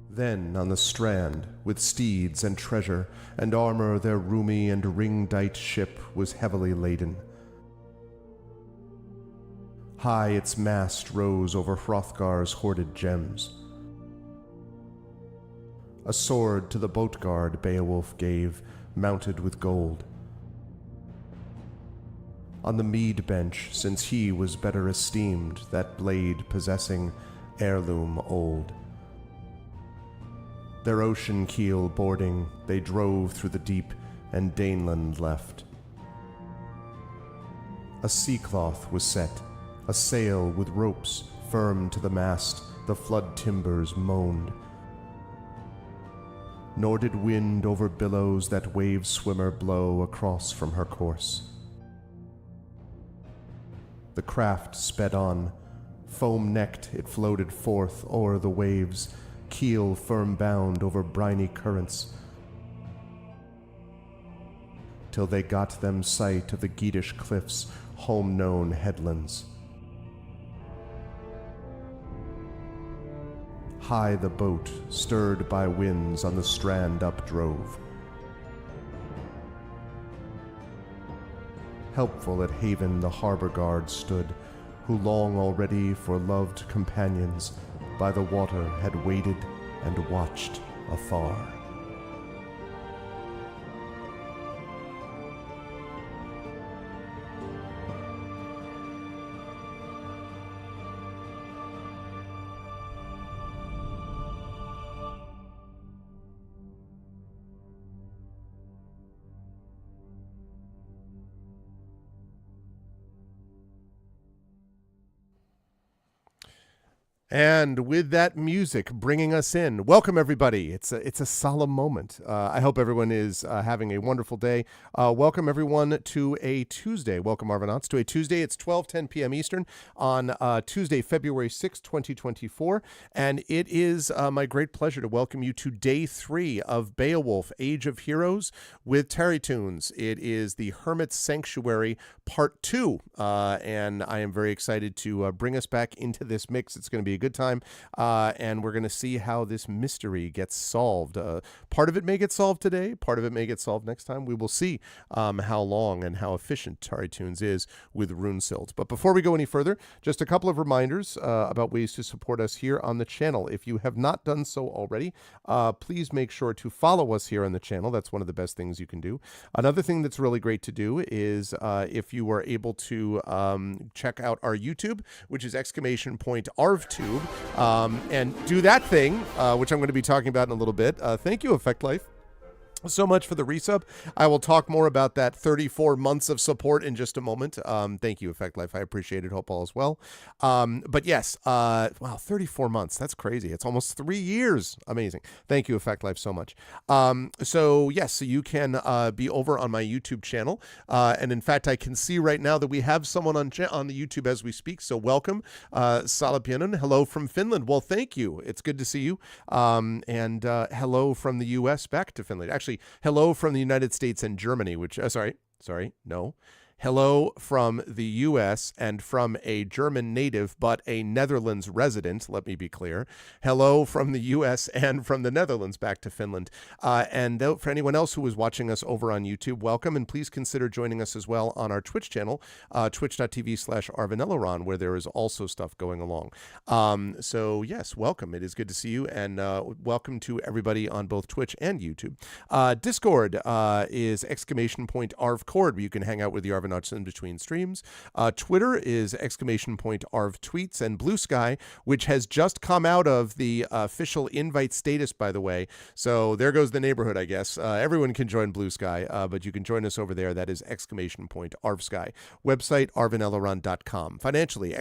Then on the strand, with steeds and treasure, and armor their roomy and ring-dight ship was heavily laden. High its mast rose over Hrothgar's hoarded gems. A sword to the boat-guard Beowulf gave, mounted with gold. On the mead bench, since he was better esteemed, that blade possessing heirloom old. Their ocean keel boarding, they drove through the deep, and Daneland left. A sea-cloth was set, a sail with ropes firm to the mast, the flood timbers moaned. Nor did wind over billows that wave-swimmer blow across from her course. The craft sped on, foam-necked it floated forth o'er the waves, keel firm-bound over briny currents, till they got them sight of the Geatish cliffs, home-known headlands. High the boat, stirred by winds, on the strand updrove. Helpful at haven the harbour guard stood, who long already for loved companions by the water had waited and watched afar. And with that music bringing us in, welcome everybody. It's a solemn moment. I hope everyone is having a wonderful day. Welcome everyone to a Tuesday. Welcome Arvanauts to a Tuesday. It's 12:10 p.m. Eastern on Tuesday, February 6, 2024. And it is my great pleasure to welcome you to day 3 of Beowulf, Age of Heroes with TariToons. It is the Hermit Sanctuary Part 2. And I am very excited to bring us back into this mix. It's going to be a good time, and we're going to see how this mystery gets solved. Part of it may get solved today, part of it may get solved next time. We will see how long and how efficient TariToons is with RuneSilt. But before we go any further, just a couple of reminders about ways to support us here on the channel. If you have not done so already, please make sure to follow us here on the channel. That's one of the best things you can do. Another thing that's really great to do is if you are able to check out our YouTube, which is !ArvTube, and do that thing, which I'm going to be talking about in a little bit. Thank you, Effect Life, so much for the resub. I will talk more about that 34 months of support in just a moment. Thank you, Effect Life. I appreciate it. Hope all is well. But yes, wow, 34 months. That's crazy. It's almost 3 years. Amazing. Thank you, Effect Life, so much. So yes, so you can be over on my YouTube channel. And in fact, I can see right now that we have someone on the YouTube as we speak. So welcome, Salapianen. Hello from Finland. Well, thank you. It's good to see you. And hello from the US back to Finland. Actually, hello from the United States and Germany, which, hello from the U.S. and from a German native, but a Netherlands resident, let me be clear. Hello from the U.S. and from the Netherlands back to Finland. And for anyone else who is watching us over on YouTube, welcome, and please consider joining us as well on our Twitch channel, twitch.tv/Arvan Eleron, where there is also stuff going along. So yes, welcome. It is good to see you, and welcome to everybody on both Twitch and YouTube. Discord is !ArvCord, where you can hang out with the Arvan in between streams. Twitter is !ArvTweets, and Blue Sky, which has just come out of the official invite status, by the way. So there goes the neighborhood, I guess. Everyone can join Blue Sky, but you can join us over there. That is !ArvSky. Website, arvaneleron.com. Financially,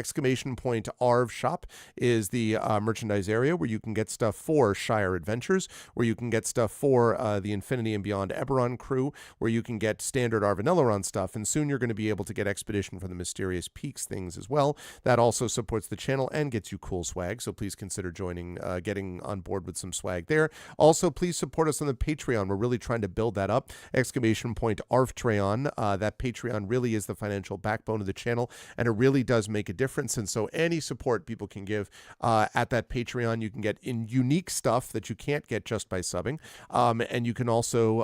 !Arv Shop is the merchandise area where you can get stuff for Shire Adventures, where you can get stuff for the Infinity and Beyond Eberron crew, where you can get standard Arvan Eleron stuff, and soon you're you're going to be able to get Expedition for the Mysterious Peaks things as well. That also supports the channel and gets you cool swag, so please consider joining, getting on board with some swag there. Also, please support us on the Patreon. We're really trying to build that up. !ArfTreon. That Patreon really is the financial backbone of the channel, and it really does make a difference. And so any support people can give at that Patreon, you can get in unique stuff that you can't get just by subbing, and you can also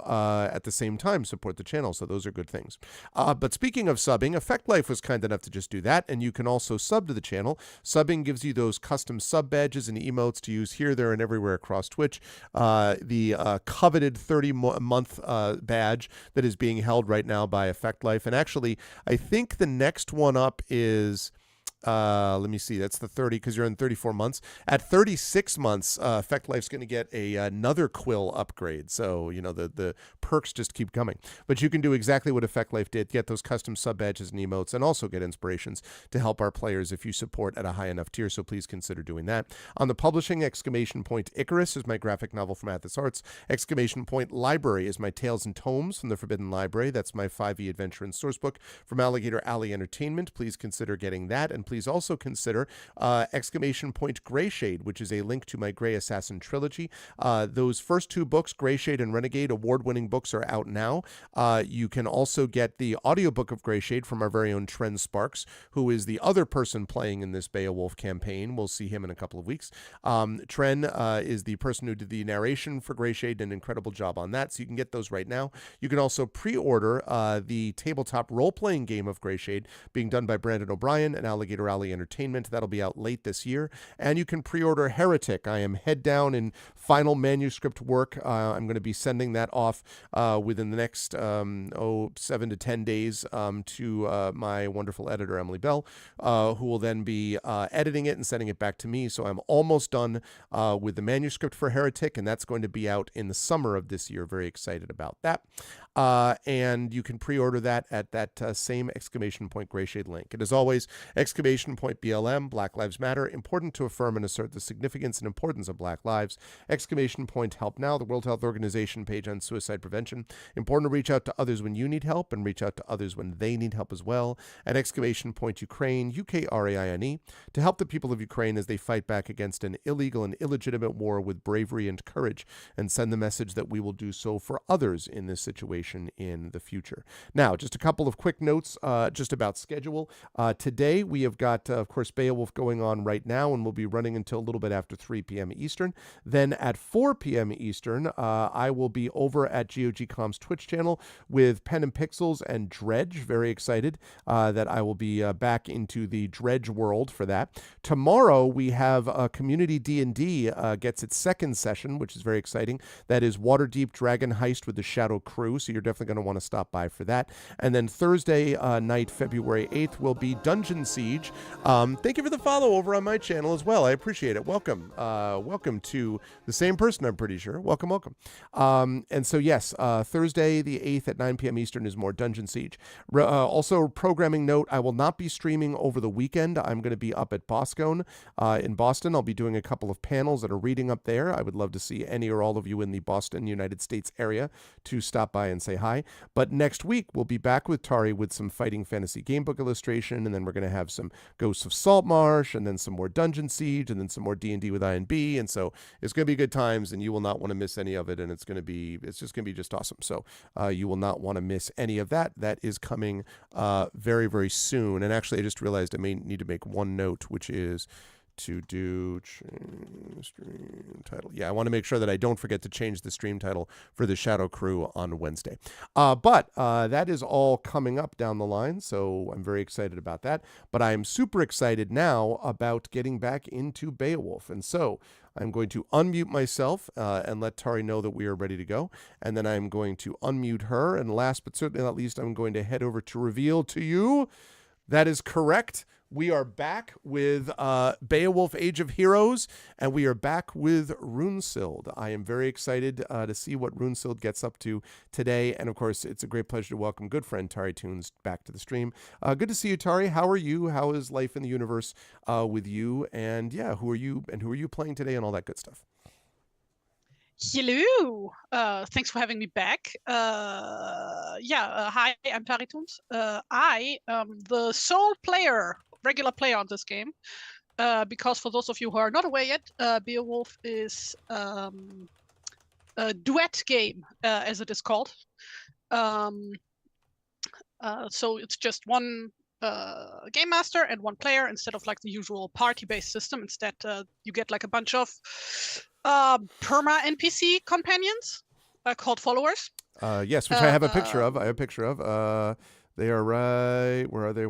at the same time support the channel. So those are good things. But speaking of subbing, Effect Life was kind enough to just do that, and you can also sub to the channel. Subbing gives you those custom sub badges and emotes to use here, there, and everywhere across Twitch. The coveted 30-month badge that is being held right now by Effect Life. And actually, I think the next one up is... let me see. That's the 30 because you're in 34 months. At 36 months, Effect Life's going to get another quill upgrade. So, the perks just keep coming. But you can do exactly what Effect Life did. Get those custom sub badges and emotes, and also get inspirations to help our players if you support at a high enough tier. So please consider doing that. On the publishing, Icarus is my graphic novel from Athos Arts. Library is my Tales and Tomes from the Forbidden Library. That's my 5e adventure and sourcebook from Alligator Alley Entertainment. Please consider getting that, and please also consider Greyshade, which is a link to my Grey Assassin trilogy. Those first two books, Greyshade and Renegade, award-winning books, are out now. You can also get the audiobook of Greyshade from our very own Tren Sparks, who is the other person playing in this Beowulf campaign. We'll see him in a couple of weeks. Tren is the person who did the narration for Greyshade, an incredible job on that, so you can get those right now. You can also pre-order the tabletop role-playing game of Greyshade being done by Brandon O'Brien and Alligator Alley Entertainment. That'll be out late this year. And you can pre-order Heretic. I am head down in final manuscript work. I'm going to be sending that off within the next 7 to 10 days to my wonderful editor, Emily Bell, who will then be editing it and sending it back to me. So I'm almost done with the manuscript for Heretic, and that's going to be out in the summer of this year. Very excited about that. And you can pre-order that at that same Greyshade link. And as always, BLM, Black Lives Matter, important to affirm and assert the significance and importance of Black lives. Help Now, the World Health Organization page on suicide prevention. Important to reach out to others when you need help and reach out to others when they need help as well. And Ukraine, UKRAINE, to help the people of Ukraine as they fight back against an illegal and illegitimate war with bravery and courage, and send the message that we will do so for others in this situation in the future. Now, just a couple of quick notes just about schedule. Today, we have got, of course, Beowulf going on right now, and we'll be running until a little bit after 3 p.m. Eastern. Then at 4 p.m. Eastern, I will be over at GOG.com's Twitch channel with Pen and Pixels and Dredge. Very excited that I will be back into the Dredge world for that. Tomorrow, we have Community D&D gets its second session, which is very exciting. That is Waterdeep Dragon Heist with the Shadow Crew, so you're definitely going to want to stop by for that. And then Thursday night, February 8th, will be Dungeon Siege. Thank you for the follow over on my channel as well. I appreciate it. Welcome. Welcome to the same person, I'm pretty sure. Welcome. And so, yes, Thursday the 8th at 9 p.m. Eastern is more Dungeon Siege. Also, programming note, I will not be streaming over the weekend. I'm going to be up at Boscone in Boston. I'll be doing a couple of panels that are reading up there. I would love to see any or all of you in the Boston, United States area to stop by and say hi. But next week, we'll be back with Tari with some Fighting Fantasy Gamebook illustration, and then we're going to have some Ghosts of Saltmarsh, and then some more Dungeon Siege, and then some more D&D with INB. And so it's going to be good times, and you will not want to miss any of it, and it's just going to be just awesome. So you will not want to miss any of that. That is coming very, very soon. And actually, I just realized I may need to make one note, which is to do stream title. Yeah, I want to make sure that I don't forget to change the stream title for the Shadow Crew on Wednesday. But that is all coming up down the line, so I'm very excited about that. But I'm super excited now about getting back into Beowulf. And so I'm going to unmute myself and let Tari know that we are ready to go. And then I'm going to unmute her. And last but certainly not least, I'm going to head over to reveal to you that is correct. We are back with Beowulf Age of Heroes, and we are back with Runesild. I am very excited to see what Runesild gets up to today. And of course, it's a great pleasure to welcome good friend TariToons back to the stream. Good to see you, Tari. How are you? How is life in the universe with you? And yeah, who are you playing today and all that good stuff? Hello. Thanks for having me back. Hi, I'm TariToons. I am the sole regular player on this game. Because for those of you who are not aware yet, Beowulf is a duet game, as it is called. So it's just one game master and one player instead of like the usual party-based system. Instead, you get like a bunch of perma NPC companions called followers. Yes, which I have a picture of. They are right. Where are they?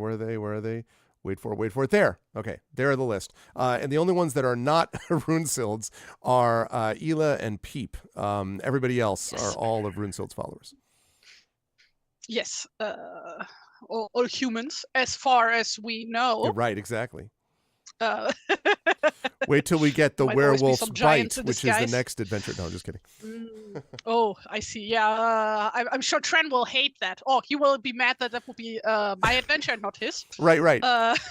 Wait for it. There. Okay, there are the list. And the only ones that are not Runesild's are Ela and Peep. Everybody else are all of Runesild's followers. Yes, all humans, as far as we know. Yeah, right, exactly. Wait till we get the werewolf's bite, which is the next adventure. No, I'm just kidding. Oh, I see. Yeah, I'm sure Tren will hate that. Oh, he will be mad that will be my adventure and not his. Right.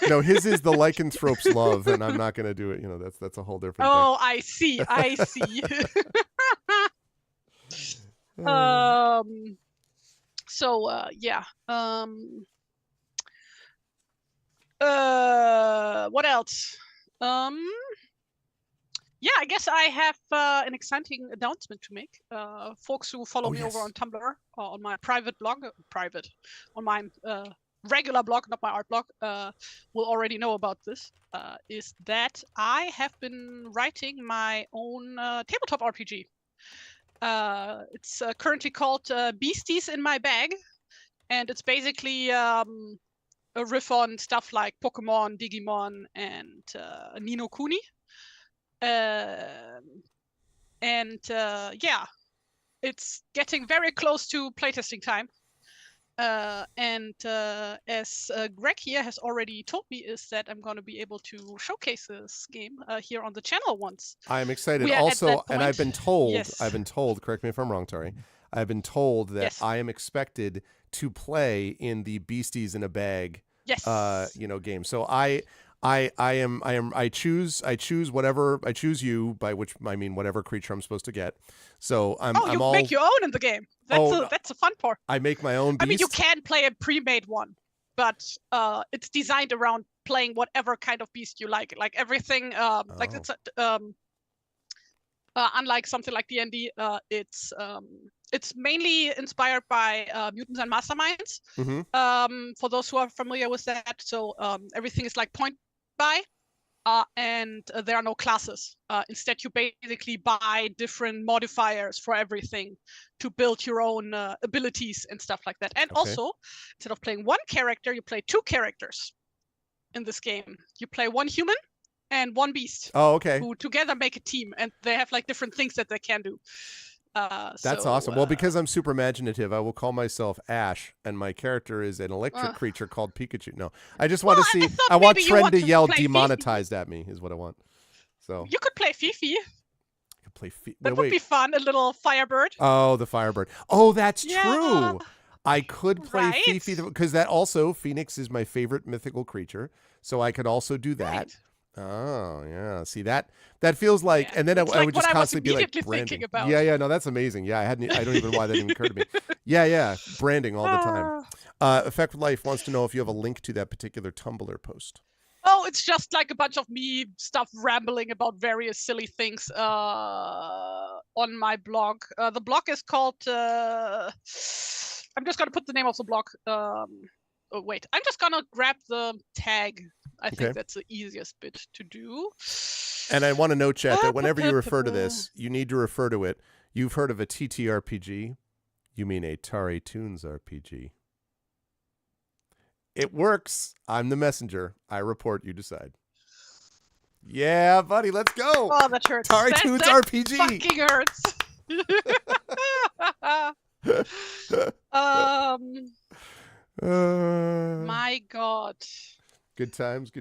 No, his is the lycanthrope's love, and I'm not going to do it. You know, that's a whole different thing. Oh, I see. What else? I guess I have an exciting announcement to make. Folks who follow me over on Tumblr, on my private blog, on my regular blog, not my art blog, will already know about this, is that I have been writing my own tabletop RPG. It's currently called Beasties in My Bag, and it's basically a riff on stuff like Pokemon, Digimon, and Ni no Kuni. It's getting very close to playtesting time. As Greg here has already told me, is that I'm going to be able to showcase this game here on the channel once. I'm excited. Also, and I've been told, correct me if I'm wrong, Tari, I've been told that I am expected to play in the Beasties in a Bag game. So I choose you, by which I mean whatever creature I'm supposed to get. So you make your own in the game. That's a fun part. I make my own beast. I mean, you can play a pre-made one, but it's designed around playing whatever kind of beast you like. Like everything, like it's unlike something like D&D, it's mainly inspired by Mutants and Masterminds. Mm-hmm. For those who are familiar with that, so everything is like point buy, and there are no classes. Instead, you basically buy different modifiers for everything to build your own abilities and stuff like that. And also, instead of playing one character, you play two characters in this game. You play one human and one beast. Oh, okay. Who together make a team, and they have like different things that they can do. That's awesome. Well, because I'm super imaginative, I will call myself Ash, and my character is an electric creature called Pikachu. No, I just want to see. I want Tren to yell demonetized at me, is what I want. So you could play Fifi. That would be fun. A little Firebird. Oh, the Firebird. Oh, that's true. I could play Fifi because that also Phoenix is my favorite mythical creature, so I could also do that. Right. Oh yeah, see that feels like, and then I would just constantly be like branding. Yeah, no, that's amazing. Yeah, I don't even know why that didn't occur to me. Yeah, branding all the time. Effect Life wants to know if you have a link to that particular Tumblr post. Oh, it's just like a bunch of me stuff rambling about various silly things on my blog. The blog is called. I'm just gonna put the name of the blog. Oh, wait, I'm just gonna grab the tag. I think that's the easiest bit to do. And I want to note, chat, that whenever you refer to this, you need to refer to it. You've heard of a TTRPG. You mean a TariToons RPG. It works. I'm the messenger. I report, you decide. Yeah, buddy, let's go. Oh, that hurts. TariToons RPG. Fucking hurts. My God. Good times.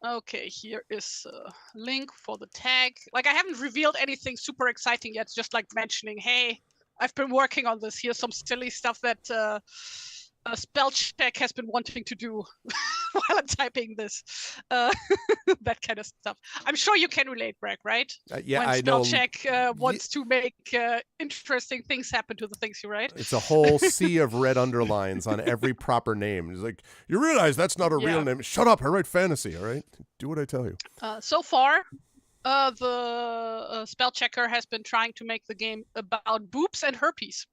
Okay, here is a link for the tag. Like, I haven't revealed anything super exciting yet. It's just like mentioning, hey, I've been working on this. Here's some silly stuff that a spell check has been wanting to do while I'm typing this. That kind of stuff. I'm sure you can relate, Greg, right? Yeah, when I know. spell check wants to make interesting things happen to the things you write. It's a whole sea of red underlines on every proper name. It's like, you realize that's not a real name. Shut up, I write fantasy, all right? Do what I tell you. So far, the spell checker has been trying to make the game about boobs and herpes.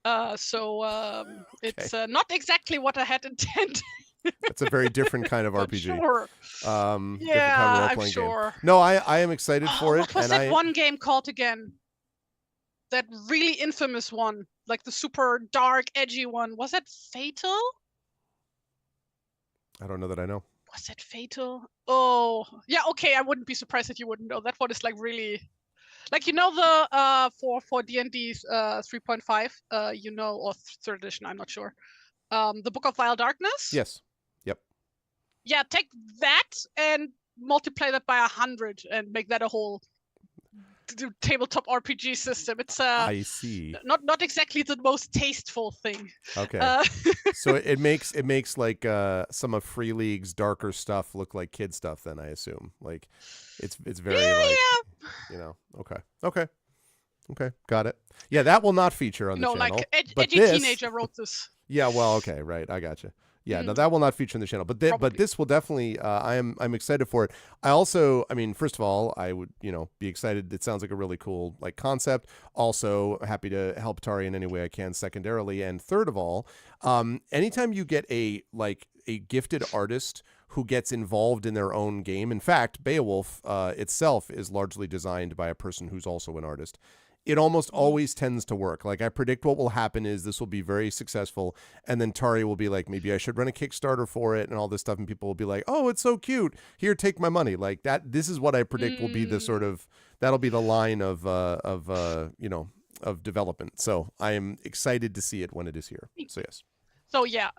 It's not exactly what I had intended. It's a very different kind of RPG. Sure. Different kind of role-playing sure. game. No, I am excited for it. What was that one game called again? That really infamous one, like the super dark, edgy one. Was that Fatal? I don't know that I know. Was it Fatal? Oh, yeah. Okay, I wouldn't be surprised if you wouldn't know. That one is like really, like the for D&D's 3.5, or third edition. I'm not sure. The Book of Vile Darkness. Yes. Yep. Yeah, take that and multiply that by 100 and make that a whole tabletop RPG system. It's I see. Not exactly the most tasteful thing. Okay. So it makes like some of Free League's darker stuff look like kid stuff. Then I assume like it's very Okay, got it. Yeah, that will not feature on the channel. Like edgy teenager wrote this. Yeah, well, okay, right, I gotcha. Yeah, no, that will not feature on the channel, but this will definitely. I'm excited for it. I also, first of all, I would be excited. It sounds like a really cool concept. Also, happy to help Tari in any way I can. Secondarily, and third of all, anytime you get a gifted artist who gets involved in their own game. In fact, Beowulf itself is largely designed by a person who's also an artist. It almost always tends to work. Like I predict what will happen is this will be very successful. And then Tari will be like, maybe I should run a Kickstarter for it and all this stuff. And people will be like, oh, it's so cute. Here, take my money. Like that. This is what I predict will be the sort of, that'll be the line of development. So I am excited to see it when it is here. So yes. So yeah,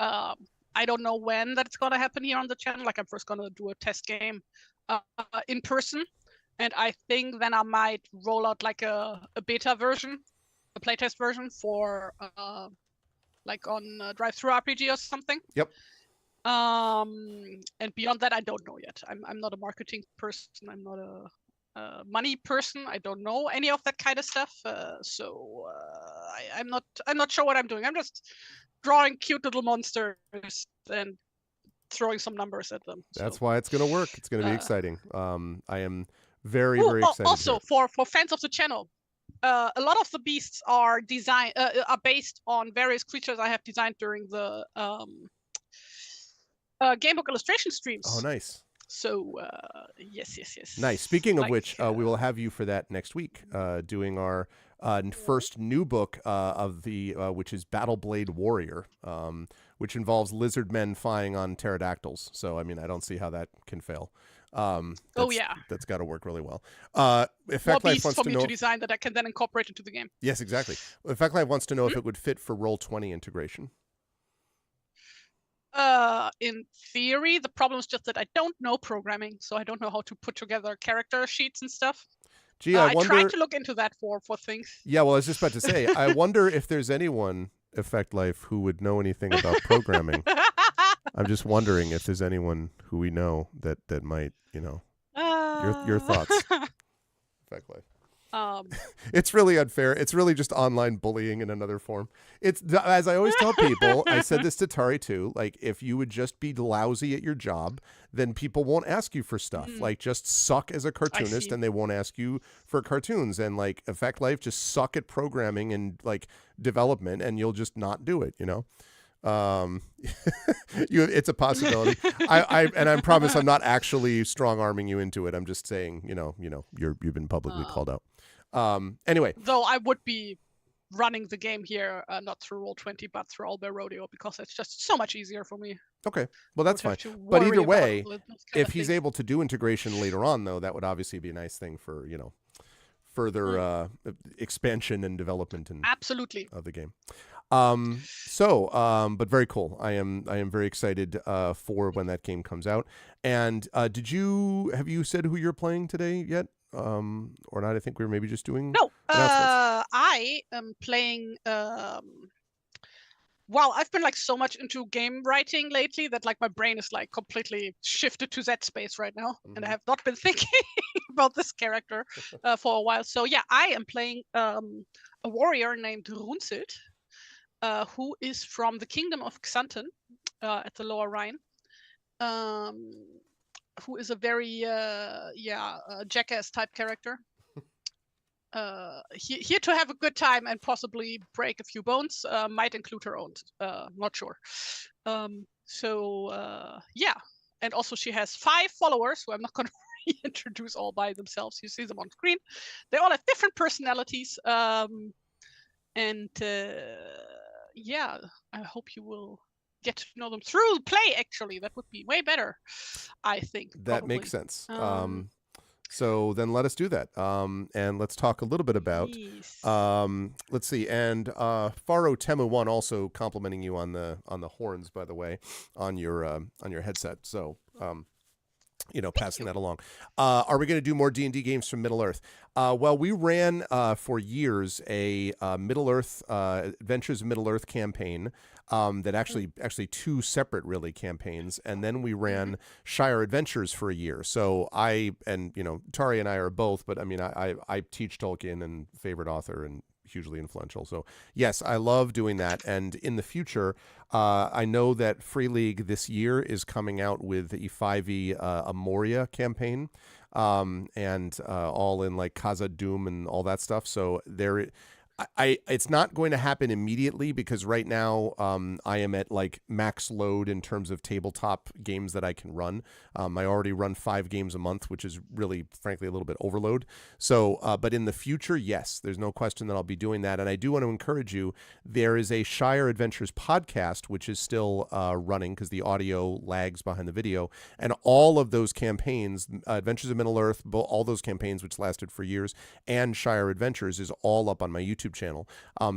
I don't know when that's going to happen here on the channel. Like I'm first going to do a test game in person. And I think then I might roll out like a beta version, a playtest version for like on Drive-Thru RPG or something. Yep. And beyond that, I don't know yet. I'm not a marketing person. I'm not a money person. I don't know any of that kind of stuff. I'm not sure what I'm doing. I'm just drawing cute little monsters and throwing some numbers at them. That's why it's going to work. It's going to be exciting. I am very excited. Also, for fans of the channel, a lot of the beasts are based on various creatures I have designed during the gamebook illustration streams. Oh, nice. So yes. Nice. Speaking of which, we will have you for that next week, doing our first new book of the which is Battle Blade Warrior, which involves lizard men fighting on pterodactyls. So I don't see how that can fail. That's got to work really well. Effect Life wants to know to design that I can then incorporate into the game. Yes, exactly. Effect Life wants to know if it would fit for Roll20 integration. In theory, the problem is just that I don't know programming, so I don't know how to put together character sheets and stuff. Gee, I wonder. I tried to look into that for things. Yeah, well, I was just about to say, I wonder if there's anyone, Effect Life, who would know anything about programming. I'm just wondering if there's anyone who we know that might, your thoughts. Effect Life. It's really unfair. It's really just online bullying in another form. It's, as I always tell people, I said this to Tari too, like if you would just be lousy at your job, then people won't ask you for stuff. Like just suck as a cartoonist and they won't ask you for cartoons. And like Effect Life, just suck at programming and like development and you'll just not do it, it's a possibility. I promise I'm not actually strong arming you into it. I'm just saying, you've been publicly called out. Anyway, though I would be running the game here, not through Roll20, but through Owlbear Rodeo, because it's just so much easier for me. Okay, well that's fine. But either way, if he's able to do integration later on, though, that would obviously be a nice thing for further expansion and development and absolutely of the game. But very cool. I am very excited for when that game comes out. And have you said who you're playing today yet? Or not? I think we were maybe just doing announcements. I am playing wow, I've been like so much into game writing lately that like my brain is like completely shifted to that space right now, and I have not been thinking about this character for a while. So yeah, I am playing a warrior named Runsild, who is from the kingdom of Xanten at the Lower Rhine, who is a very jackass type character. Here to have a good time and possibly break a few bones, might include her own, not sure. Yeah, and also she has 5 followers who I'm not going to reintroduce all by themselves. You see them on screen. They all have different personalities, yeah, I hope you will get to know them through play. Actually, that would be way better, I think. That probably. makes sense. So then let us do that. And let's talk a little bit about, let's see. And Faro Temu1 also complimenting you on the horns, by the way, on your headset. So, passing that along. Are we going to do more D&D games from Middle-earth? Well, we ran for years a Middle-earth Adventures of Middle-earth campaign that actually 2 separate really campaigns, and then we ran Shire Adventures for a year. So Tari and I are both, but I mean I teach Tolkien and favorite author and hugely influential. So yes, I love doing that. And in the future, I know that Free League this year is coming out with the 5e a Moria campaign, and all in like Khazad-dûm and all that stuff. So it's not going to happen immediately because right now I am at like max load in terms of tabletop games that I can run. I already run 5 games a month, which is really, frankly, a little bit overload. So, but in the future, yes, there's no question that I'll be doing that. And I do want to encourage you, there is a Shire Adventures podcast, which is still running because the audio lags behind the video. And all of those campaigns, Adventures of Middle-earth, all those campaigns, which lasted for years, and Shire Adventures is all up on my YouTube channel.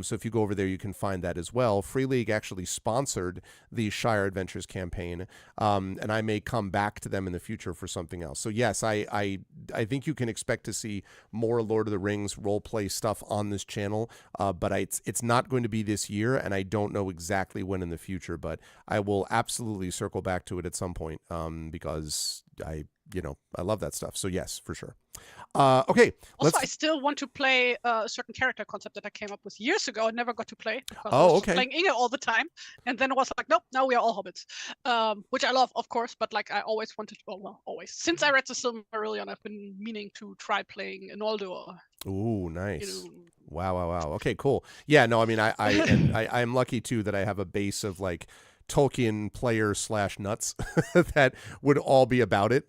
So if you go over there, you can find that as well. Free League actually sponsored the Shire Adventures campaign, and I may come back to them in the future for something else. So yes, I think you can expect to see more Lord of the Rings role play stuff on this channel, but it's not going to be this year, and I don't know exactly when in the future, but I will absolutely circle back to it at some point, because I love that stuff. So yes, for sure. Okay. Also, I still want to play a certain character concept that I came up with years ago. I never got to play because I was playing Inge all the time, and then it was like, nope, now we are all hobbits, which I love, of course. But like, I always wanted, always since I read the Silmarillion, I've been meaning to try playing Isolde. Ooh, nice. Wow. Okay, cool. Yeah, no, I mean, I'm lucky too that I have a base of like Tolkien players / nuts that would all be about it.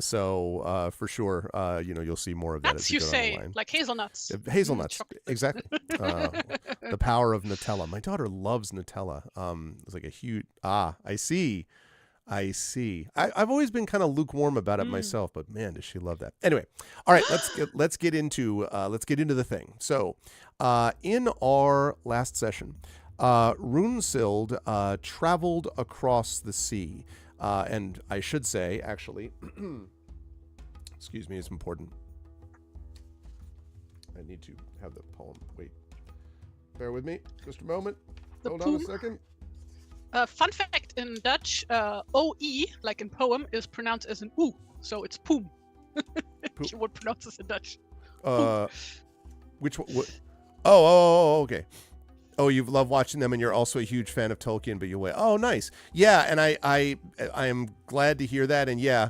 So for sure, you'll see more of that. Nuts, you say, like hazelnuts. Hazelnuts, exactly. The power of Nutella. My daughter loves Nutella. It's like a huge. I see. I've always been kind of lukewarm about it myself, but man, does she love that. Anyway, all right, let's get into the thing. So, in our last session, Runsild traveled across the sea, and I should say, actually, excuse me, it's important. I need to have the poem. Wait, bear with me just a moment. Hold on a second. Fun fact, in Dutch, OE, like in poem, is pronounced as an oo, so it's poem. You would pronounce this in Dutch. Which one? Oh, okay. Oh, you love watching them, and you're also a huge fan of Tolkien, but you wait. Oh, nice. Yeah, and I am glad to hear that. And yeah,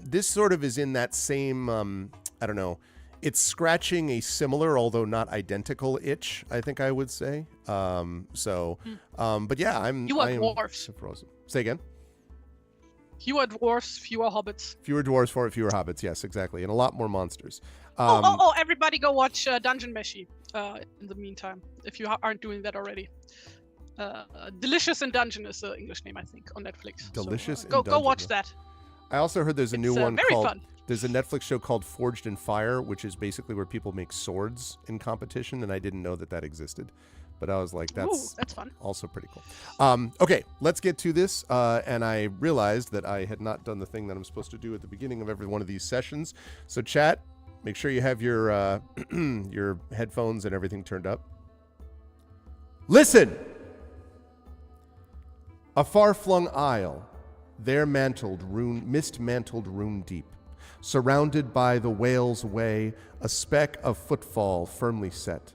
this sort of is in that same, I don't know, it's scratching a similar, although not identical itch, I think I would say. But yeah, You are dwarves. Say again? Fewer dwarves, fewer hobbits. Fewer dwarves, fewer hobbits, yes, exactly. And a lot more monsters. Everybody go watch Dungeon Meshi in the meantime, if you aren't doing that already. Delicious in Dungeon is the English name, I think, on Netflix. Delicious in Dungeon. Go watch that. I also heard there's a new one very called... fun. There's a Netflix show called Forged in Fire, which is basically where people make swords in competition, and I didn't know that existed. But I was like, that's fun. Also pretty cool. Okay, let's get to this. And I realized that I had not done the thing that I'm supposed to do at the beginning of every one of these sessions. So chat, make sure you have your your headphones and everything turned up. Listen! A far-flung isle, there mist-mantled rune deep, surrounded by the whale's way, a speck of footfall firmly set.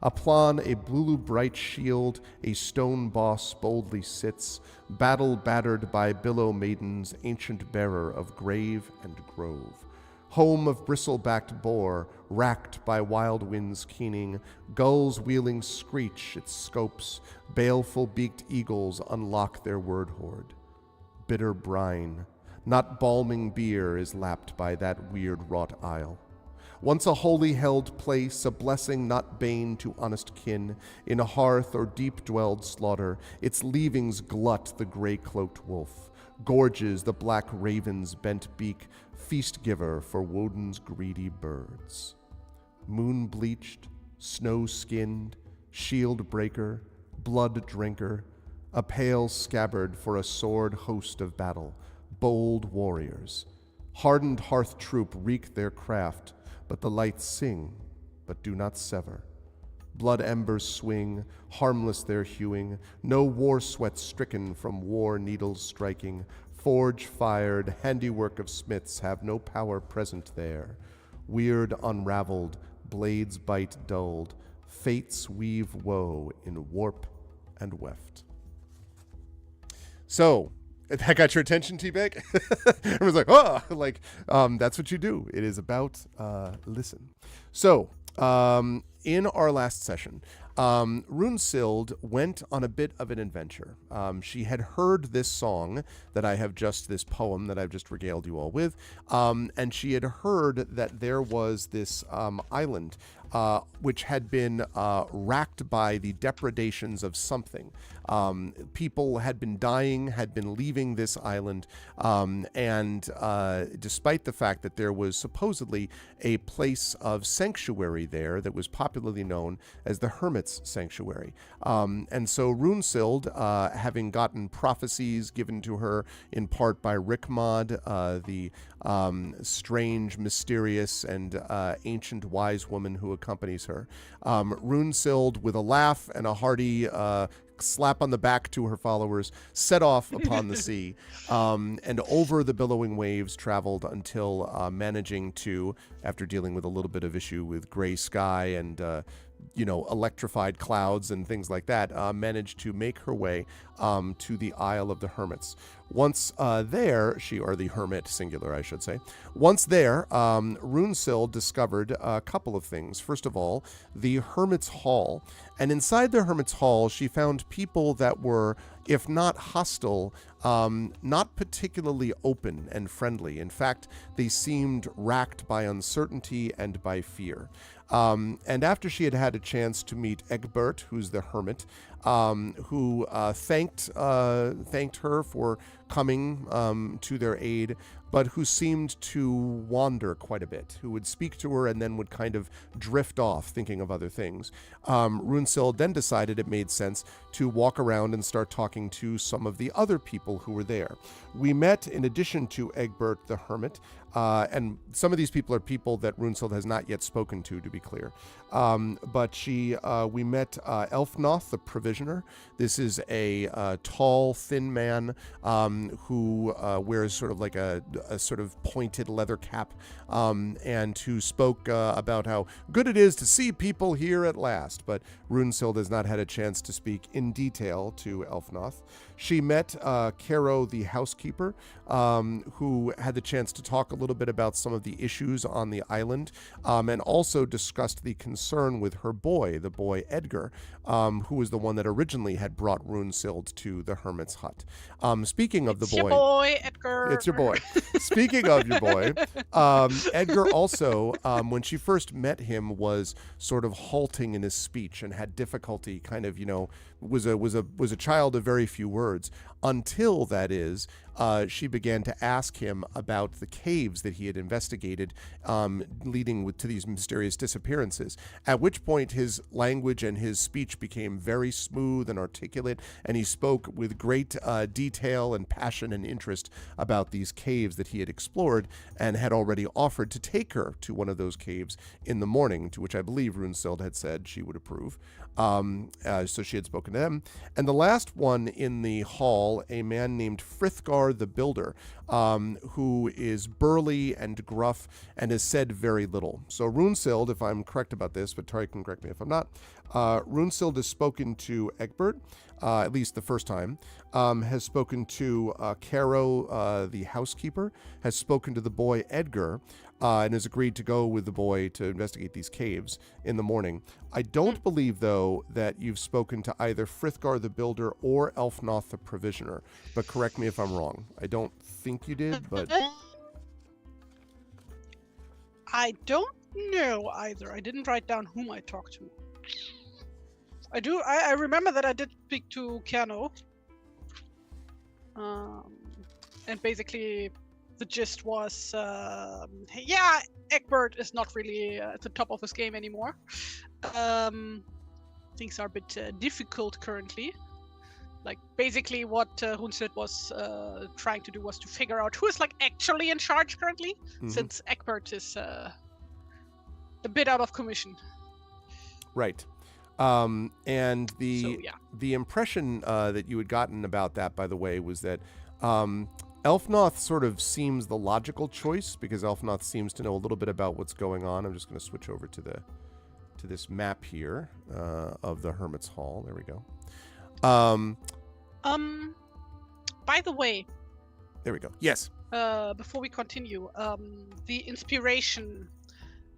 Upon a blue bright shield, a stone boss boldly sits, battle-battered by billow maidens, ancient bearer of grave and grove. Home of bristle-backed boar, racked by wild winds keening, gulls wheeling screech its scopes, baleful-beaked eagles unlock their word-hoard. Bitter brine, not balming beer, is lapped by that weird-wrought isle. Once a holy held place, a blessing not bane to honest kin, in a hearth or deep-dwelled slaughter, its leavings glut the gray-cloaked wolf, gorges the black raven's bent beak, feast-giver for Woden's greedy birds. Moon-bleached, snow-skinned, shield-breaker, blood-drinker, a pale scabbard for a sword host of battle, bold warriors. Hardened hearth troop wreak their craft, but the lights sing, but do not sever. Blood embers swing, harmless their hewing, no war sweat stricken from war needles striking, forge fired, handiwork of smiths have no power present there. Weird unraveled, blades bite dulled, fates weave woe in warp and weft. So, that got your attention, T-Bag? Everyone's like, that's what you do. It is about listen. So, in our last session, Runesild went on a bit of an adventure. She had heard this song this poem that I've just regaled you all with, and she had heard that there was this island which had been racked by the depredations of something. People had been dying, had been leaving this island, and despite the fact that there was supposedly a place of sanctuary there that was popularly known as the Hermit's Sanctuary. And so Runesild, having gotten prophecies given to her in part by Rickmod, the strange, mysterious, and ancient wise woman who accompanies her, Runesild, with a laugh and a hearty slap on the back to her followers, set off upon the sea, and over the billowing waves traveled until managing to, after dealing with a little bit of issue with gray sky and electrified clouds and things like that, managed to make her way to the Isle of the Hermits. Once there, the Hermit, singular, I should say. Once there, Runesild discovered a couple of things. First of all, the Hermit's Hall. And inside the Hermit's Hall, she found people that were, if not hostile, not particularly open and friendly. In fact, they seemed racked by uncertainty and by fear. And after she had had a chance to meet Egbert, who's the hermit, who thanked her for coming to their aid, but who seemed to wander quite a bit, who would speak to her and then would kind of drift off, thinking of other things. Runesild then decided it made sense to walk around and start talking to some of the other people who were there. We met, in addition to Egbert the hermit, and some of these people are people that Runesild has not yet spoken to be clear. But we met Elfnoth, the provisioner. This is a tall, thin man who wears sort of like a sort of pointed leather cap, and who spoke about how good it is to see people here at last. But Runesild has not had a chance to speak in detail to Elfnoth. She met Caro, the housekeeper, who had the chance to talk a little bit about some of the issues on the island, and also discussed the concern with her boy, the boy Edgar, who was the one that originally had brought Runesild to the hermit's hut. Speaking of the boy... It's your boy, Edgar. It's your boy. Speaking of your boy, Edgar also, when she first met him, was sort of halting in his speech and had difficulty kind of, was a child of very few words, until, that is, she began to ask him about the caves that he had investigated, leading to these mysterious disappearances, at which point his language and his speech became very smooth and articulate, and he spoke with great detail and passion and interest about these caves that he had explored, and had already offered to take her to one of those caves in the morning, to which I believe Runesild had said she would approve. So she had spoken to them. And the last one in the hall hall a man named Frithgar the Builder, who is burly and gruff and has said very little. So Runesild, if I'm correct about this, but Tari can correct me if I'm not, Runesild has spoken to Egbert, at least the first time, has spoken to Caro, the housekeeper, has spoken to the boy Edgar, and has agreed to go with the boy to investigate these caves in the morning. I don't believe, though, that you've spoken to either Frithgar the Builder or Elfnoth the Provisioner, but correct me if I'm wrong. I don't think you did, but... I don't know either. I didn't write down whom I talked to. I remember that I did speak to Keanu. And basically the gist was, yeah, Egbert is not really at the top of his game anymore. Things are a bit difficult currently. Like, basically what Runesild was trying to do was to figure out who is, like, actually in charge currently, since Egbert is a bit out of commission. Right. And the impression that you had gotten about that, by the way, was that Elfnoth sort of seems the logical choice, because Elfnoth seems to know a little bit about what's going on. I'm just going to switch over to this map here of the Hermit's Hall. There we go. By the way, there we go. Yes. Before we continue, the inspiration,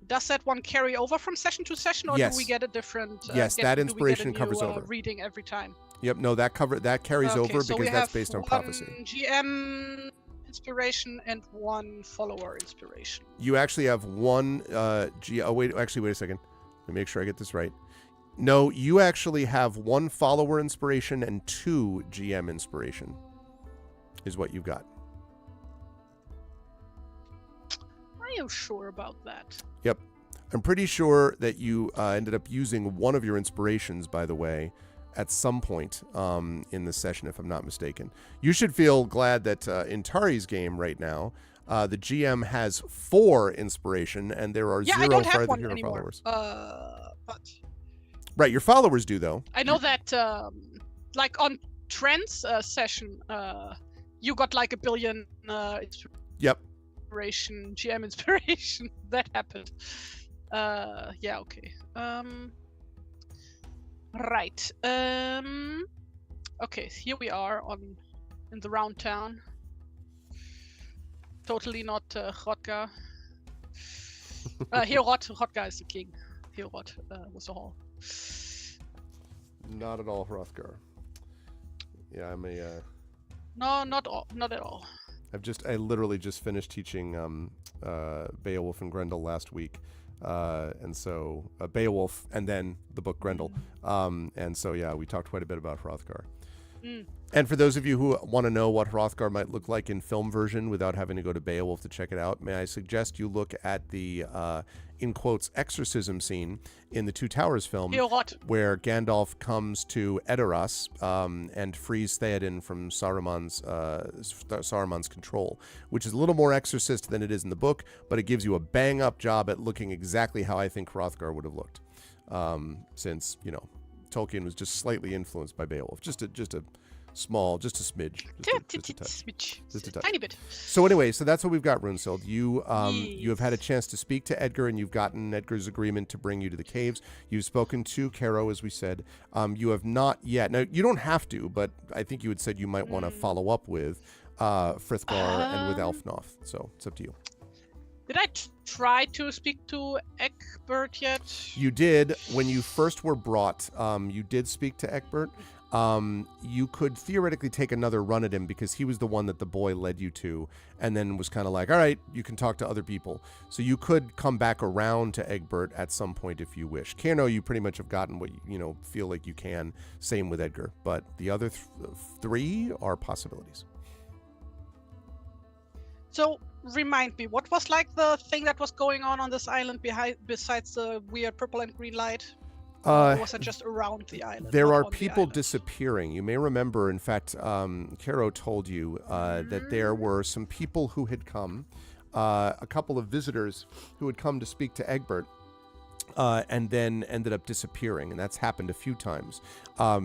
does that one carry over from session to session, or yes. do we get a different? Yes, that inspiration covers over. Reading every time. Yep. No, that carries over so because that's based on prophecy. GM inspiration and one follower inspiration. You actually have one. Wait a second. Let me make sure I get this right. No, you actually have one follower inspiration and 2 GM inspiration. Is what you've got. Are you sure about that? Yep. I'm pretty sure that you ended up using one of your inspirations, by the way, at some point in the session, if I'm not mistaken. You should feel glad that in Tari's game right now, the GM has 4 inspiration, and there are 0 Fire the Hero followers. But right, your followers do, though. I know that, like on Trent's session, you got like 1 billion Yep. Inspiration, GM inspiration. That happened. Yeah, okay. Right. Okay, here we are in the round town. Totally not Hrothgar. Here Hrothgar is the king. Here was the hall. Not at all Hrothgar. Yeah, I'm a... No, not at all. I literally just finished teaching Beowulf and Grendel last week. And so Beowulf and then the book Grendel. And so, yeah, we talked quite a bit about Hrothgar. And for those of you who want to know what Hrothgar might look like in film version without having to go to Beowulf to check it out, may I suggest you look at the, in quotes, exorcism scene in the Two Towers film, where Gandalf comes to Edoras and frees Theoden from Saruman's control, which is a little more exorcist than it is in the book, but it gives you a bang-up job at looking exactly how I think Hrothgar would have looked, since, Tolkien was just slightly influenced by Beowulf, just a smidge, just a touch. Tiny bit. So anyway, that's what we've got, Runesild. You have had a chance to speak to Edgar, and you've gotten Edgar's agreement to bring you to the caves. You've spoken to Caro, as we said. You have not yet. Now, you don't have to, but I think you had said you might want to follow up with Frithgar and with Elfnoth. So it's up to you. Did I try to speak to Egbert yet? You did. When you first were brought, you did speak to Egbert. You could theoretically take another run at him because he was the one that the boy led you to, and then was kind of like, all right, you can talk to other people. So you could come back around to Egbert at some point if you wish. Cairno, you pretty much have gotten what you feel like you can. Same with Edgar, but the other 3 are possibilities. So remind me, what was like the thing that was going on this island besides the weird purple and green light? Or was it just around the island? There are people disappearing. You may remember, in fact, Caro told you that there were some people who had come, a couple of visitors who had come to speak to Egbert, and then ended up disappearing, and that's happened a few times.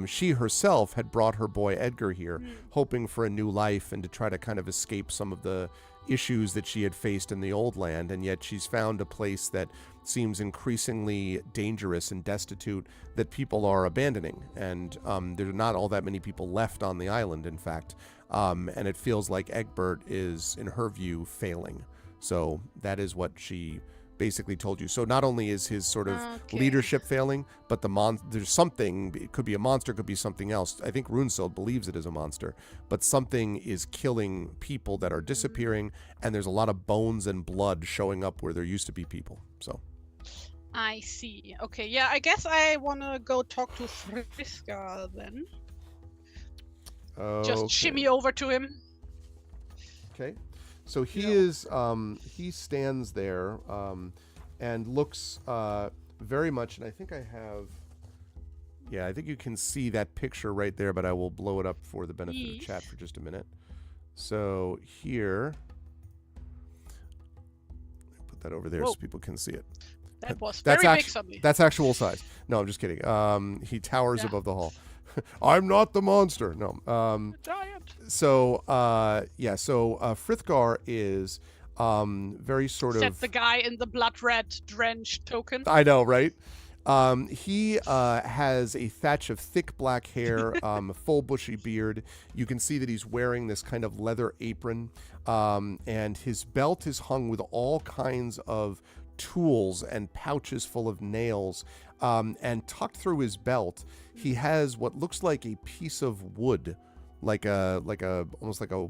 She herself had brought her boy Edgar here, hoping for a new life and to try to kind of escape some of the issues that she had faced in the old land, and yet she's found a place that seems increasingly dangerous and destitute that people are abandoning, and there are not all that many people left on the island, in fact, and it feels like Egbert is, in her view, failing. So that is what she basically told you. So not only is his sort of leadership failing, but there's something, it could be a monster, could be something else. I think Runesild believes it is a monster, but something is killing people that are disappearing, and there's a lot of bones and blood showing up where there used to be people. So I see. Okay, yeah, I guess I want to go talk to Friska then. Just shimmy over to him. Okay. So he stands there and looks very much, and I think I think you can see that picture right there, but I will blow it up for the benefit of chat for just a minute. So here, put that over there so people can see it. That was very big suddenly. That's actual size. No, I'm just kidding. He towers above the hall. I'm not the monster. No. Giant. So Frithgar is very sort Except of the guy in the blood red drenched token. I know, right? He has a thatch of thick black hair, full bushy beard. You can see that he's wearing this kind of leather apron, and his belt is hung with all kinds of tools and pouches full of nails, and tucked through his belt he has what looks like a piece of wood, like a almost like a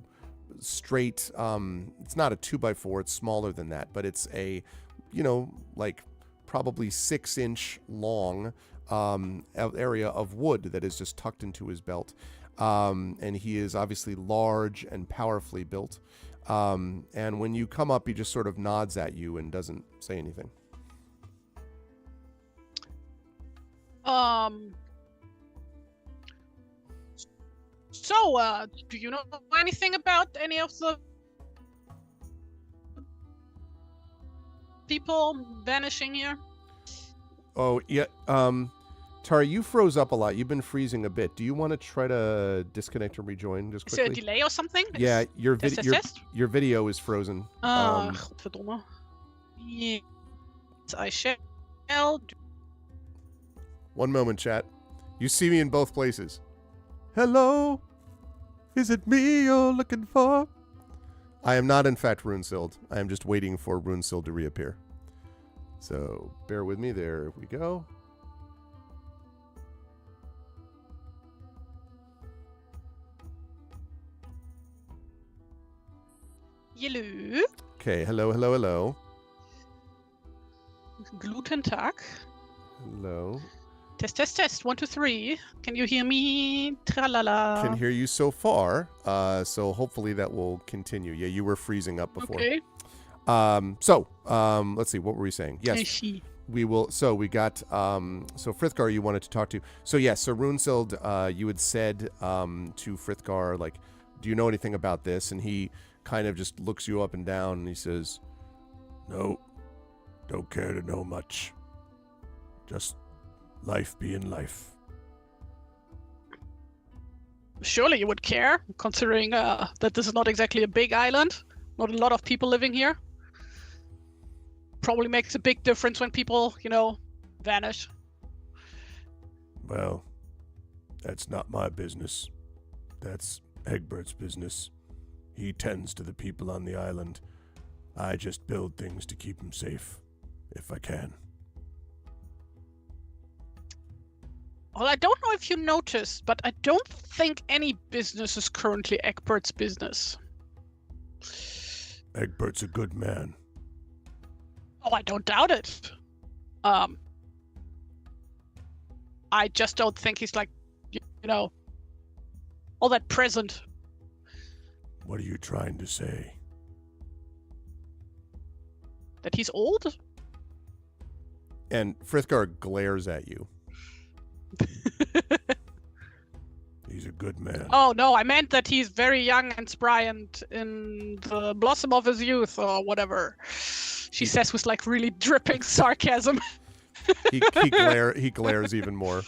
straight, it's not a 2x4, it's smaller than that, but it's a, like probably 6-inch long area of wood that is just tucked into his belt, and he is obviously large and powerfully built. And when you come up, he just sort of nods at you and doesn't say anything. So, do you know anything about any of the people vanishing here? Oh, yeah. Tara, you froze up a lot. You've been freezing a bit. Do you want to try to disconnect and rejoin just quickly? Is there a delay or something? Yeah, your video is frozen. Godverdomme. Yes, I shall. One moment, chat. You see me in both places. Hello? Is it me you're looking for? I am not, in fact, Runesild. I am just waiting for Runesild to reappear. So, bear with me. There we go. Hello. Okay, hello. Guten Tag. Hello. Test. 1, 2, 3. Can you hear me? Tralala. Can hear you so far. So hopefully that will continue. Yeah, you were freezing up before. Okay. Let's see. What were we saying? Yes. We will. So we got. So Frithgar, you wanted to talk to. So yes. So Runesild, you had said to Frithgar, like, do you know anything about this? And he kind of just looks you up and down, and he says, "No, don't care to know much. Just life being life." Surely you would care, considering that this is not exactly a big island. Not a lot of people living here. Probably makes a big difference when people, vanish. Well, that's not my business. That's Egbert's business. He tends to the people on the island. I just build things to keep him safe, if I can. Well, I don't know if you noticed, but I don't think any business is currently Egbert's business. Egbert's a good man. Oh, I don't doubt it. I just don't think he's like, all that present. What are you trying to say? That he's old? And Frithgar glares at you. He's a good man. Oh, no, I meant that he's very young and spry and in the blossom of his youth or whatever. She says with like really dripping sarcasm. He glares even more.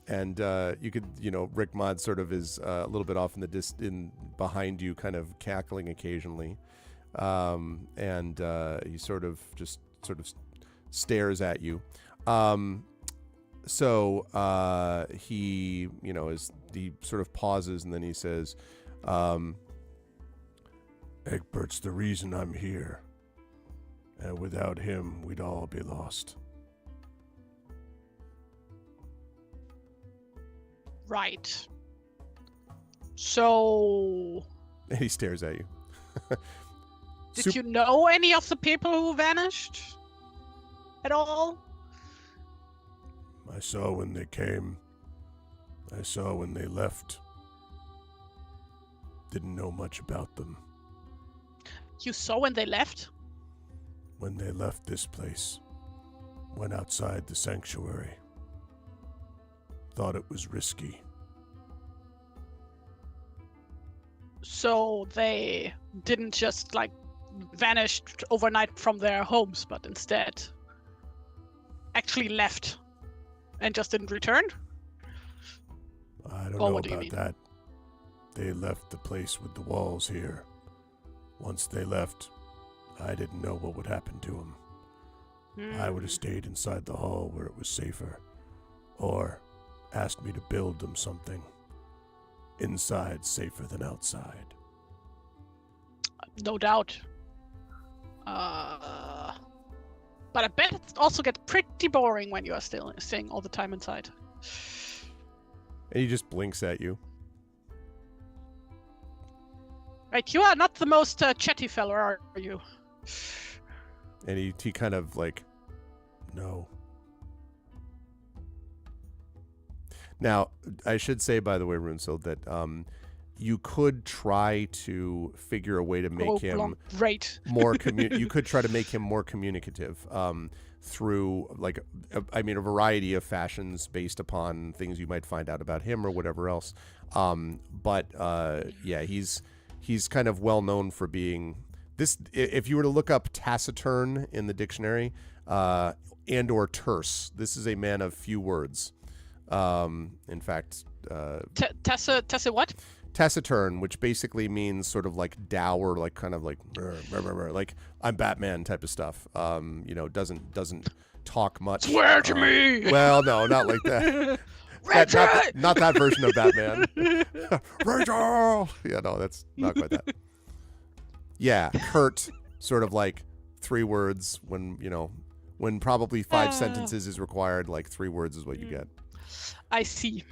And you could, Rick Mod sort of is a little bit off in the behind you, kind of cackling occasionally, and he sort of stares at you. So he, he sort of pauses, and then he says, "Egbert's the reason I'm here, and without him, we'd all be lost." Right. So... And he stares at you. Did you know any of the people who vanished? At all? I saw when they came. I saw when they left. Didn't know much about them. You saw when they left? When they left this place. Went outside the sanctuary. Thought it was risky. So they didn't just vanish overnight from their homes, but instead actually left and just didn't return? I don't know about that. They left the place with the walls here. Once they left, I didn't know what would happen to them. I would have stayed inside the hall where it was safer. Or asked me to build them something. Inside safer than outside. No doubt. But I bet it also gets pretty boring when you are still staying all the time inside. And he just blinks at you. Right, you are not the most chatty fella, are you? And he kind of no. Now, I should say, by the way, Runesild, that you could try to figure a way to make him more you could try to make him more communicative through a variety of fashions based upon things you might find out about him or whatever else. But he's kind of well known for being this. If you were to look up taciturn in the dictionary and or terse, this is a man of few words. In fact, what? Taciturn, which basically means sort of dour, kind of I'm Batman type of stuff. Doesn't talk much. Swear to me. Well, no, not like that. Not that version of Batman. Rachel. Yeah, no, that's not quite that. Yeah, curt, sort of 3 words when probably 5 sentences is required. 3 words is what you get. I see.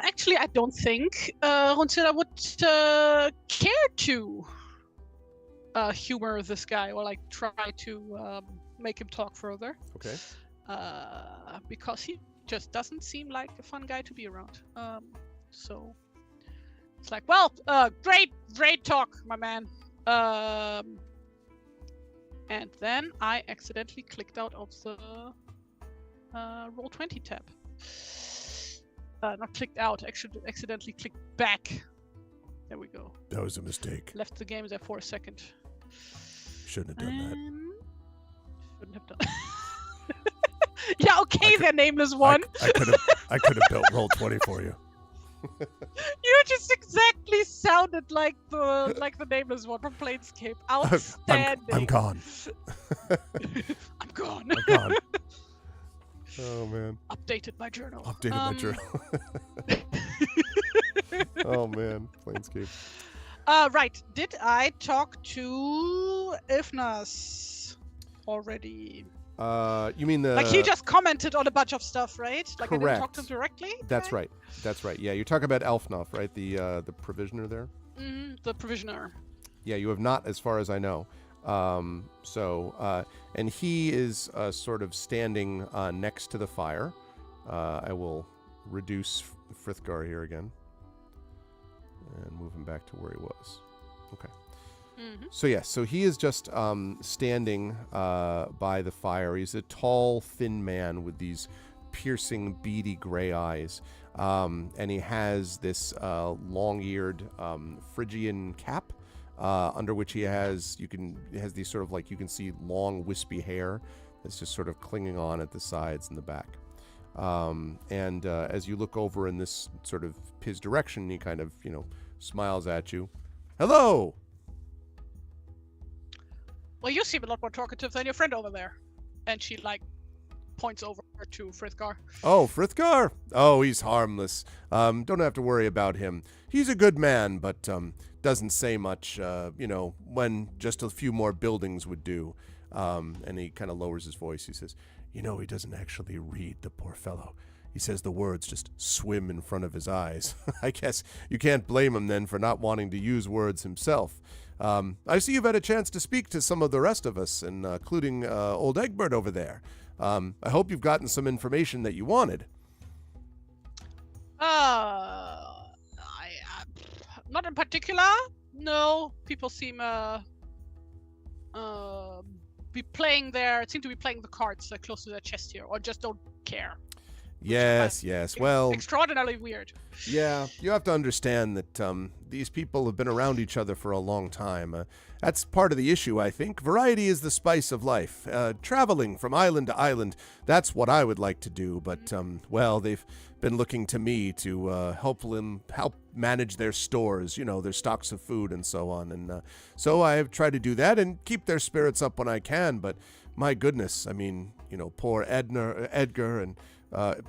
Actually, I don't think Runesild would care to humor this guy or try to make him talk further. Okay. Because he just doesn't seem like a fun guy to be around. So it's great talk, my man. And then I accidentally clicked out of the Roll20 tab. Not clicked out, actually accidentally clicked back. There we go. That was a mistake. Left the game there for a second. Shouldn't have done that. Shouldn't have done. Yeah, okay, the nameless one. I could have built Roll20 for you. You just exactly sounded like the nameless one from Planescape. Outstanding. I'm gone. I'm gone. I'm gone. Oh man. Updated my journal. My journal. Oh man, Planescape. Right. Did I talk to Ifnas already? You mean the... he just commented on a bunch of stuff, right? Correct. I didn't talk to him directly? That's right. Yeah, you're talking about Elfnoth, right? The provisioner there? Mm-hmm, the provisioner. Yeah, you have not, as far as I know. And he is sort of standing next to the fire. I will reduce Frithgar here again and move him back to where he was. Okay. Mm-hmm. So he is just standing by the fire. He's a tall, thin man with these piercing, beady gray eyes. and he has this long-eared Phrygian cap, under which he has these sort of like, you can see long wispy hair that's just sort of clinging on at the sides and the back. And as you look over in this sort of his direction, he kind of, smiles at you. Hello! Well, you seem a lot more talkative than your friend over there. And she, points over to Frithgar. Oh, Frithgar? Oh, he's harmless. Don't have to worry about him. He's a good man, but doesn't say much, when just a few more buildings would do. And he kind of lowers his voice. He says, he doesn't actually read, the poor fellow. He says the words just swim in front of his eyes. I guess you can't blame him then for not wanting to use words himself. I see you've had a chance to speak to some of the rest of us, including old Egbert over there. I hope you've gotten some information that you wanted. Not in particular. No, people seem seem to be playing the cards close to their chest here, or just don't care. Yes. Well, extraordinarily weird. Yeah, you have to understand that these people have been around each other for a long time. That's part of the issue, I think. Variety is the spice of life. Traveling from island to island, that's what I would like to do. But, they've been looking to me to help manage their stores, their stocks of food and so on. And so I've tried to do that and keep their spirits up when I can. But my goodness, poor Edgar and... and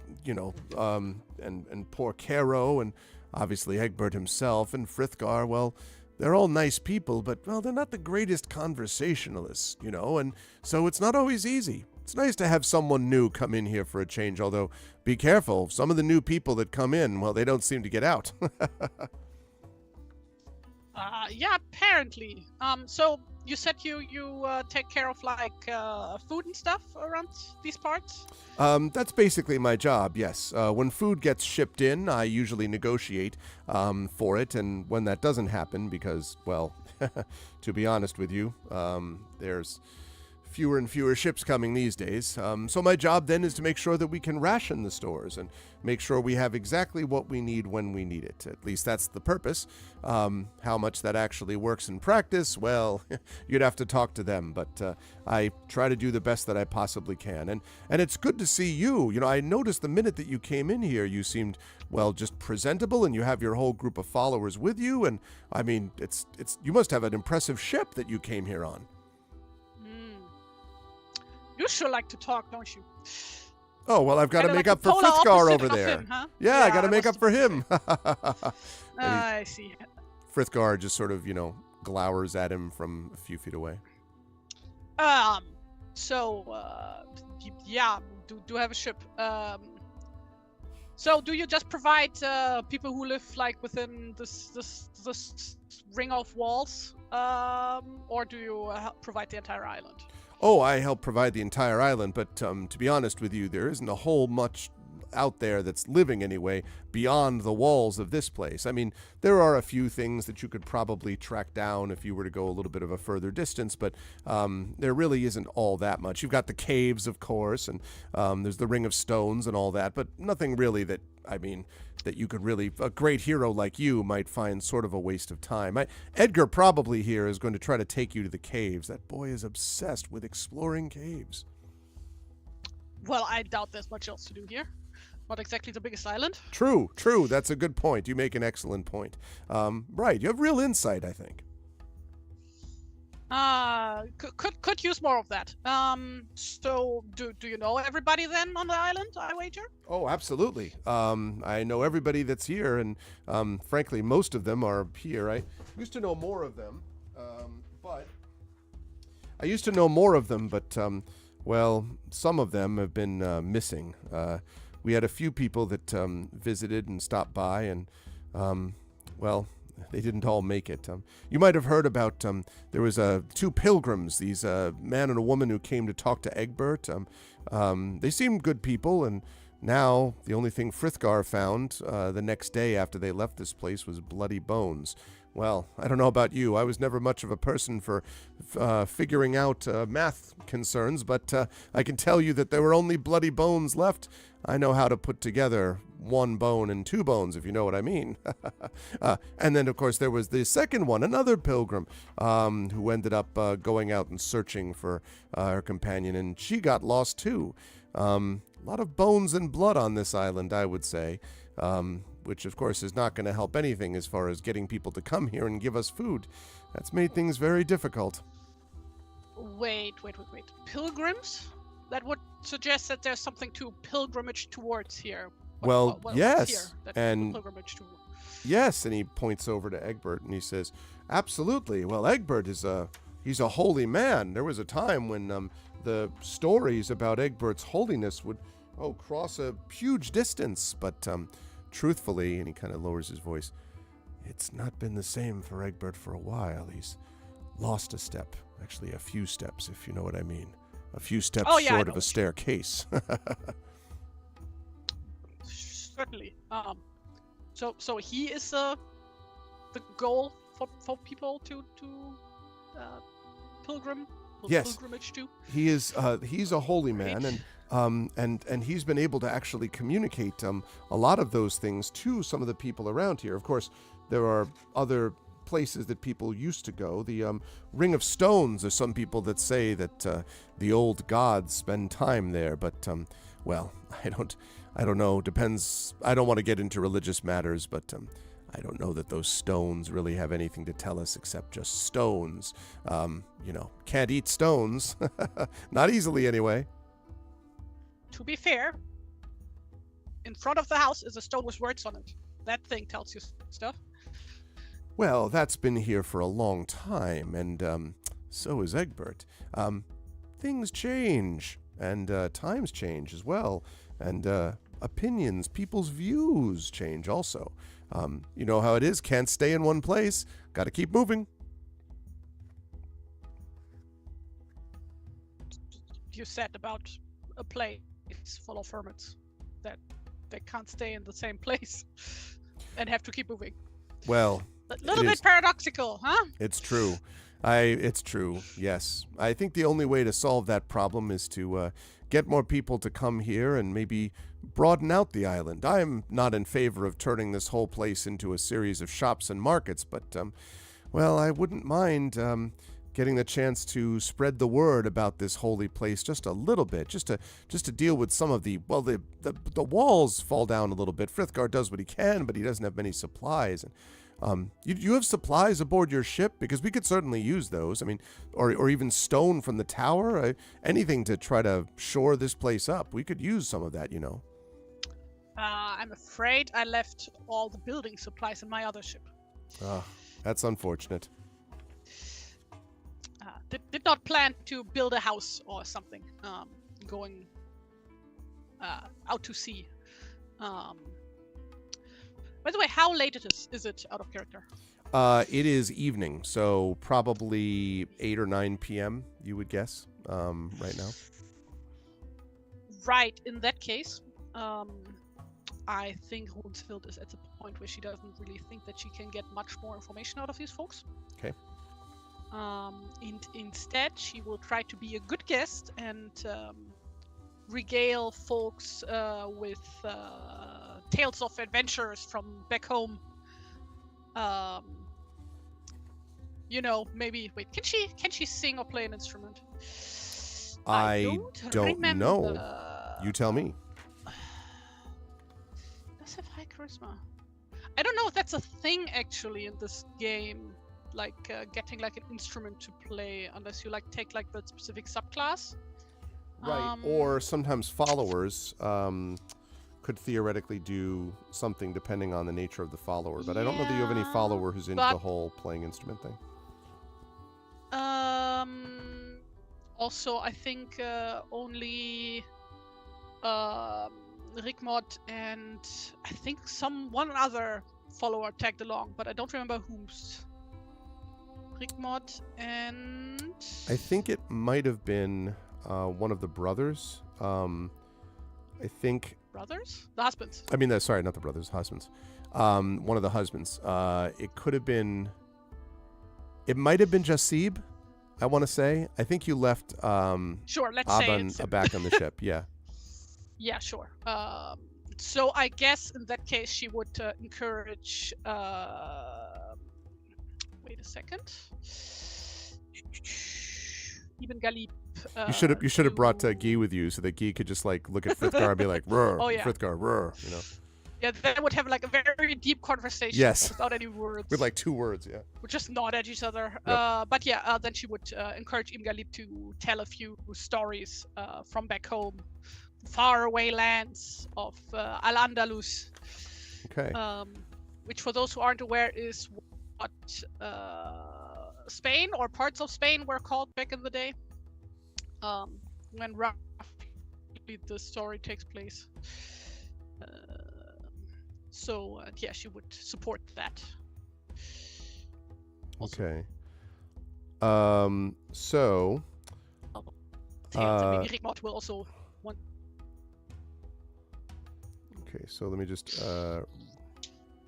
poor Caro, and obviously Egbert himself, and Frithgar, well, they're all nice people, but, well, they're not the greatest conversationalists, and so it's not always easy. It's nice to have someone new come in here for a change, although be careful, some of the new people that come in, well, they don't seem to get out. Yeah, apparently. So you said you take care of food and stuff around these parts? That's basically my job, yes. When food gets shipped in, I usually negotiate for it, and when that doesn't happen, because, well, to be honest with you, there's fewer and fewer ships coming these days. So my job then is to make sure that we can ration the stores and make sure we have exactly what we need when we need it. At least that's the purpose. How much that actually works in practice, well, you'd have to talk to them. But I try to do the best that I possibly can. And it's good to see you. I noticed the minute that you came in here, you seemed, well, just presentable, and you have your whole group of followers with you. And I mean, it's you must have an impressive ship that you came here on. You sure like to talk, don't you? Oh, well, I've got to make up for Frithgar over there. Him, huh? Yeah, I got to make up for him. I see. Frithgar just sort of, glowers at him from a few feet away. Do have a ship. So do you just provide people who live within this ring of walls, or do you provide the entire island? Oh, I help provide the entire island, but to be honest with you, there isn't a whole much out there that's living anyway beyond the walls of this place. I mean, there are a few things that you could probably track down if you were to go a little bit of a further distance, but there really isn't all that much. You've got the caves, of course, and there's the Ring of Stones and all that, but nothing really that you could really, a great hero like you might find sort of a waste of time. Edgar probably here is going to try to take you to the caves. That boy is obsessed with exploring caves. Well, I doubt there's much else to do here. Not exactly the biggest island. True. That's a good point. You make an excellent point. Right, you have real insight, I think. Could use more of that. So do you know everybody then on the island, I wager? Oh, absolutely. I know everybody that's here, and frankly, most of them are here. I used to know more of them, but well, some of them have been missing. We had a few people that visited and stopped by, and they didn't all make it. You might have heard about, there was two pilgrims, these man and a woman who came to talk to Egbert. They seemed good people, and now the only thing Frithgar found the next day after they left this place was bloody bones, Well, I don't know about you. I was never much of a person for figuring out math concerns, but I can tell you that there were only bloody bones left. I know how to put together one bone and two bones, if you know what I mean. And then, of course, there was the second one, another pilgrim, who ended up going out and searching for her companion, and she got lost too. A lot of bones and blood on this island, I would say. Which, of course, is not going to help anything as far as getting people to come here and give us food. That's made things very difficult. Wait. Pilgrims? That would suggest that there's something to pilgrimage towards here. Yes. And pilgrimage to? Yes, and he points over to Egbert and he says, absolutely. Well, Egbert he's a holy man. There was a time when the stories about Egbert's holiness would cross a huge distance, but truthfully, and he kind of lowers his voice, it's not been the same for Egbert for a while. He's lost a step, actually a few steps, if you know what I mean. A few steps short of a staircase. Certainly. So he is the goal for people to pilgrimage to. He is. He's a holy man, and he's been able to actually communicate a lot of those things to some of the people around here. Of course, there are other places that people used to go. The Ring of Stones. There's some people that say that the old gods spend time there, but well, I don't know. Depends. I don't want to get into religious matters, but I don't know that those stones really have anything to tell us except just stones. Can't eat stones. Not easily, anyway. To be fair, in front of the house is a stone with words on it. That thing tells you stuff. Well, that's been here for a long time, and so is Egbert. Things change, and times change as well, and opinions, people's views change also. You know how it is, can't stay in one place, gotta keep moving. You said about a place full of hermits, that they can't stay in the same place and have to keep moving. Well, a little bit paradoxical, huh? It's true. It's true, yes. I think the only way to solve that problem is to get more people to come here and maybe broaden out the island. I am not in favor of turning this whole place into a series of shops and markets, but, well, I wouldn't mind getting the chance to spread the word about this holy place just a little bit, just to deal with some of the walls fall down a little bit. Frithgar does what he can, but he doesn't have many supplies. And you have supplies aboard your ship? Because we could certainly use those. I mean, or even stone from the tower, anything to try to shore this place up. We could use some of that, you know. I'm afraid I left all the building supplies in my other ship. That's unfortunate. Did not plan to build a house or something, going out to sea. By the way, how late is it out of character? It is evening, so probably 8 or 9 p.m., you would guess, right now. Right, in that case, I think Runsfield is at the point where she doesn't really think that she can get much more information out of these folks. Okay. Instead, she will try to be a good guest and regale folks with tales of adventures from back home. Maybe can she sing or play an instrument? I don't know. You tell me. Does have high charisma? I don't know if that's a thing actually in this game. Like getting like an instrument to play, unless you take the specific subclass. Right, or sometimes followers could theoretically do something depending on the nature of the follower, but I don't know that you have any follower who's into the whole playing instrument thing. Also, I think only Rigmod and I think one other follower tagged along, but I don't remember whom's. Rigmod and... I think it might have been one of the brothers. I think... Brothers? The husbands. I mean, sorry, not the brothers, husbands. One of the husbands. It could have been It might have been Jasib, I want to say. I think you left Sure, let's say Arvan it's him. back on the ship. Yeah. Yeah, sure. So I guess in that case she would encourage. Wait a second. Even Galip. You should have brought Guy with you so that Guy could just like look at Frithgar and be like, "Roar, Oh, yeah. Frithgar, roar," you know. Yeah, they would have like a very deep conversation. Yes. Without any words. With like 2 words, yeah. Would just nod at each other. Yep. But yeah, then she would encourage Imgalip to tell a few stories from back home, faraway lands of Al-Andalus. Okay. Which, for those who aren't aware, is what Spain or parts of Spain were called back in the day. When roughly the story takes place. So yeah, she would support that. Also. Okay. So. Maybe Rigmot will also want. Okay, so let me just. Ihre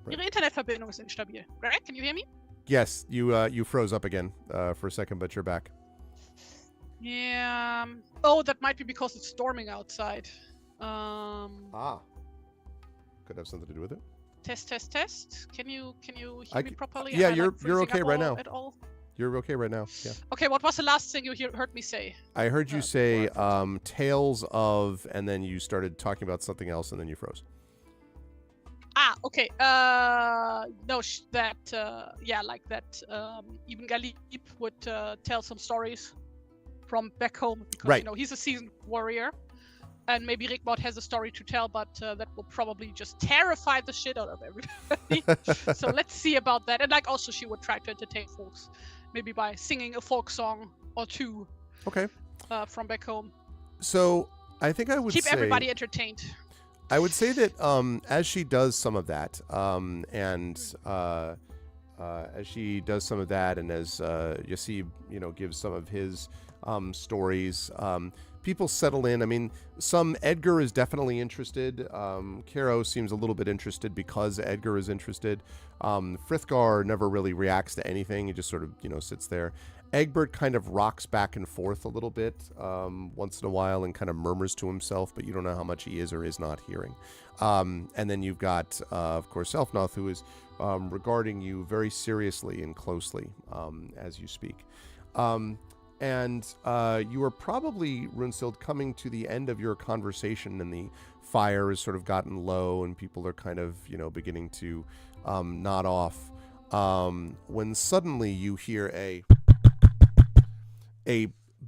Internetverbindung ist instabil. Right? Can you hear me? Yes, you froze up again for a second, but you're back. Yeah. Oh, that might be because it's storming outside. Could have something to do with it. Test. Can you hear me properly? Yeah, Am I, you're freezing okay up right now. At all? You're okay right now. Yeah. Okay, what was the last thing you heard me say? I heard you say tales of, and then you started talking about something else, and then you froze. Okay. No, like that. Even Galip would tell some stories from back home because right. He's a seasoned warrior, and maybe Rigmot has a story to tell, but that will probably just terrify the shit out of everybody. So let's see about that. And like also, she would try to entertain folks, maybe by singing a folk song or two. Okay. From back home. So I think I would keep everybody entertained. I would say that as she does some of that, as she does some of that, and as Yasib, gives some of his stories, people settle in. I mean, Edgar is definitely interested. Caro seems a little bit interested because Edgar is interested. Frithgar never really reacts to anything. He just sort of, sits there. Egbert kind of rocks back and forth a little bit once in a while and kind of murmurs to himself, but you don't know how much he is or is not hearing. And then you've got, of course, Elfnoth, who is regarding you very seriously and closely as you speak. And you are probably, Runsild, coming to the end of your conversation, and the fire has sort of gotten low and people are kind of, beginning to nod off. When suddenly you hear a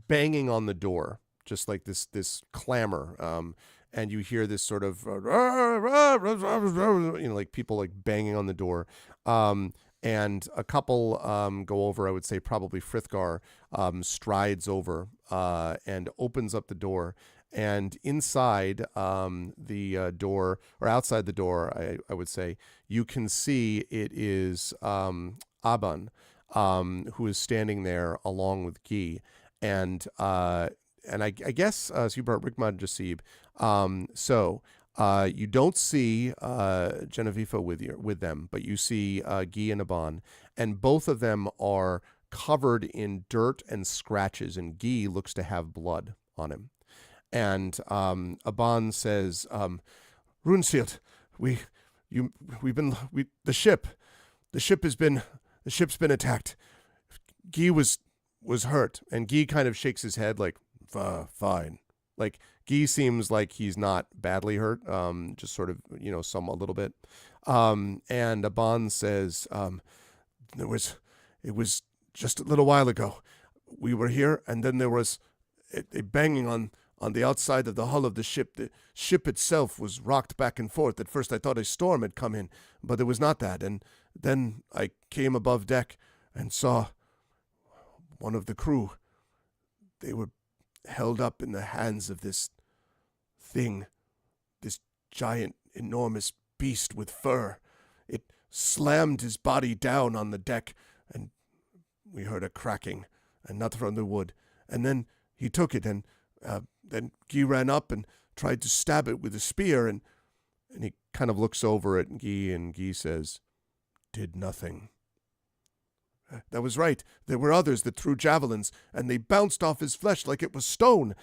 banging on the door, just like this clamor, and you hear this sort of like people like banging on the door, and a couple go over. I would say probably Frithgar strides over and opens up the door, and inside the door, or outside the door, I would say, you can see it is Aban, who is standing there along with Guy, and I guess so you brought Rigmod Jasib. So you don't see Genevieve with them, but you see Guy and Aban, and both of them are covered in dirt and scratches, and Guy looks to have blood on him. And Aban says, "Runsild, the ship's been attacked. Guy was hurt," and Guy kind of shakes his head like, "Fine." Like Guy seems like he's not badly hurt, just sort of a little bit. And Aban says, it was just a little while ago. We were here, and then there was a banging on the outside of the hull of the ship. The ship itself was rocked back and forth. At first I thought a storm had come in, but it was not that. And then I came above deck and saw one of the crew. They were held up in the hands of this thing, this giant, enormous beast with fur. It slammed his body down on the deck, and we heard a cracking, and not from the wood. And then he took it, and then Guy ran up and tried to stab it with a spear, and he kind of looks over at Guy, and Guy says, "Did nothing." That was right. There were others that threw javelins, and they bounced off his flesh like it was stone.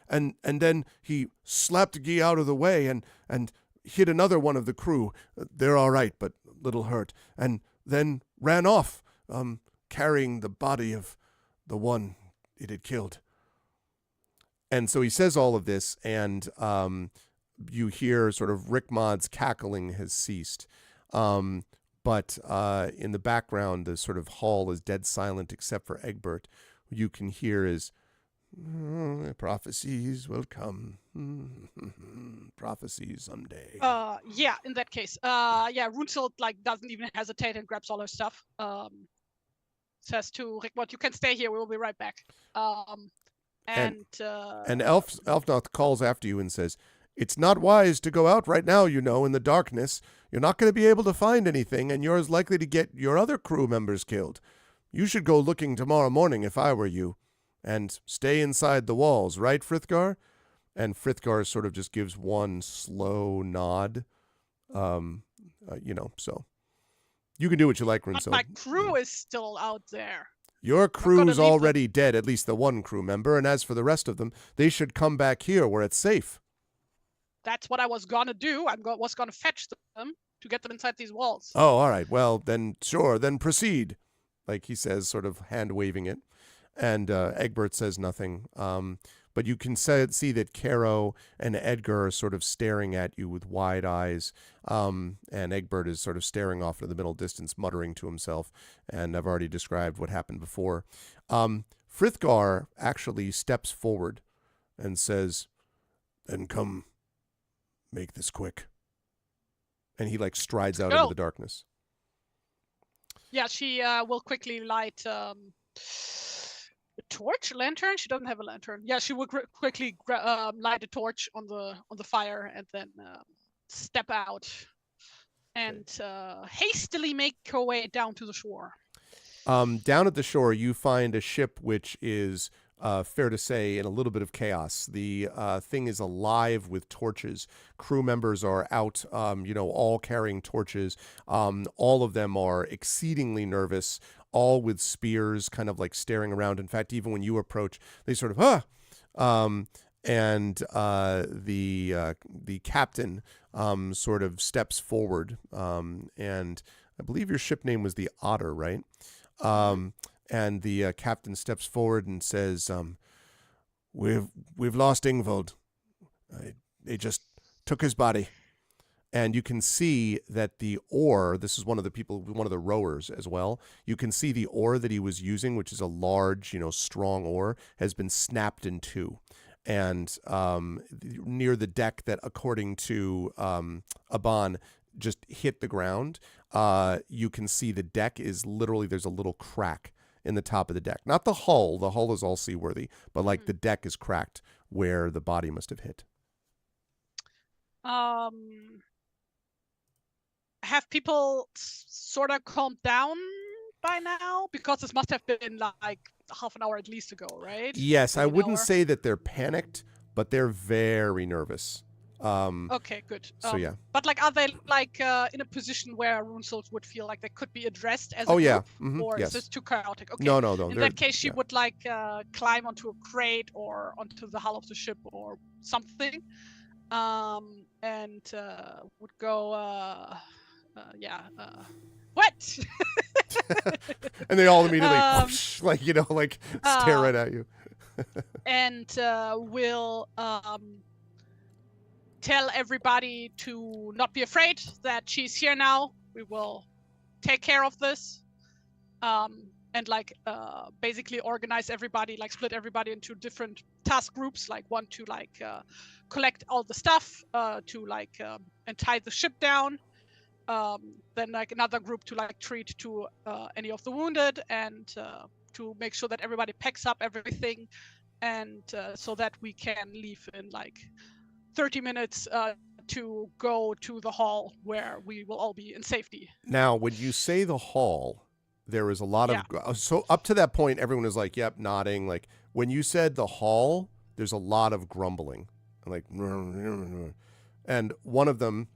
And then he slapped Guy out of the way and hit another one of the crew. They're all right, but little hurt. And then ran off, carrying the body of the one it had killed. And so he says all of this, and you hear sort of Rickmod's cackling has ceased. But in the background, the sort of hall is dead silent except for Egbert. What you can hear is, prophecies will come. Prophecies someday. Yeah, in that case. Runzel doesn't even hesitate and grabs all her stuff. Says to Rickmod, you can stay here, we will be right back. And Elfnoth calls after you and says, it's not wise to go out right now, in the darkness. You're not going to be able to find anything, and you're as likely to get your other crew members killed. You should go looking tomorrow morning if I were you, and stay inside the walls, right, Frithgar? And Frithgar sort of just gives one slow nod, so you can do what you like, Runzel. But my crew is still out there. Your crew's already dead, at least the one crew member, and as for the rest of them, they should come back here where it's safe. That's what I was gonna do. Was gonna fetch them to get them inside these walls. Oh, all right. Well, then, sure. Then proceed, like he says, sort of hand-waving it. And Egbert says nothing. But you can see that Caro and Edgar are sort of staring at you with wide eyes. And Egbert is sort of staring off in the middle distance, muttering to himself. And I've already described what happened before. Frithgar actually steps forward and says, then come, make this quick. And he strides out into the darkness. Yeah, she will quickly light a torch, lantern. She doesn't have a lantern. Yeah, she will quickly light a torch on the fire and then step out and hastily make her way down to the shore. Down at the shore, you find a ship which is fair to say in a little bit of chaos. The thing is alive with torches. Crew members are out, all carrying torches. All of them are exceedingly nervous, all with spears, kind of staring around. In fact, even when you approach, they sort of, and the captain sort of steps forward, and I believe your ship name was the Otter, right? And the captain steps forward and says, "We've lost Ingvald. They just took his body." And you can see that the oar, this is one of the rowers as well. You can see the oar that he was using, which is a large, strong oar, has been snapped in two. And near the deck that, according to Aban, just hit the ground, you can see the deck is literally, there's a little crack in the top of the deck. Not the hull. The hull is all seaworthy, but the deck is cracked where the body must have hit. Have people sort of calmed down by now? Because this must have been half an hour at least ago, right? Yes, I wouldn't say that they're panicked, but they're very nervous. Okay, good. Yeah. But are they in a position where Runzel would feel like they could be addressed as a group? Mm-hmm. Or yes. Is this too chaotic? Okay. No. In that case, she would climb onto a crate or onto the hull of the ship or something, and would go, what? And they all immediately whoosh, stare right at you. And will tell everybody to not be afraid, that she's here now. We will take care of this. And basically organize everybody, split everybody into different task groups, one to collect all the stuff, to and tie the ship down. Then another group to treat to any of the wounded, and to make sure that everybody packs up everything, and so that we can leave in 30 minutes to go to the hall where we will all be in safety. Now, when you say the hall, there is a lot of... So up to that point, everyone is yep, nodding. When you said the hall, there's a lot of grumbling. And one of them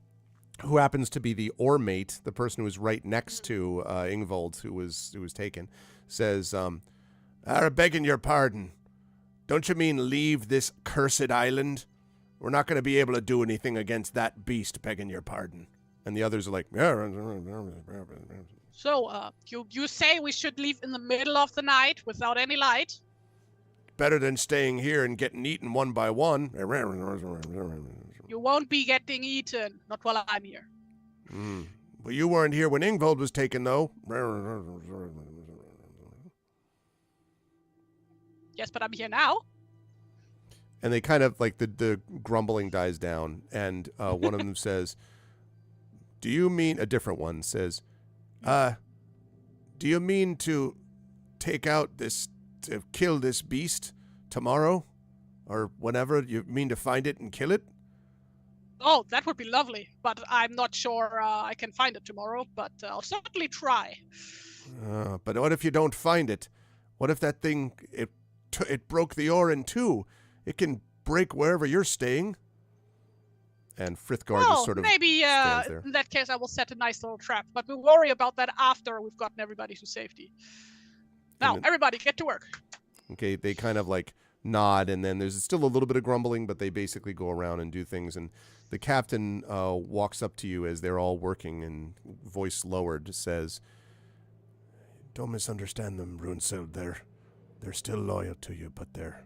who happens to be the oar mate, the person who was right next to Ingvold, who was taken, says, begging your pardon. Don't you mean leave this cursed island? We're not going to be able to do anything against that beast, begging your pardon. And the others are like, So, you say we should leave in the middle of the night without any light? better than staying here and getting eaten one by one. You won't be getting eaten, not while I'm here. Well, you weren't here when Ingvold was taken, though. Yes, but I'm here now. And they kind of, like, the grumbling dies down, and one of them says, do you mean, a different one says, do you mean to take out this, to kill this beast tomorrow? Or whenever? You mean to find it and kill it? Oh, that would be lovely, but I'm not sure I can find it tomorrow, but I'll certainly try. But what if you don't find it? What if that thing, it broke the oar in two? It can break wherever you're staying. And Frithgar just sort of maybe stands there. in that case I will set a nice little trap, but we'll worry about that after we've gotten everybody to safety. Now, everybody, get to work. Okay, they kind of like nod, and then there's still a little bit of grumbling, but they basically go around and do things. And the captain walks up to you as they're all working, and voice lowered says, "Don't misunderstand them, Runesild. They're still loyal to you, but they're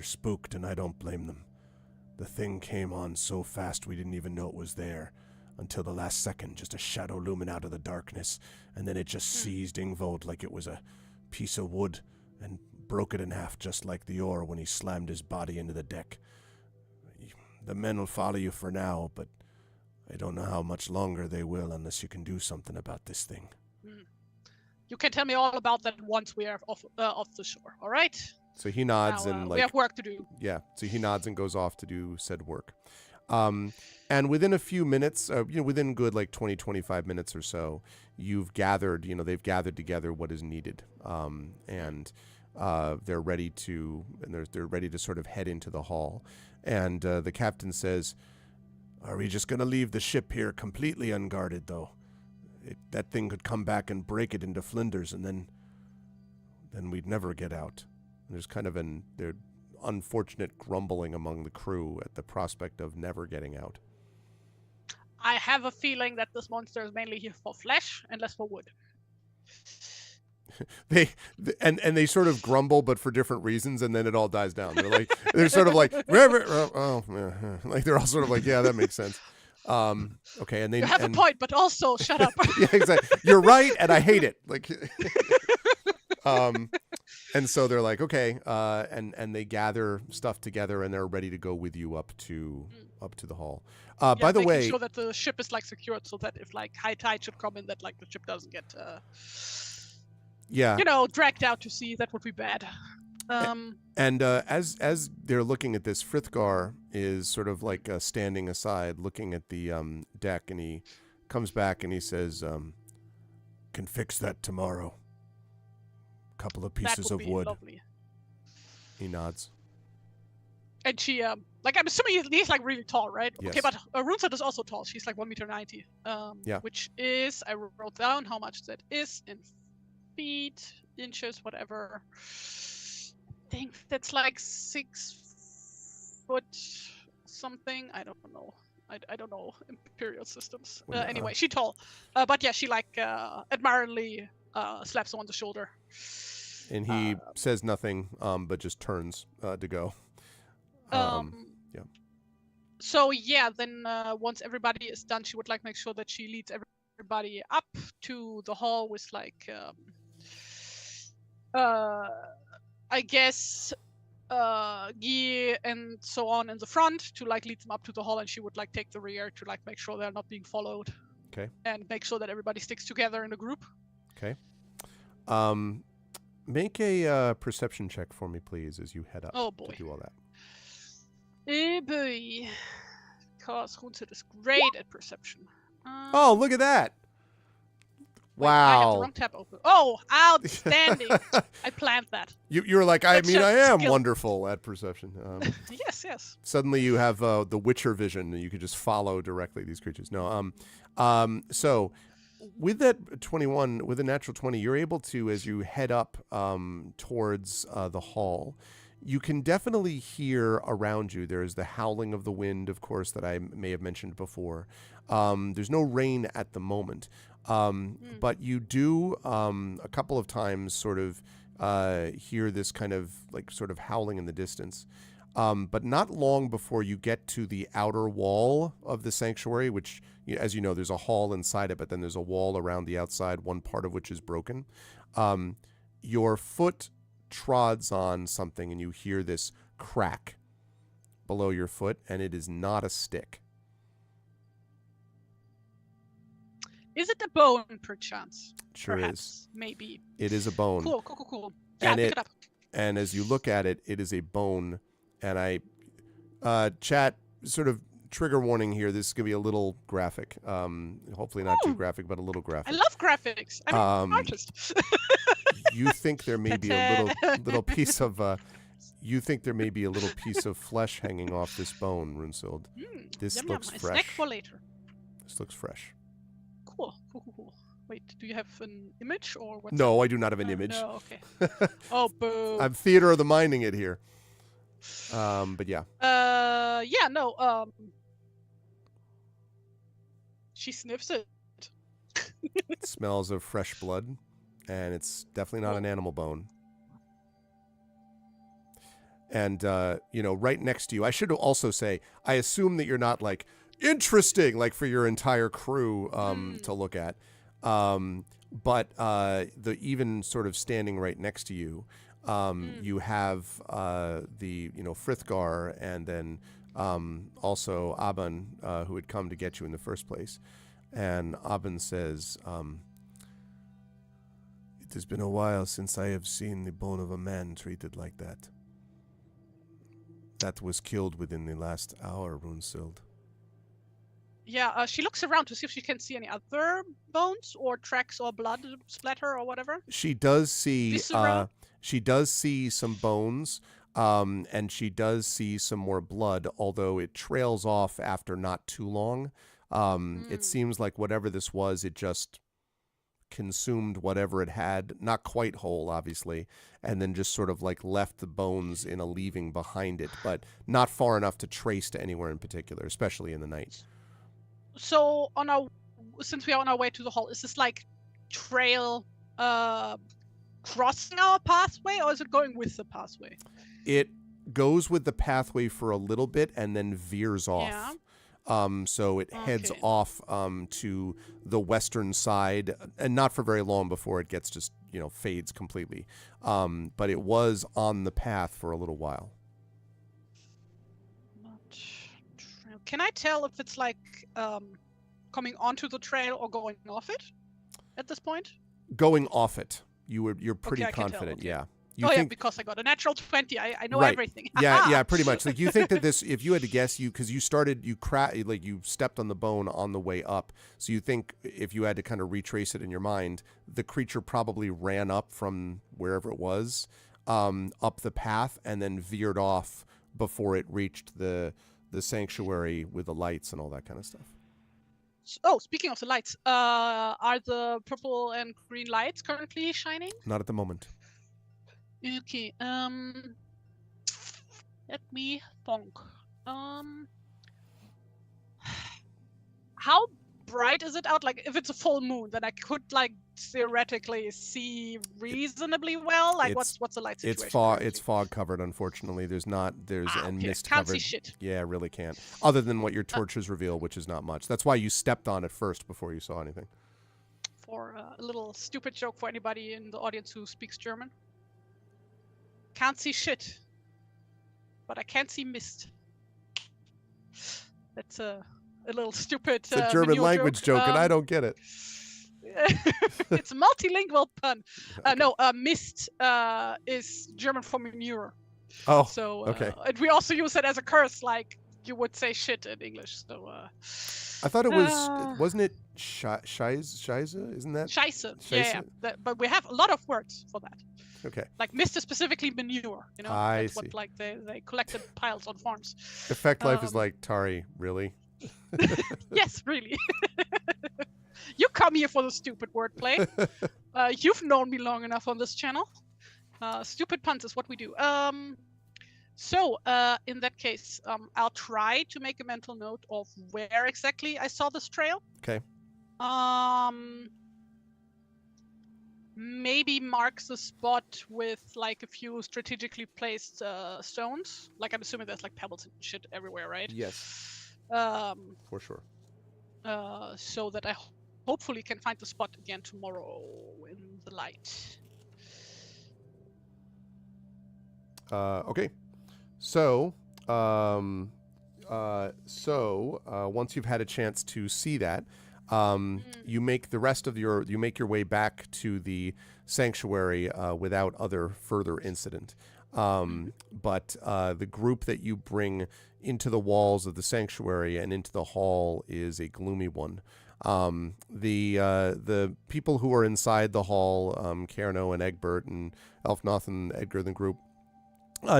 spooked, and I don't blame them. The thing came on so fast we didn't even know it was there, until the last second, just a shadow looming out of the darkness, and then it just seized Ingvold like it was a piece of wood, and broke it in half just like the oar when he slammed his body into the deck. The men will follow you for now, but I don't know how much longer they will unless you can do something about this thing." You can tell me all about that once we are off the shore, all right? So he nods and we have work to do. Yeah, so he nods and goes off to do said work. And within a few minutes, within good like 20, 25 minutes or so, you've gathered, they've gathered together what is needed. And they're ready to sort of head into the hall. And the captain says, "Are we just going to leave the ship here completely unguarded, though? That thing could come back and break it into flinders, and then we'd never get out." And there's kind of an unfortunate grumbling among the crew at the prospect of never getting out. I have a feeling that this monster is mainly here for flesh and less for wood. They sort of grumble, but for different reasons, and then it all dies down. They're sort of like, like they're all sort of like, yeah, that makes sense. Okay, and you have a point, but also shut up. Yeah, exactly. You're right, and I hate it. Like, and so they're like, okay, and they gather stuff together, and they're ready to go with you up to the hall. By the way, sure that the ship is like secured, so that if like high tide should come in, that like the ship doesn't get dragged out to sea. That would be bad. And as they're looking at this, Frithgar is sort of like standing aside, looking at the deck, and he comes back and he says, "Can fix that tomorrow. Couple of pieces of wood." Lovely. He nods. And she, I'm assuming he's like really tall, right? Yes. Okay, but Runesild is also tall. She's like 1.90 m. Which is, I wrote down how much that is in feet, inches, whatever. I think that's like 6 foot something. I don't know. I don't know imperial systems. Anyway, she's tall. But yeah, she like admiringly slaps him on the shoulder. And he says nothing, but just turns to go. Yeah. So yeah, then once everybody is done, she would like make sure that she leads everybody up to the hall with like I guess Guy and so on in the front to like lead them up to the hall, and she would like take the rear to like make sure they're not being followed. Okay. And make sure that everybody sticks together in a group. Okay. Make a perception check for me, please, as you head up to do all that. Oh boy. Because Runesild is great at perception. Oh, look at that. Wait, I have the Wow. wrong tab open. Oh, outstanding! I planned that. You were like, I That's mean, I just am skill. wonderful at perception. Yes. Suddenly you have the Witcher vision, and you could just follow directly these creatures. No, so with that 21, with a natural 20, you're able to, as you head up towards the hall, you can definitely hear around you. There's the howling of the wind, of course, that I may have mentioned before. There's no rain at the moment, but you do a couple of times sort of hear this kind of like sort of howling in the distance. But not long before you get to the outer wall of the sanctuary, which, as you know, there's a hall inside it, but then there's a wall around the outside, one part of which is broken. Your foot trods on something, and you hear this crack below your foot, and it is not a stick. Is it a bone, perchance? Sure Perhaps, is. maybe. It is a bone. Cool. Yeah, And pick it up. And as you look at it, it is a bone. And chat, sort of trigger warning here. This is going to be a little graphic. Hopefully not too graphic, but a little graphic. I love graphics. I'm an artist. You think there may be a little piece of you think there may be a little piece of flesh hanging off this bone, Runesild. This Yum, looks yum. A fresh. snack for later. This looks fresh. Cool. Wait, do you have an image or what? No, I do not have an image. No, okay. Oh, boo. I'm theater of the minding it here. But yeah. No. She sniffs it. It smells of fresh blood, and it's definitely not an animal bone. And right next to you, I should also say, I assume that you're not like interesting, like for your entire crew to look at. But the even sort of standing right next to you, you have the Frithgar, and then also Aban, who had come to get you in the first place. And Aban says, "It has been a while since I have seen the bone of a man treated like that. That was killed within the last hour, Runesild." Yeah, she looks around to see if she can see any other bones or tracks or blood splatter or whatever. She does see. Viscera? She does see some bones, and she does see some more blood. Although it trails off after not too long. It seems like whatever this was, it just consumed whatever it had, not quite whole, obviously, and then just sort of like left the bones in a leaving behind it, but not far enough to trace to anywhere in particular, especially in the night. So since we are on our way to the hall, is this like trail crossing our pathway, or is it going with the pathway? It goes with the pathway for a little bit and then veers off. Yeah. So it heads off to the western side, and not for very long before it gets just, fades completely. But it was on the path for a little while. Can I tell if it's like coming onto the trail or going off it at this point? Going off it. You're pretty I can tell, confident, okay. yeah. Because I got a natural 20. I know right. everything. yeah, pretty much. Like you think that this, if you had to guess, you stepped on the bone on the way up. So you think if you had to kind of retrace it in your mind, the creature probably ran up from wherever it was, up the path, and then veered off before it reached the sanctuary with the lights and all that kind of stuff. Oh, speaking of the lights, are the purple and green lights currently shining? Not at the moment. Okay, let me think. How bright is it out? Like, if it's a full moon, then I could, like, theoretically see reasonably well. Like, what's the light situation? It's fog covered, unfortunately. There's and mist can't covered. See shit. Yeah, really can't. Other than what your torches reveal, which is not much. That's why you stepped on it first before you saw anything. For a little stupid joke for anybody in the audience who speaks German. Can't see shit, but I can't see mist. That's a little stupid. It's a German language joke, and I don't get it. It's a multilingual pun. Mist is German for manure. Oh, so okay. And we also use it as a curse, like you would say shit in English. So I thought it was, wasn't it Scheisse? Isn't that? Scheisse. Scheisse? Yeah. But we have a lot of words for that. Okay. Like Mr. specifically manure, I that's see. what like they collected piles on farms. Effect Life is like, Tari, really? Yes, really. You come here for the stupid wordplay. You've known me long enough on this channel. Stupid puns is what we do. So in that case, I'll try to make a mental note of where exactly I saw this trail. Okay. Maybe marks the spot with like a few strategically placed stones. Like I'm assuming there's like pebbles and shit everywhere, right? Yes. For sure. So that I hopefully can find the spot again tomorrow in the light. Okay. So, once you've had a chance to see that, you make you make your way back to the sanctuary without other further incident. But the group that you bring into the walls of the sanctuary and into the hall is a gloomy one. The people who are inside the hall, Carno and Egbert and Elfnoth and Edgar, the group,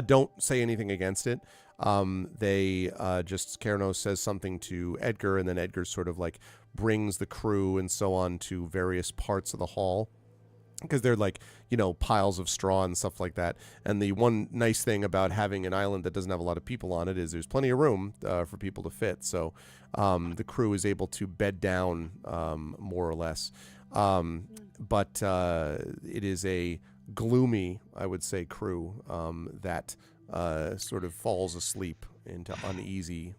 don't say anything against it. They just, Carno says something to Edgar, and then Edgar sort of like brings the crew and so on to various parts of the hall, because they're like, piles of straw and stuff like that. And the one nice thing about having an island that doesn't have a lot of people on it is there's plenty of room for people to fit. So the crew is able to bed down more or less. But it is a gloomy, I would say, crew that sort of falls asleep into uneasy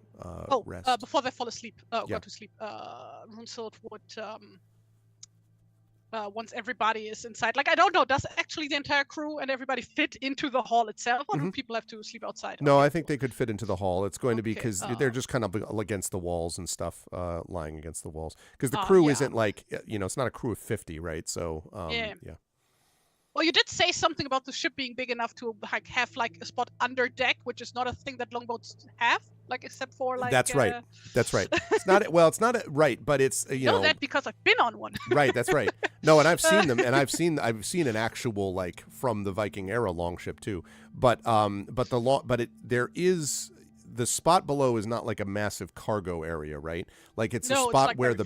rest. Before they fall asleep, go to sleep, Runsild would, once everybody is inside, like, I don't know, does actually the entire crew and everybody fit into the hall itself, or do people have to sleep outside? No, I think they could fit into the hall. It's going to be because they're just kind of against the walls and stuff, lying against the walls. Because the crew isn't like, it's not a crew of 50, right? So, yeah. Well, you did say something about the ship being big enough to have like a spot under deck, which is not a thing that longboats have, like except for like. That's right. That's right. It's not. Well, it's not right, but it's you know that because I've been on one. Right. That's right. No, and I've seen them, and I've seen an actual like from the Viking era longship too. But there is. The spot below is not like a massive cargo area, right? Like it's a spot like where and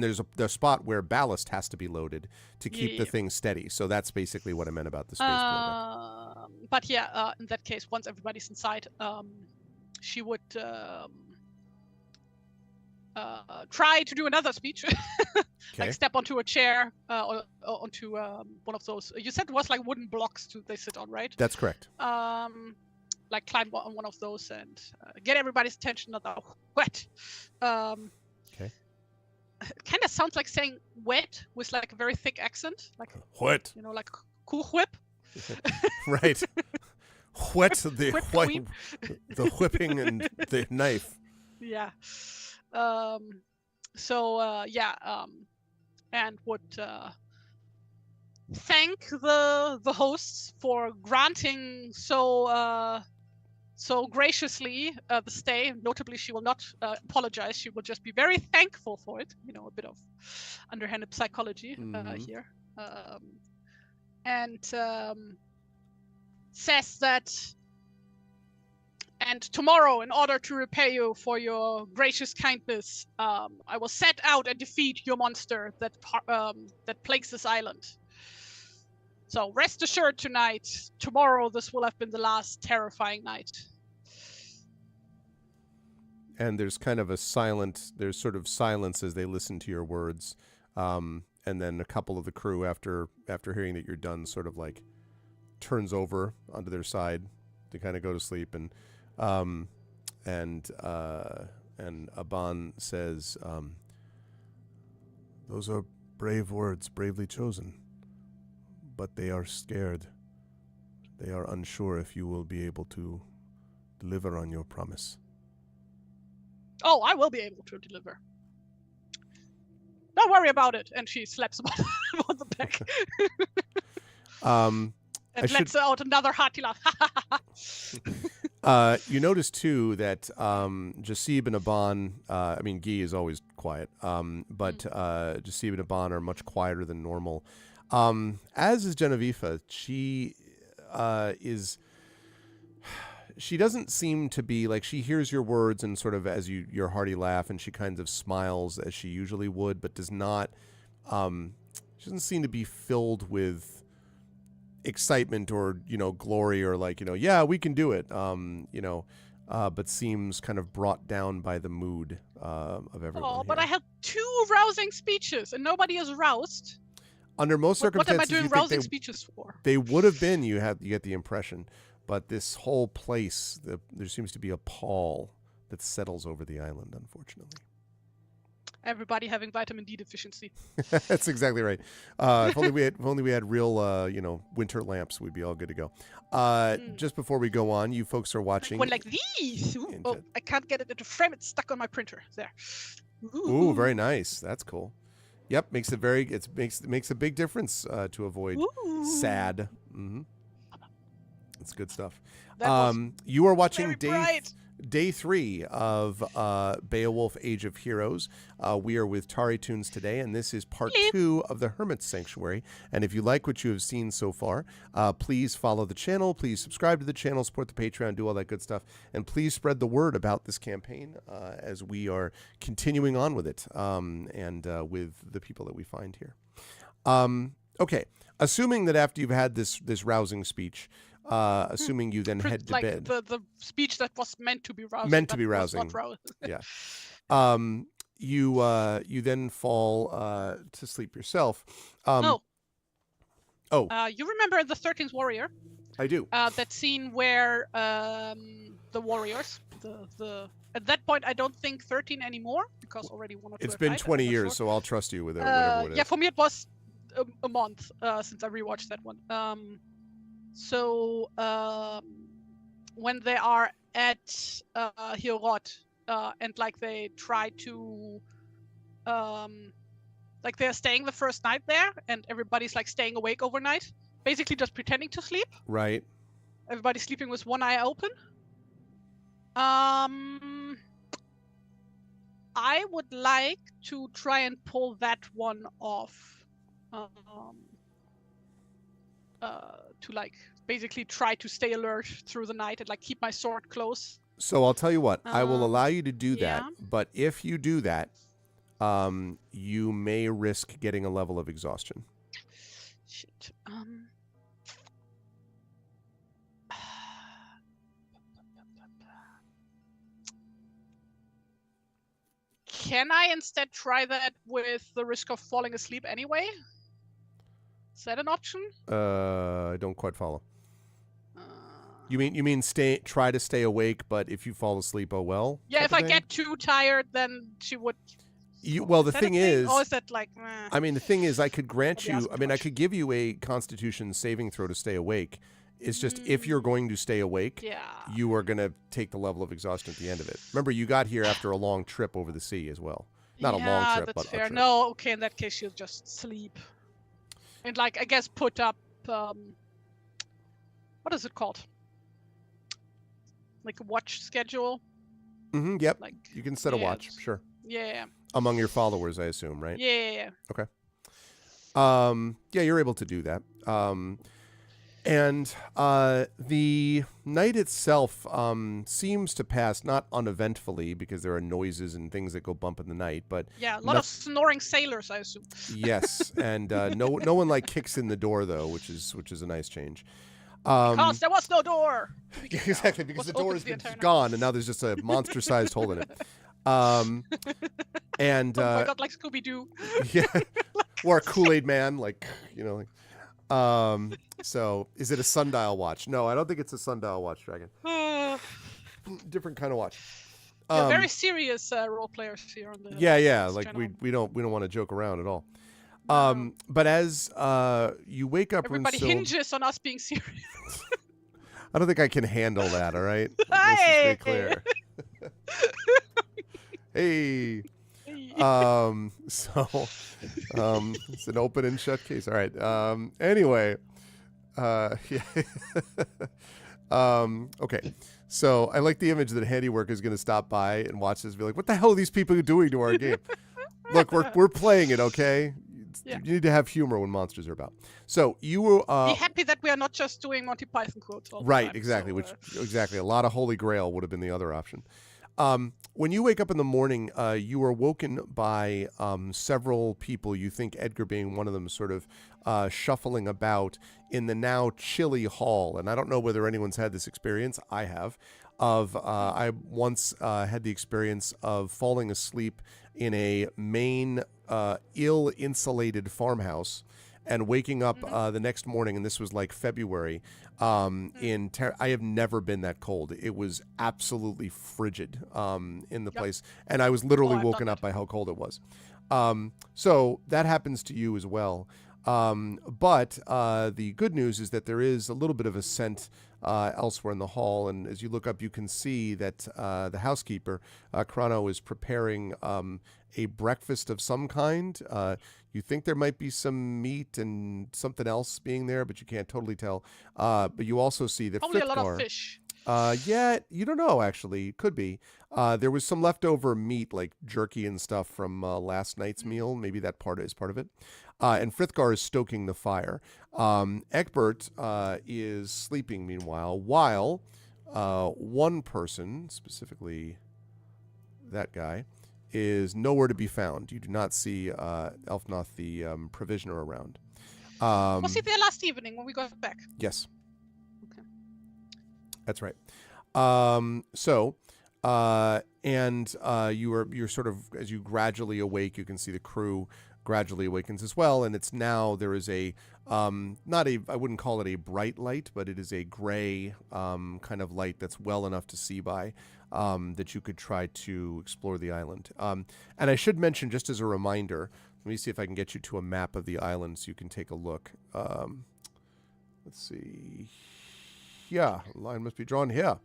there's the spot where ballast has to be loaded to keep the thing steady. So that's basically what I meant about the space below. But in that case, once everybody's inside, she would try to do another speech, like step onto a chair or onto one of those. You said it was like wooden blocks they sit on, right? That's correct. Like climb on one of those and get everybody's attention. Not wet. Okay. It kind of sounds like saying wet with like a very thick accent, like what? Like cool whip. Right. Wet the whipping and the knife. Yeah. And would thank the hosts for granting so graciously the stay. Notably, she will not apologize. She will just be very thankful for it. A bit of underhanded psychology here. And says that, and tomorrow, in order to repay you for your gracious kindness, I will set out and defeat your monster that plagues this island. So rest assured tonight, tomorrow this will have been the last terrifying night. And there's kind of there's sort of silence as they listen to your words. And then a couple of the crew, after hearing that you're done, sort of like turns over onto their side to kind of go to sleep. And Aban says, those are brave words, bravely chosen. But they are scared. They are unsure if you will be able to deliver on your promise. Oh, I will be able to deliver. Don't worry about it. And she slaps him on the back. And lets out another hearty laugh. You notice too that Jasib and Aban, I mean, Guy is always quiet, but Jasib and Aban are much quieter than normal. As is Genevieve. She doesn't seem to be like, she hears your words and sort of as your hearty laugh, and she kind of smiles as she usually would, but does not, she doesn't seem to be filled with excitement or, glory or like, yeah, we can do it, but seems kind of brought down by the mood of everyone. Oh, here. but I had 2 rousing speeches and nobody is roused. Under most circumstances, what am I doing rousing speeches for? They would have been, you get the impression. But this whole place, there seems to be a pall that settles over the island, unfortunately. Everybody having vitamin D deficiency. That's exactly right. If only we had real, winter lamps, we'd be all good to go. Just before we go on, you folks are watching. One like these. Ooh, I can't get it into frame. It's stuck on my printer. There. Ooh, very nice. That's cool. Yep, makes a big difference to avoid sad. Mm-hmm. It's good stuff. You are watching day 3 of Beowulf Age of Heroes. We are with TariToons today, and this is part 2 of the Hermit Sanctuary. And if you like what you have seen so far, please follow the channel, please subscribe to the channel, support the Patreon, do all that good stuff, and please spread the word about this campaign as we are continuing on with it and with the people that we find here. Okay, assuming that after you've had this rousing speech, assuming you then head to bed. The speech that was meant to be rousing. Meant to be rousing. Yeah. You then fall to sleep yourself. You remember the 13th Warrior? I do. That scene where the warriors, at that point I don't think 13 anymore because already one or two. It's been 20 years, so I'll trust you with it. Whatever it is. Yeah, for me it was a month since I rewatched that one. So when they are at Hermit and like they try to like they're staying the first night there and everybody's like staying awake overnight, basically just pretending to sleep. Right. Everybody's sleeping with one eye open. I would like to try and pull that one off. To like basically try to stay alert through the night and like keep my sword close. So I'll tell you what, I will allow you to do that, yeah. but if you do that, you may risk getting a level of exhaustion. Shit. Can I instead try that with the risk of falling asleep anyway? Is that an option? I don't quite follow. You mean try to stay awake, but if you fall asleep, oh well? Yeah, if I get too tired, then she would. Well, the thing is, or is that like? I mean, the thing is, I could grant you. I mean, I could give you a Constitution saving throw to stay awake. It's just if you're going to stay awake, you are going to take the level of exhaustion at the end of it. Remember, you got here after a long trip over the sea as well. Not a long trip, but fair. A trip. No, okay, in that case, she'll just sleep. And like, I guess put up, what is it called? Like a watch schedule? Mm-hmm, yep. Like, you can set a watch, sure. Yeah. Among your followers, I assume, right? Yeah. Okay. Yeah, you're able to do that. And the night itself seems to pass not uneventfully because there are noises and things that go bump in the night, but yeah, a lot of snoring sailors, I assume. Yes, and no one like kicks in the door though, which is a nice change. Because there was no door. Exactly, because the door has been gone, and now there's just a monster-sized hole in it. And oh my God, like Scooby-Doo. Yeah, or a Kool-Aid Man, like so is it a sundial watch? No, I don't think it's a sundial watch, Dragon. Different kind of watch. Very serious role players here on the yeah, like we don't want to joke around at all. But as you wake up, everybody hinges on us being serious. I don't think I can handle that. All right, let's just stay clear. Hey. So it's an open and shut case. All right. Anyway, yeah. Okay. So I like the image that Handiwork is going to stop by and watch this and be like, what the hell are these people doing to our game? Look, we're playing it, okay? Yeah. You need to have humor when monsters are about. So you were... Be happy that we are not just doing Monty Python quotes all the right, time, exactly. so, Exactly. A lot of Holy Grail would have been the other option. When you wake up in the morning, you are woken by several people, you think Edgar being one of them, sort of shuffling about in the now chilly hall. And I don't know whether anyone's had this experience. I have. I once had the experience of falling asleep in a main ill-insulated farmhouse and waking up the next morning, and this was like February, I have never been that cold. It was absolutely frigid in the place, and I was literally woken up by how cold it was. So that happens to you as well. But the good news is that there is a little bit of a scent elsewhere in the hall, and as you look up, you can see that the housekeeper, Chrono, is preparing a breakfast of some kind. You think there might be some meat and something else being there, but you can't totally tell. But you also see that probably Frithgar, a lot of fish. Yeah, you don't know, actually. Could be. There was some leftover meat, like jerky and stuff from last night's meal. Maybe that part is part of it. And Frithgar is stoking the fire. Egbert is sleeping, meanwhile, while one person, specifically that guy, is nowhere to be found. You do not see Elfnoth, the provisioner, around. Was he there last evening when we got back? Yes. Okay. That's right. You're sort of, as you gradually awake, you can see the crew gradually awakens as well, and it's now there is a I wouldn't call it a bright light, but it is a gray kind of light that's well enough to see by, that you could try to explore the island. And I should mention, just as a reminder, let me see if I can get you to a map of the island so you can take a look. Let's see. Yeah, line must be drawn here.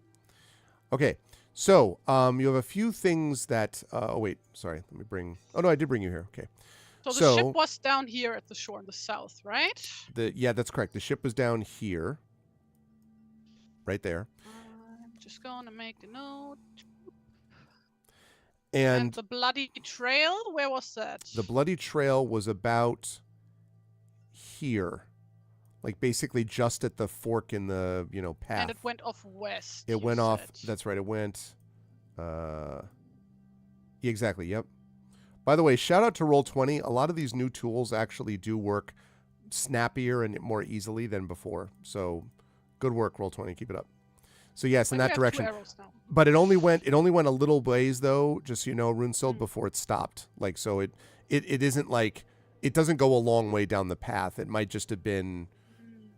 Okay, so you have a few things that... oh, wait, sorry. Let me bring... Oh, no, I did bring you here. Okay. So the ship was down here at the shore in the south, right? Yeah, that's correct. The ship was down here. Right there. I'm just going to make a note. And the bloody trail, where was that? The bloody trail was about here. Like basically just at the fork in the, path. And it went off west. It went off. That's right. It went. Exactly. Yep. By the way, shout out to Roll20. A lot of these new tools actually do work snappier and more easily than before. So, good work, Roll20. Keep it up. So yes, in that direction. But it only went a little ways though. Just so you know, Runesold, before it stopped. Like so, it isn't like it doesn't go a long way down the path. It might just have been,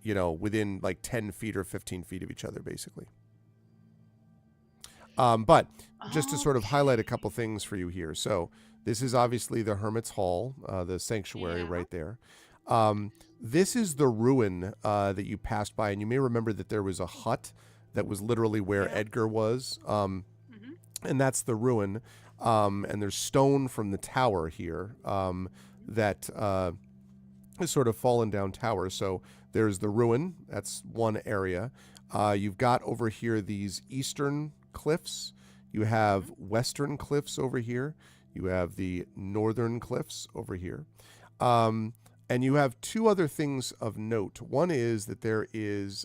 within like 10 feet or 15 feet of each other, basically. But just to sort of highlight a couple things for you here. So this is obviously the Hermit's Hall, the sanctuary right there. This is the ruin that you passed by, and you may remember that there was a hut that was literally where Edgar was, and that's the ruin. And there's stone from the tower here that is sort of fallen down tower. So there's the ruin. That's one area. You've got over here these eastern cliffs. You have western cliffs over here. You have the northern cliffs over here. And you have two other things of note. One is that there is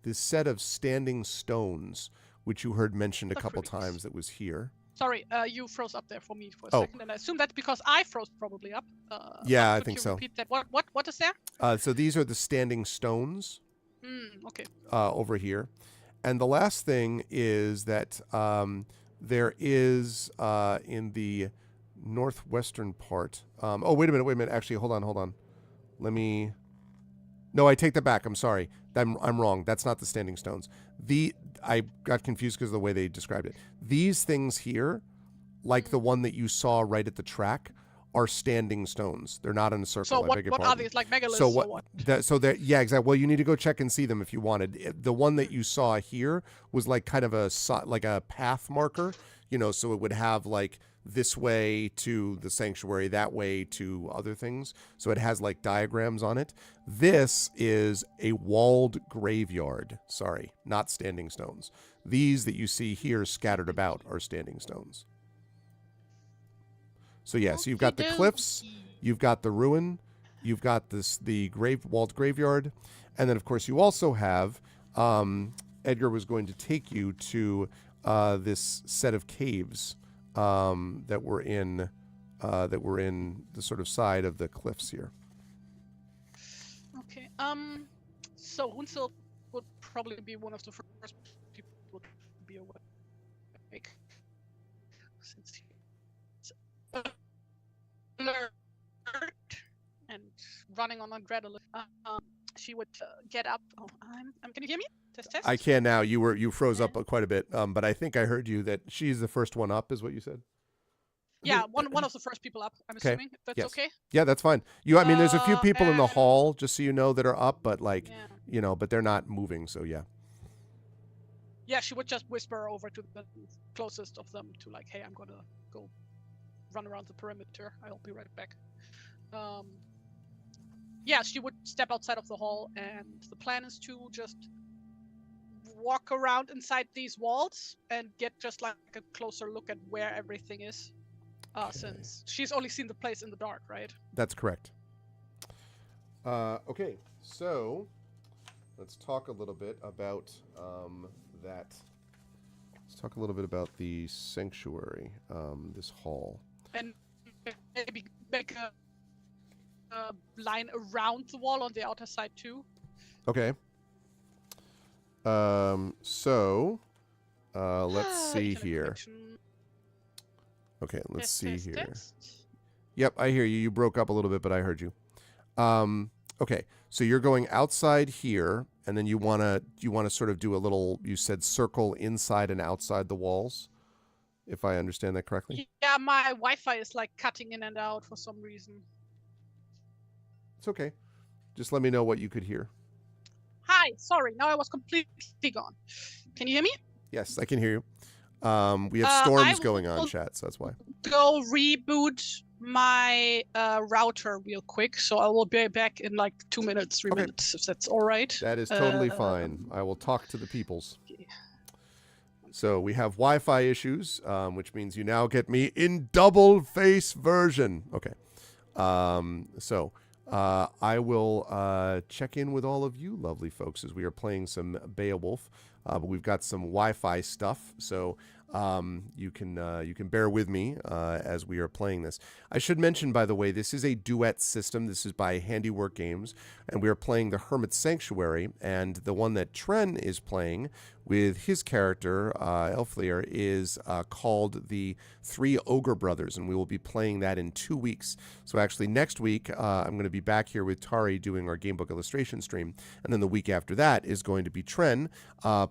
this set of standing stones, which you heard mentioned a couple times, that was here. Sorry, you froze up there for me for a second, and I assume that's because I froze probably up. Yeah, I think so. Repeat that. What is there? So these are the standing stones. Okay. Over here. And the last thing is that there is in the northwestern part. Oh, wait a minute. Actually, hold on. No, I take that back. I'm sorry. I'm wrong. That's not the standing stones. I got confused because of the way they described it. These things here, like the one that you saw right at the track, are standing stones. They're not in a circle. So what are these, like megaliths or what? Yeah, exactly. Well, you need to go check and see them if you wanted. The one that you saw here was like kind of a path marker, so it would have like this way to the sanctuary, that way to other things. So it has like diagrams on it. This is a walled graveyard. Sorry, not standing stones. These that you see here scattered about are standing stones. So yes, you've got the cliffs, you've got the ruin, you've got the walled graveyard, and then of course you also have Edgar was going to take you to this set of caves that were in the sort of side of the cliffs here. Okay. So Hunsel would probably be one of the first people to be awake, since he's alert and running on adrenaline. She would get up. Oh, can you hear me? Test. I can now. You froze up quite a bit, but I think I heard you that she's the first one up, is what you said. Yeah, one of the first people up. I'm assuming that's okay. Yeah, that's fine. I mean, there's a few people in the hall, just so you know, that are up, but but they're not moving. So yeah. Yeah, she would just whisper over to the closest of them to like, "Hey, I'm gonna go run around the perimeter. I'll be right back." Yeah, she would step outside of the hall, and the plan is to just walk around inside these walls and get just like a closer look at where everything is. Since she's only seen the place in the dark, right? That's correct. Okay, so let's talk a little bit about that. Let's talk a little bit about the sanctuary, this hall. And maybe make a line around the wall on the outer side too. Okay. So let's see here. Okay, let's see here. Yep, I hear you. You broke up a little bit, but I heard you. Okay, so you're going outside here, and then you wanna sort of do a little, you said, circle inside and outside the walls, if I understand that correctly. Yeah, my Wi-Fi is like cutting in and out for some reason. It's okay. Just let me know what you could hear. Hi, sorry. Now I was completely gone. Can you hear me? Yes, I can hear you. We have storms going on, chat, so that's why. Go reboot my router real quick, so I will be back in like 2 minutes, 3 minutes, if that's all right. That is totally fine. I will talk to the peoples. Okay. So we have Wi-Fi issues, which means you now get me in double face version. Okay. So I will check in with all of you lovely folks as we are playing some Beowulf. But we've got some Wi-Fi stuff, so you can bear with me as we are playing this. I should mention, by the way, this is a duet system. This is by Handiwork Games, and we are playing the Hermit Sanctuary, and the one that Tren is playing with his character, Elflear, is called the Three Ogre Brothers, and we will be playing that in 2 weeks. So actually next week, I'm going to be back here with Tari doing our Gamebook illustration stream, and then the week after that is going to be Tren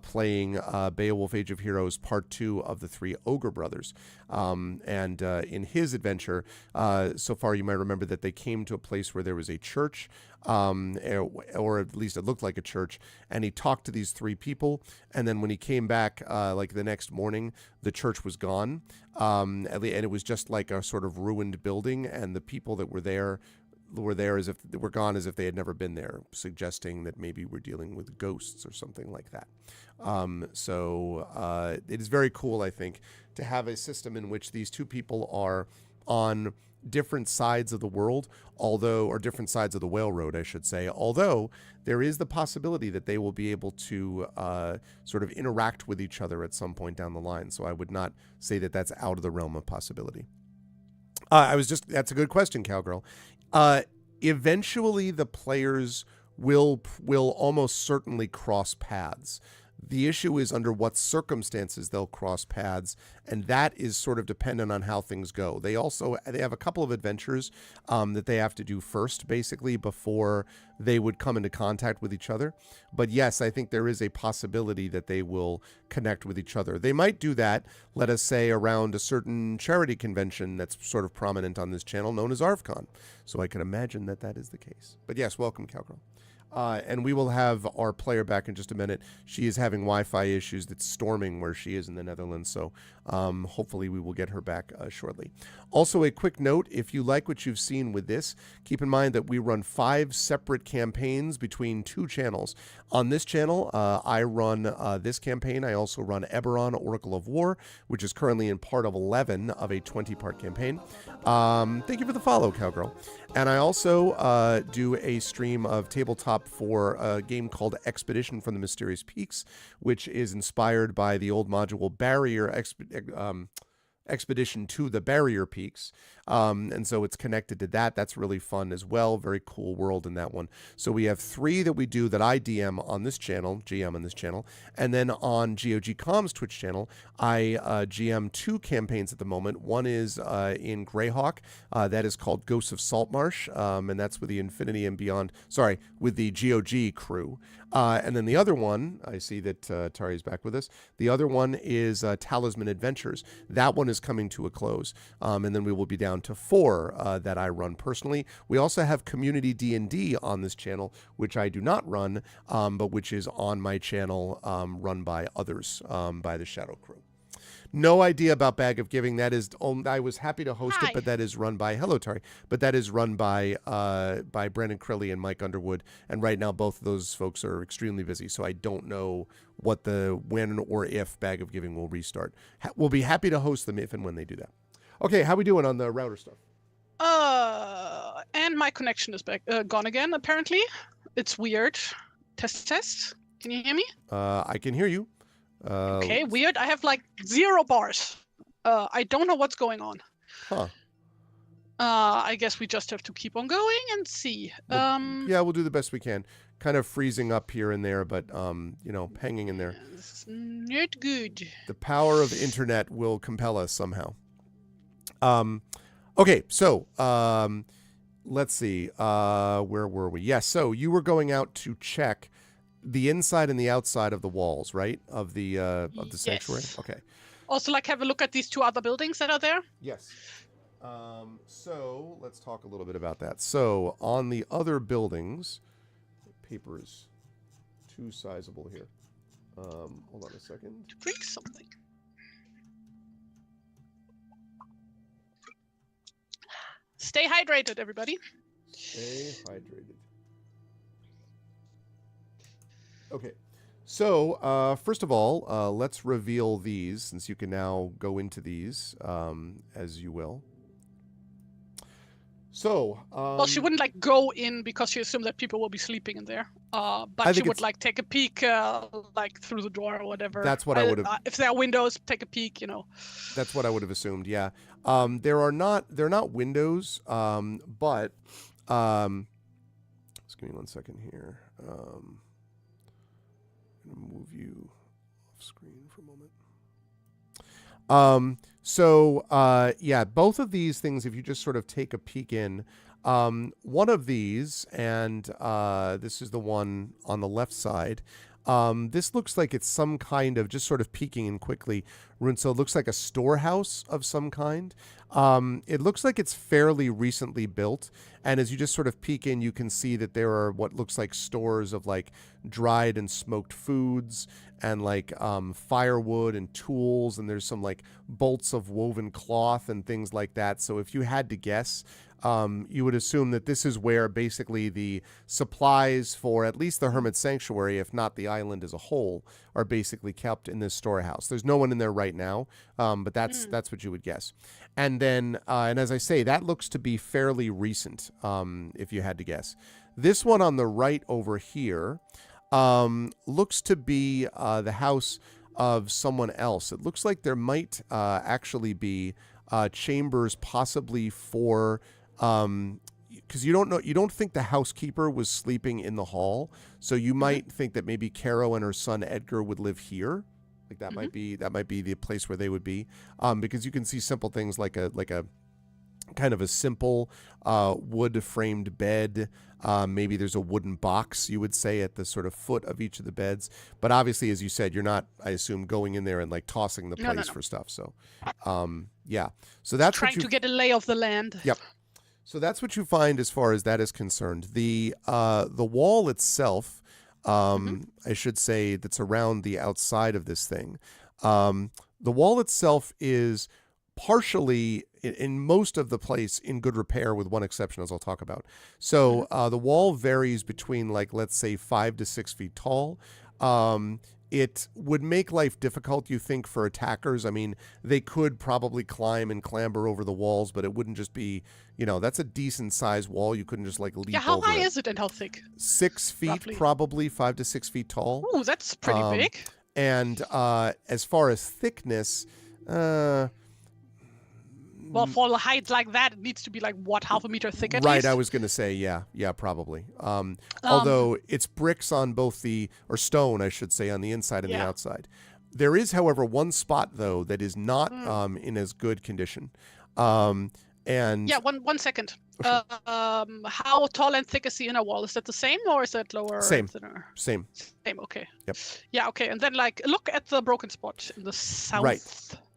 playing Beowulf Age of Heroes Part 2 of the Three Ogre Brothers. And in his adventure, so far you might remember that they came to a place where there was a church, or at least it looked like a church, and he talked to these three people, and then when he came back like the next morning, the church was gone, and it was just like a sort of ruined building, and the people that were there as if they were gone, as if they had never been there, suggesting that maybe we're dealing with ghosts or something like that. So it is very cool, I think, to have a system in which these two people are on different sides of the world, or different sides of the whale road, I should say, although there is the possibility that they will be able to sort of interact with each other at some point down the line. So I would not say that that's out of the realm of possibility. That's a good question, Cowgirl. Eventually the players will almost certainly cross paths. The issue is under what circumstances they'll cross paths, and that is sort of dependent on how things go. They have a couple of adventures that they have to do first, basically, before they would come into contact with each other. But yes, I think there is a possibility that they will connect with each other. They might do that, let us say, around a certain charity convention that's sort of prominent on this channel known as ArvCon. So I can imagine that is the case. But yes, welcome, Cowgirl. And we will have our player back in just a minute. She is having Wi-Fi issues. It's storming where she is in the Netherlands, so hopefully we will get her back shortly. Also, a quick note, if you like what you've seen with this, keep in mind that we run 5 separate campaigns between 2 channels. On this channel, I run this campaign. I also run Eberron, Oracle of War, which is currently in part of 11 of a 20-part campaign. Thank you for the follow, Cowgirl. And I also do a stream of tabletop for a game called Expedition from the Mysterious Peaks, which is inspired by the old module Barrier Expedition to the Barrier Peaks. And so it's connected to that. That's really fun as well. Very cool world in that one. So we have 3 that we do that I DM on this channel, GM on this channel. And then on GOG Comms Twitch channel, I GM 2 campaigns at the moment. One is in Greyhawk. That is called Ghosts of Saltmarsh. And that's with the Infinity and Beyond, sorry, with the GOG crew. And then the other one, I see that Tari is back with us. The other one is Talisman Adventures. That one is coming to a close. And then we will be down to 4 that I run personally. We also have Community D&D on this channel, which I do not run, but which is on my channel, run by others, by the Shadow Crew. No idea about Bag of Giving. That is, I was happy to host it, but that is run by, hello Tari, but that is run by Brandon Crilly and Mike Underwood. And right now, both of those folks are extremely busy. So I don't know when or if Bag of Giving will restart. We'll be happy to host them if and when they do that. Okay, how we doing on the router stuff? And my connection is back, gone again, apparently. It's weird. Test. Can you hear me? I can hear you. Okay, weird. I have like 0 bars. I don't know what's going on. Huh. I guess we just have to keep on going and see. Yeah, we'll do the best we can. Kind of freezing up here and there, but hanging in there. It's not good. The power of internet will compel us somehow. Okay, so let's see. Where were we? Yes, so you were going out to check the inside and the outside of the walls, right? Of the sanctuary? Yes. Okay. Also, have a look at these 2 other buildings that are there. Yes. So let's talk a little bit about that. So on the other buildings, the paper is too sizable here. Hold on a second. To drink something. Stay hydrated, everybody. Stay hydrated. Okay, so first of all, let's reveal these, since you can now go into these as you will. So, well, she wouldn't go in because she assumed that people will be sleeping in there. But she would take a peek, through the door or whatever. That's what I would have. If there are windows, take a peek. That's what I would have assumed. Yeah. They're not windows, but just give me 1 second here. I'm gonna move you off screen for a moment. Yeah, both of these things, if you just sort of take a peek in, one of these, and this is the one on the left side, this looks like it's some kind of, just sort of peeking in quickly, Runso, it looks like a storehouse of some kind. It looks like it's fairly recently built, and as you just sort of peek in, you can see that there are what looks like stores of dried and smoked foods and firewood and tools, and there's some bolts of woven cloth and things like that. So if you had to guess, you would assume that this is where basically the supplies for at least the Hermit Sanctuary, if not the island as a whole, are basically kept in this storehouse. There's no one in there right now, but that's what you would guess. And then, and as I say, that looks to be fairly recent, if you had to guess. This one on the right over here looks to be the house of someone else. It looks like there might actually be chambers possibly for... because you don't think the housekeeper was sleeping in the hall, so you might think that maybe Caro and her son Edgar would live here. That might be the place where they would be, because you can see simple things like a kind of a simple wood framed bed. Maybe there's a wooden box, you would say, at the sort of foot of each of the beds. But obviously, as you said, you're not, I assume, going in there and tossing the place for stuff. So, yeah. So that's trying to get a lay of the land. Yep. So that's what you find as far as that is concerned. The wall itself, Mm-hmm. I should say, that's around the outside of this thing. The wall itself is partially in most of the place in good repair, with one exception, as I'll talk about. So the wall varies between, like, let's say 5 to 6 feet tall. It would make life difficult, you think, for attackers. I mean, they could probably climb and clamber over the walls, but it wouldn't just be, that's a decent sized wall. You couldn't just like leap Yeah, how over high it. is it and how thick? 6 feet, Roughly. probably 5 to 6 feet tall. Ooh, that's pretty big. And as far as thickness, Well, for a height like that, it needs to be like what, half a meter thick at right, least? I was going to say, yeah, probably. Although it's bricks on both or stone, I should say, on the inside and the outside. There is, however, one spot, though, that is not in as good condition. And yeah, one second. How tall and thick is the inner wall? Is that the same or is that lower? Same. Thinner? Same. Okay. Yep. Yeah, okay. And then like look at the broken spot in the south. Right.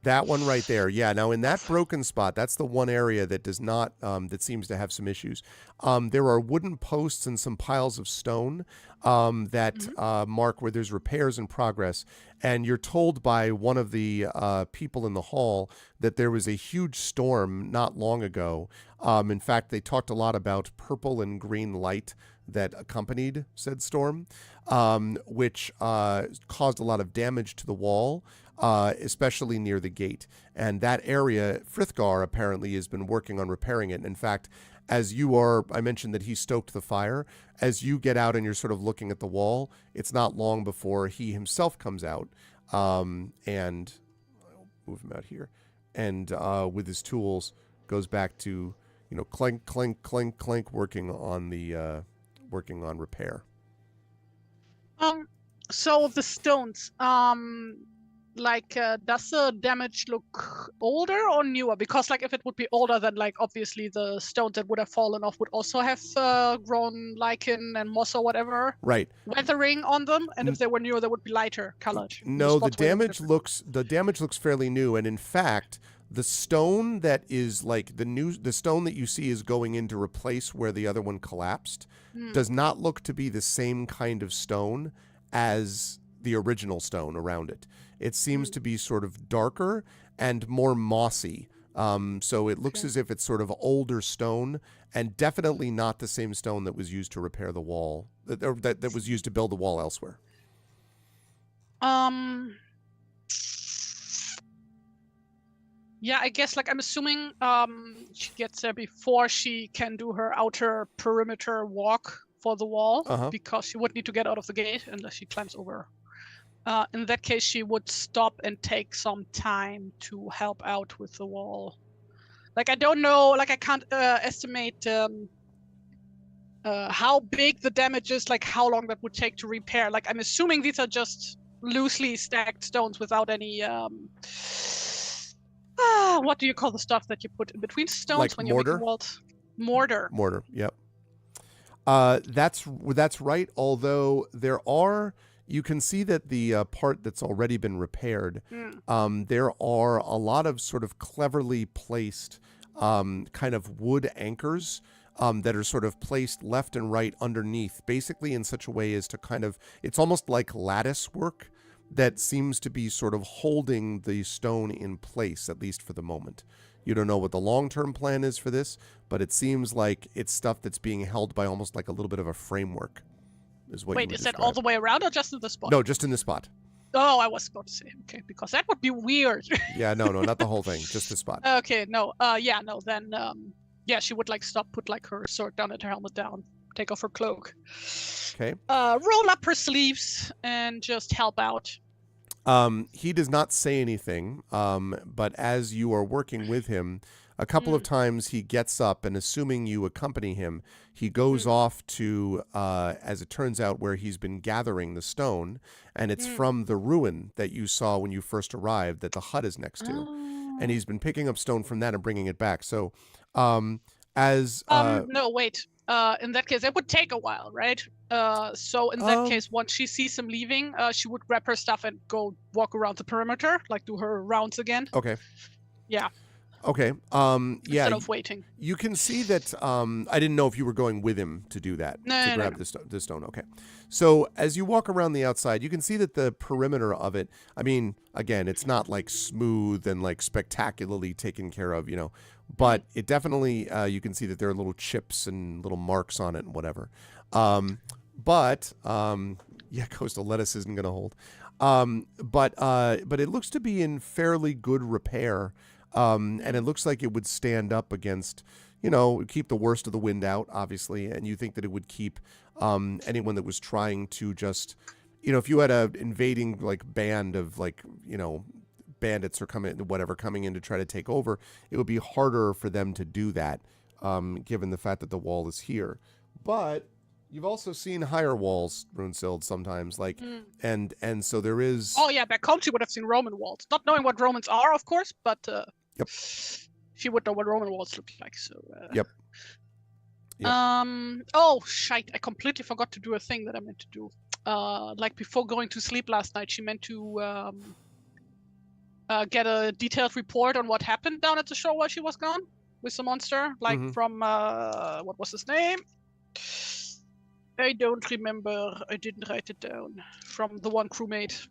That one right there. Yeah. Now, in that broken spot, that's the one area that does not, that seems to have some issues. There are wooden posts and some piles of stone that mark where there's repairs in progress. And you're told by one of the people in the hall that there was a huge storm not long ago. In fact, they talked a lot about purple and green light that accompanied said storm, which caused a lot of damage to the wall, especially near the gate. And that area, Frithgar apparently has been working on repairing it. And in fact, I mentioned that he stoked the fire. As you get out and you're sort of looking at the wall, it's not long before he himself comes out and move him out here. And with his tools, goes back to, clink, clink, clink, clink, working on repair. So the stones, does the damage look older or newer? Because like if it would be older, then like obviously the stones that would have fallen off would also have grown lichen and moss or whatever, right, weathering on them. And if they were newer, they would be lighter colored. No, the damage looks fairly new, and in fact, the stone that is like the stone that you see is going in to replace where the other one collapsed does not look to be the same kind of stone as the original stone around it. It seems to be sort of darker and more mossy. So it looks as if it's sort of older stone, and definitely not the same stone that was used to repair the wall, that was used to build the wall elsewhere. Yeah, I guess like I'm assuming she gets there before she can do her outer perimeter walk for the wall, because she would need to get out of the gate unless she climbs over. In that case, she would stop and take some time to help out with the wall. Like, I don't know, like I can't estimate how big the damage is, like how long that would take to repair. Like, I'm assuming these are just loosely stacked stones without any, what do you call the stuff that you put in between stones like when mortar? You're making walls? Mortar. Mortar, yep. That's right, although you can see that the part that's already been repaired, there are a lot of sort of cleverly placed kind of wood anchors that are sort of placed left and right underneath, basically in such a way as to kind of, it's almost like lattice work that seems to be sort of holding the stone in place, at least for the moment. You don't know what the long-term plan is for this, but it seems like it's stuff that's being held by almost like a little bit of a framework. Wait, is that all the way around or just in the spot? No, just in the spot. Oh, I was about to say, okay, because that would be weird. Yeah, no, not the whole thing, just the spot. Okay, no, then, she would like stop, put like her sword down and her helmet down, take off her cloak. Okay. Roll up her sleeves and just help out. He does not say anything, but as you are working with him, a couple of times he gets up, and assuming you accompany him, he goes off to, as it turns out, where he's been gathering the stone, and it's from the ruin that you saw when you first arrived that the hut is next to. And he's been picking up stone from that and bringing it back. So, no, wait. In that case, it would take a while, right? So in that case, once she sees him leaving, she would grab her stuff and go walk around the perimeter, like do her rounds again. Okay. Yeah. Okay. Yeah. instead of waiting. You can see that. I didn't know if you were going with him to do that, to No, no, grab no. the stone. Okay. So as you walk around the outside, you can see that the perimeter of it. I mean, again, it's not like smooth and like spectacularly taken care of, but it definitely you can see that there are little chips and little marks on it and whatever. But yeah, coastal lettuce isn't going to hold. But it looks to be in fairly good repair. And it looks like it would stand up against, keep the worst of the wind out, obviously. And you think that it would keep anyone that was trying to just, if you had a invading like band of like, bandits or coming in to try to take over, it would be harder for them to do that, given the fact that the wall is here. But you've also seen higher walls, Runesild, sometimes, like, and so there is. Oh yeah, back home she would have seen Roman walls, not knowing what Romans are, of course, but Yep. she would know what Roman walls look like. So. Yep. Oh shite! I completely forgot to do a thing that I meant to do. Like before going to sleep last night, she meant to get a detailed report on what happened down at the shore while she was gone with the monster, like from what was his name? I don't remember. I didn't write it down. From the one crewmate.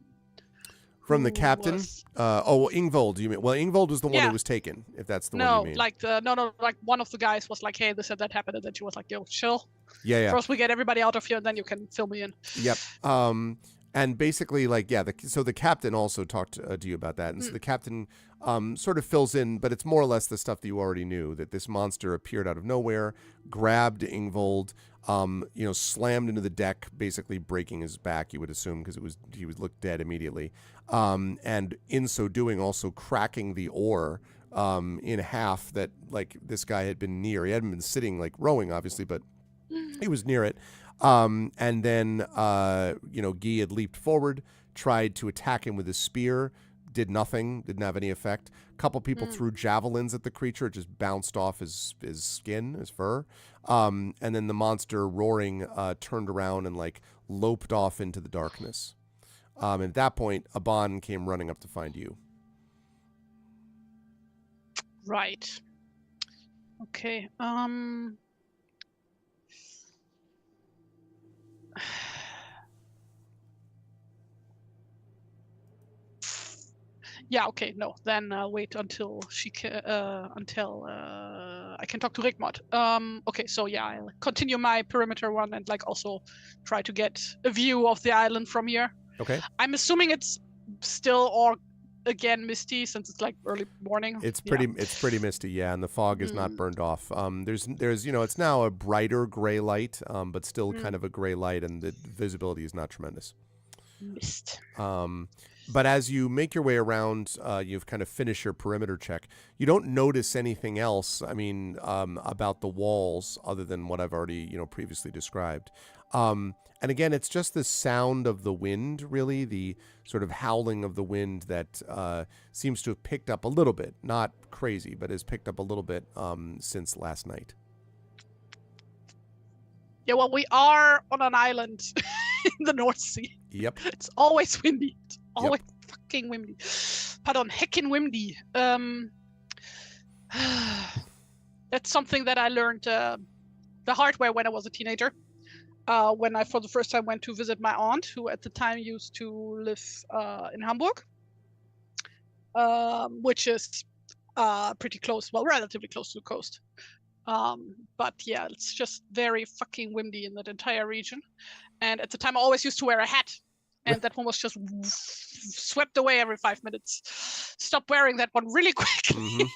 From the captain? Ingvold, you mean? Well, Ingvold was the one who was taken, if that's the one you mean. Like one of the guys was like, hey, this and that happened, and then she was like, yo, chill. Yeah. First we get everybody out of here, and then you can fill me in. Yep. And basically, like, so the captain also talked to you about that. And so the captain sort of fills in, but it's more or less the stuff that you already knew, that this monster appeared out of nowhere, grabbed Ingvold, slammed into the deck, basically breaking his back, you would assume, because he would look dead immediately. And in so doing, also cracking the oar in half that, like, this guy had been near. He hadn't been sitting, like, rowing, obviously, but he was near it. And then, Guy had leaped forward, tried to attack him with his spear, did nothing, didn't have any effect. A couple people threw javelins at the creature, it just bounced off his skin, his fur. And then the monster, roaring, turned around and, like, loped off into the darkness. And at that point, Aban came running up to find you. Right. Okay. Yeah. Okay. No. Then wait until I can talk to Rigmod. Okay. So yeah, I'll continue my perimeter one and like also try to get a view of the island from here. Okay. I'm assuming it's still or again misty since it's like early morning. It's pretty misty, yeah, and the fog is not burned off. There's it's now a brighter gray light, but still kind of a gray light, and the visibility is not tremendous. Mist. But as you make your way around, you've kind of finished your perimeter check. You don't notice anything else, about the walls other than what I've already, previously described. And again, it's just the sound of the wind, really, the sort of howling of the wind that seems to have picked up a little bit. Not crazy, but has picked up a little bit since last night. Yeah, well, we are on an island in the North Sea. Yep. It's always windy. It's always fucking windy. Pardon, heckin' windy. That's something that I learned the hard way when I was a teenager. When I, for the first time, went to visit my aunt, who at the time used to live in Hamburg, which is pretty close, well, relatively close to the coast. But yeah, it's just very fucking windy in that entire region. And at the time, I always used to wear a hat, and that one was just swept away every 5 minutes. Stopped wearing that one really quickly.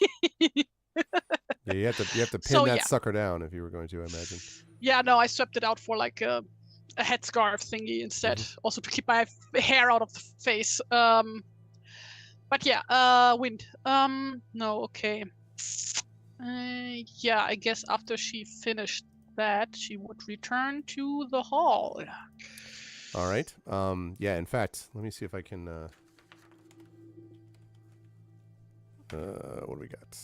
Yeah, you have to pin that sucker down if you were going to, I imagine. Yeah, no, I swept it out for like a headscarf thingy instead, also to keep my hair out of the face. But yeah, wind. No, okay. Yeah, I guess after she finished that, she would return to the hall. All right. Yeah, in fact, let me see if I can... what do we got?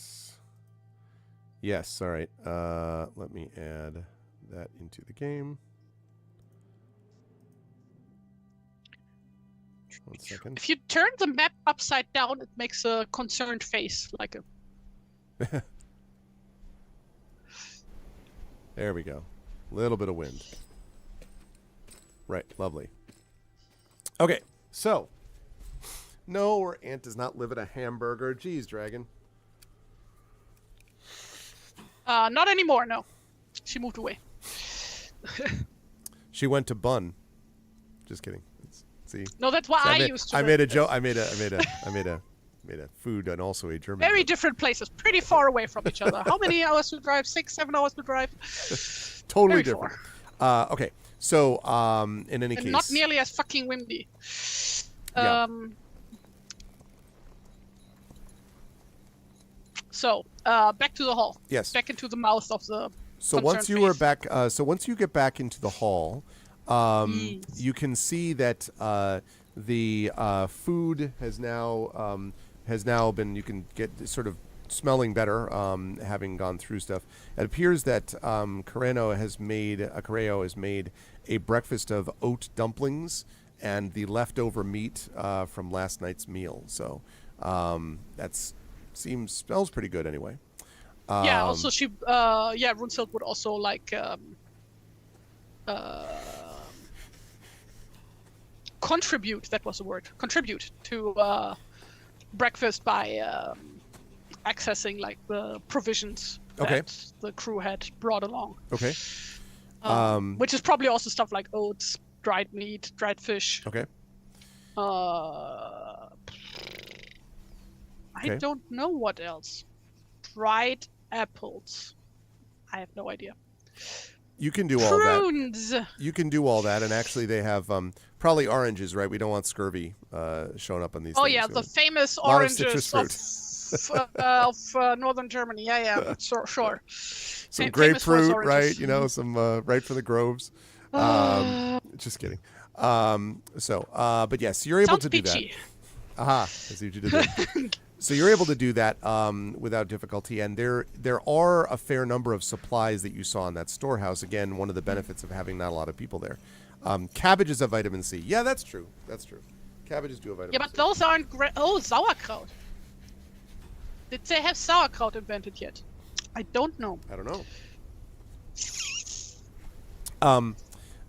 Yes, all right. Let me add that into the game. 1 second. If you turn the map upside down, it makes a concerned face, like a There we go. Little bit of wind. Right, lovely. Okay, so. No, our aunt does not live in a hamburger. Jeez, Dragon. Not anymore, no. She moved away. She went to Bun. Just kidding. See? No, that's what I used to. I made a joke. I made a food and also a German. Very joke. different places, pretty far away from each other. How many hours to drive? 6, 7 hours to drive. Totally Very different. Okay, so in any and case, not nearly as fucking windy. Yeah. So back to the hall. Yes. Back into the mouth of the. So once you are back, once you get back into the hall, you can see that the food has now been. You can get sort of smelling better, having gone through stuff. It appears that Carreo has made a breakfast of oat dumplings and the leftover meat from last night's meal. So smells pretty good anyway. Yeah. Also, Runsild would also like contribute. That was the word. Contribute to breakfast by accessing like the provisions that the crew had brought along. Okay. Which is probably also stuff like oats, dried meat, dried fish. Okay. I don't know what else. Dried apples. I have no idea. You can do all that. Prunes. You can do all that, and actually they have probably oranges, right? We don't want scurvy showing up on these. Oh things. yeah, the famous oranges of northern Germany. Yeah, sure. Some grapefruit, right? You know, some right from the groves. Just kidding. But yes, you're able to do that. Aha! I see what you did there. So you're able to do that without difficulty, and there are a fair number of supplies that you saw in that storehouse. Again, one of the benefits of having not a lot of people there. Cabbages have vitamin C. Yeah, that's true. That's true. Cabbages do have vitamin C. Yeah, but those aren't great. Oh, sauerkraut. Did they have sauerkraut invented yet? I don't know. I don't know.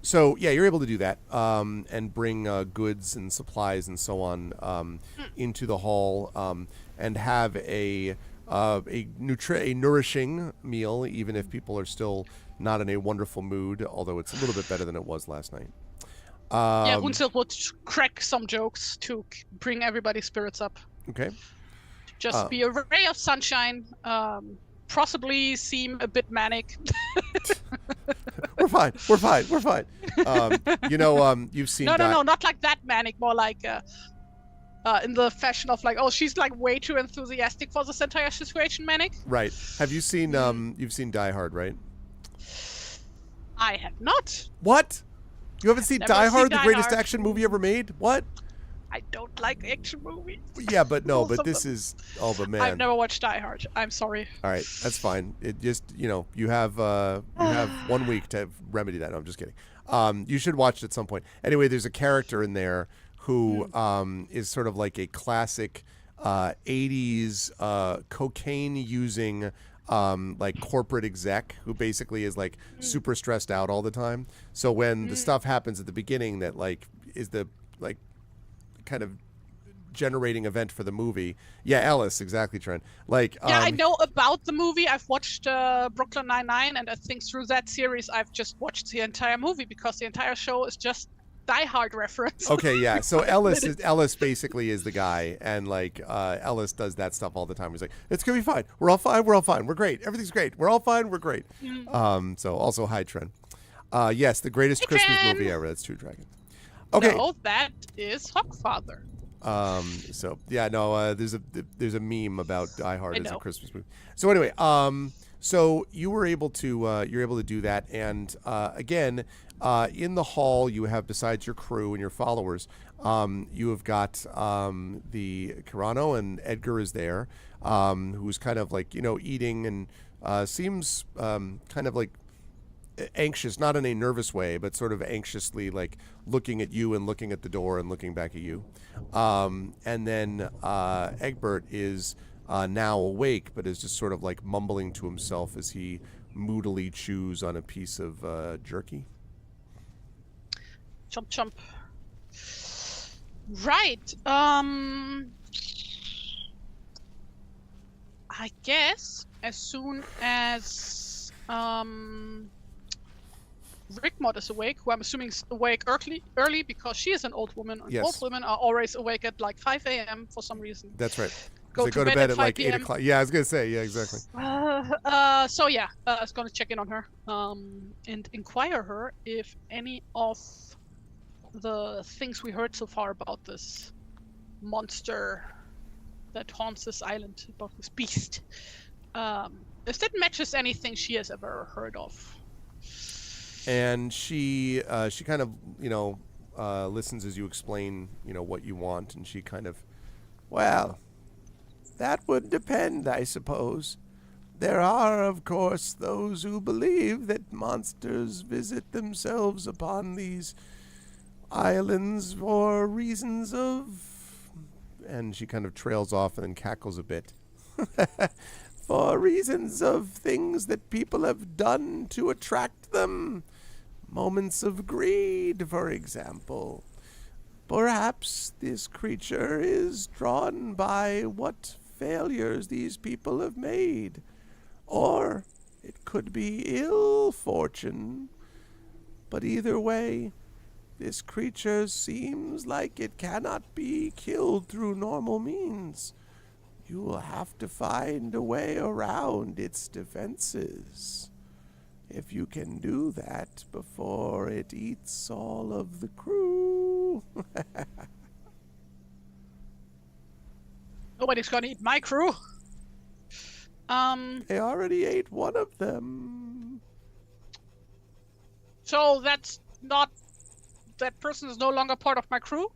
So yeah, you're able to do that and bring goods and supplies and so on into the hall and have a nourishing meal, even if people are still not in a wonderful mood. Although it's a little bit better than it was last night. Runsild would crack some jokes to bring everybody's spirits up. Okay. Just be a ray of sunshine. Possibly seem a bit manic. We're fine. You've seen. No, not like that manic. More like in the fashion of like, oh, she's like way too enthusiastic for this entire situation, manic. Right. Have you seen? You've seen Die Hard, right? I have not. What? You haven't seen Die Hard, the greatest action movie ever made? What? I don't like action movies. Yeah, but no, but this is man. I've never watched Die Hard. I'm sorry. All right, that's fine. It just you have 1 week to remedy that. No, I'm just kidding. You should watch it at some point. Anyway, there's a character in there who is sort of like a classic 80s cocaine using like corporate exec who basically is like super stressed out all the time. So when the stuff happens at the beginning that like is the like kind of generating event for the movie. Yeah, Ellis, exactly, Trent. Like, I know about the movie. I've watched Brooklyn Nine-Nine, and I think through that series, I've just watched the entire movie because the entire show is just Die Hard reference. Okay, yeah. So Ellis basically is the guy, and like Ellis does that stuff all the time. He's like, "It's gonna be fine. We're all fine. We're all fine. We're great. Everything's great. We're all fine. We're great." So also hi, Trent. Yes, the greatest Christmas movie ever. That's true, Dragon. Okay. No, that is Hogfather. So yeah, no, there's a meme about Die Hard as a Christmas movie. So anyway, so you're able to do that, and again, in the hall you have, besides your crew and your followers, you have got the Carreo, and Edgar is there, who's kind of like eating and seems kind of like anxious, not in a nervous way, but sort of anxiously like looking at you and looking at the door and looking back at you. And then Egbert is now awake, but is just sort of like mumbling to himself as he moodily chews on a piece of jerky. Chomp chomp. Right. I guess as soon as Rickmod is awake, who I'm assuming is awake early because she is an old woman. And Yes. old women are always awake at like 5 a.m. for some reason. That's right. They go to bed at like 5 p.m. 8 o'clock. Yeah, I was going to say. Yeah, exactly. So yeah, I was gonna check in on her and inquire her if any of the things we heard so far about this monster that haunts this island, about this beast, if that matches anything she has ever heard of. And she kind of, listens as you explain, what you want, and she kind of, well, that would depend, I suppose. There are, of course, those who believe that monsters visit themselves upon these islands for reasons of... And she kind of trails off and then cackles a bit. For reasons of things that people have done to attract them. Moments of greed, for example. Perhaps this creature is drawn by what failures these people have made. Or it could be ill fortune. But either way, this creature seems like it cannot be killed through normal means. You will have to find a way around its defenses. If you can do that before it eats all of the crew. Nobody's gonna eat my crew. They already ate one of them. So that's not... that person is no longer part of my crew?